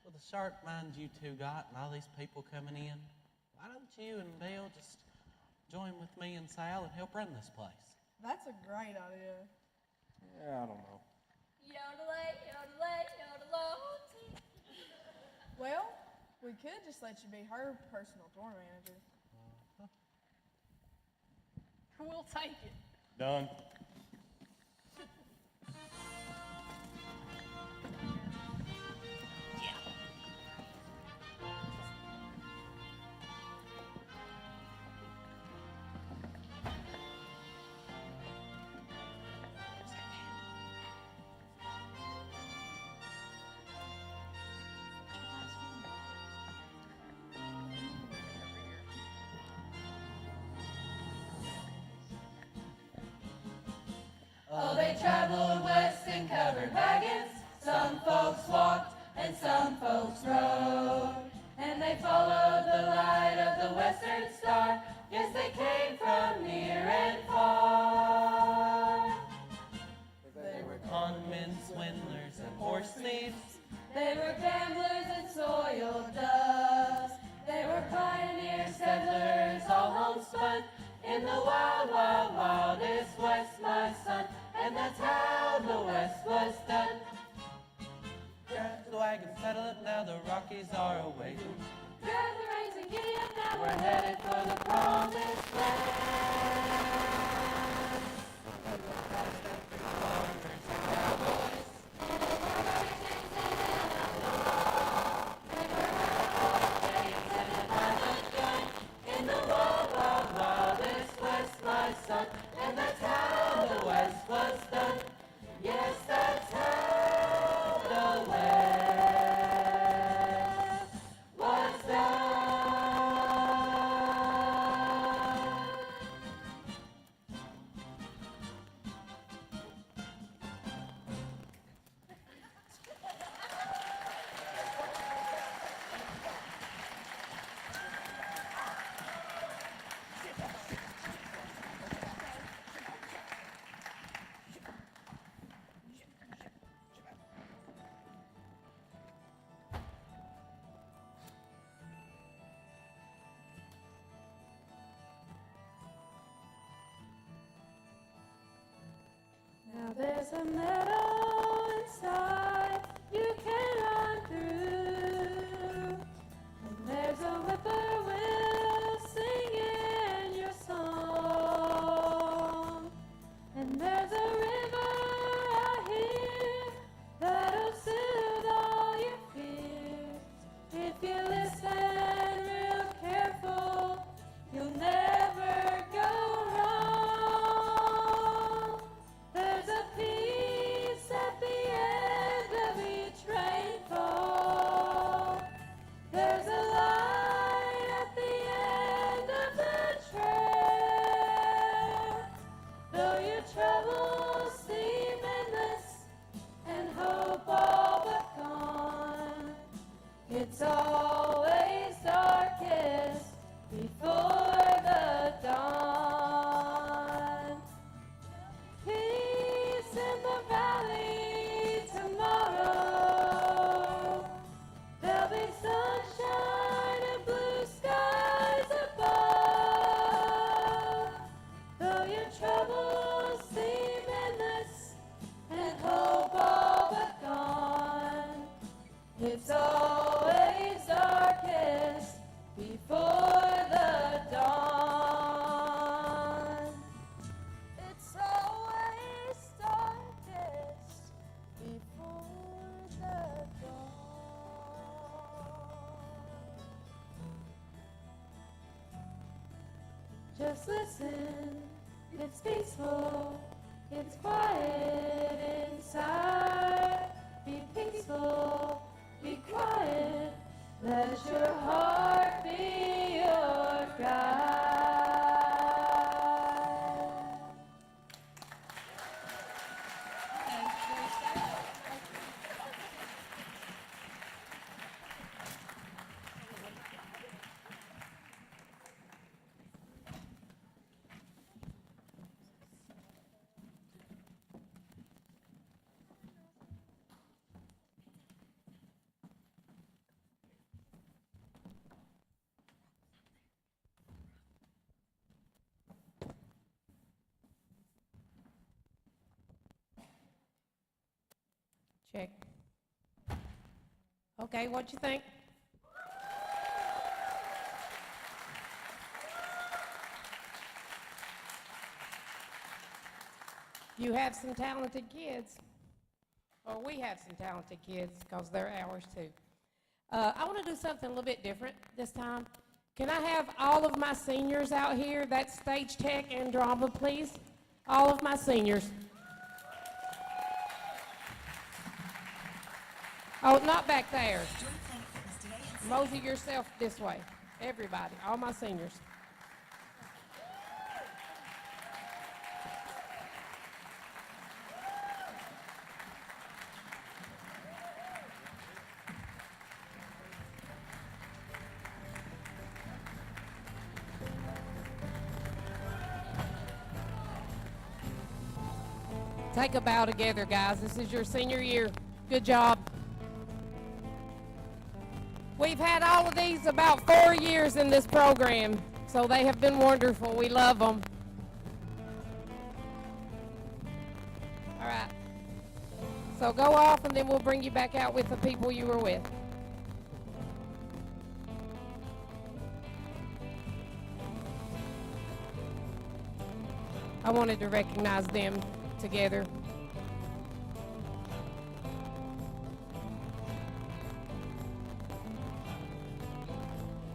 with the sharp mind you two got and all these people coming in, why don't you and Bill just join with me and Sal and help run this place? That's a great idea. Yeah, I don't know. Yodelay, yodelay, yodelay. Well, we could just let you be her personal tour manager. We'll take it. Done. Oh, they traveled west in covered wagons. Some folks walked and some folks rode. And they followed the light of the western star. Yes, they came from near and far. They were conmen, swindlers, and horse thieves. They were gamblers and soiled doves. They were pioneer settlers, all homespun in the wild, wild, wildest West, my son. And that's how the West was done. Grab the wagon, settle up now, the Rockies are awaiting. Grab the reins and giddy up now, we're headed for the promised land. In the wild, wild, wildest West, my son. And that's how the West Now there's a meadow inside you can run through, and there's a whippoorwill singing your song, and there's a river out here that'll soothe all your fears. If you listen real careful, you'll never go wrong. There's a peace at the end of each rainfall. There's a light at the end of the trail. Though your troubles seem endless and hope all but gone, it's always darkest before the dawn. Peace in the valley tomorrow. There'll be sunshine and blue skies above. Though your troubles seem endless and hope all but gone, it's always darkest before the dawn. It's always darkest before the dawn. Just listen, it's peaceful, it's quiet inside. Be peaceful, be quiet, let your heart be your guide. Check. Okay, what you think? You have some talented kids, or we have some talented kids, because they're ours too. I want to do something a little bit different this time. Can I have all of my seniors out here? That's stage tech and drama, please. All of my seniors. Oh, not back there. Mosey yourself this way. Everybody, all my seniors. Take a bow together, guys. This is your senior year. Good job. We've had all of these about 4 years in this program, so they have been wonderful. We love them. All right. So go off, and then we'll bring you back out with the people you were with. I wanted to recognize them together.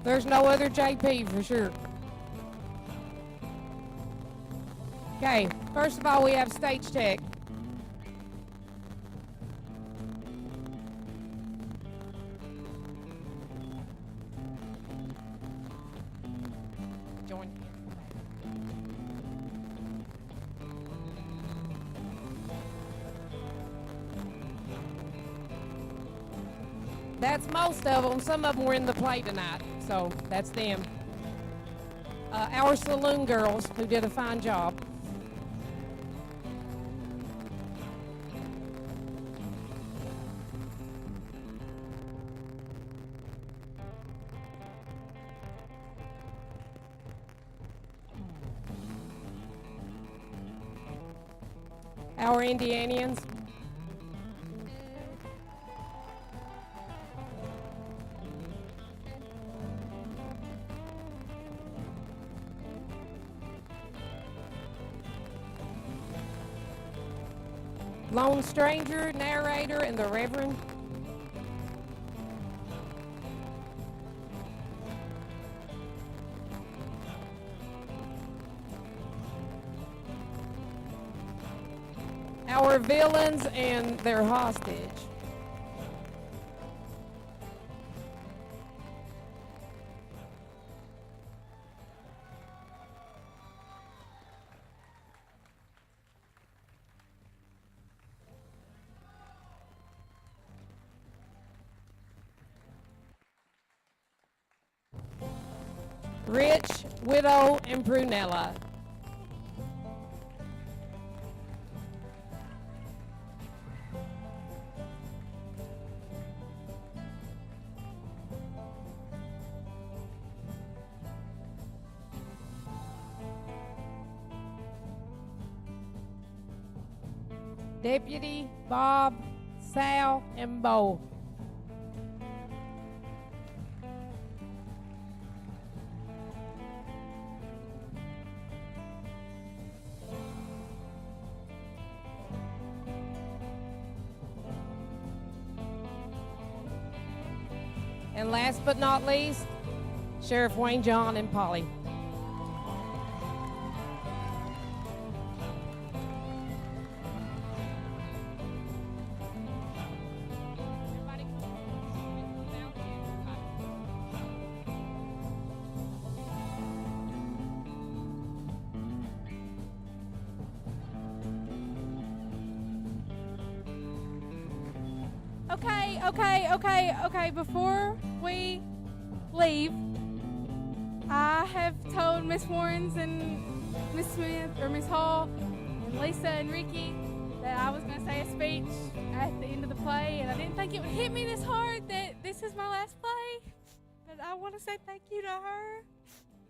There's no other JP for sure. Okay, first of all, we have stage tech. Join. That's most of them. Some of them were in the play tonight, so that's them. Our saloon girls, who did a fine job. our Indianians. Lone Stranger, narrator, and the Reverend. Our villains and their hostage. Rich, Widow, and Brunella. Deputy, Bob, Sal, and Bo. And last but not least, Sheriff Wayne John and Polly. Okay, before we leave, I have told Miss Warrens and Miss Smith, or Miss Hall, and Lisa and Ricky that I was going to say a speech at the end of the play, and I didn't think it would hit me this hard that this is my last play. But I want to say thank you to her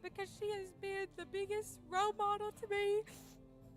because she has been the biggest role model to me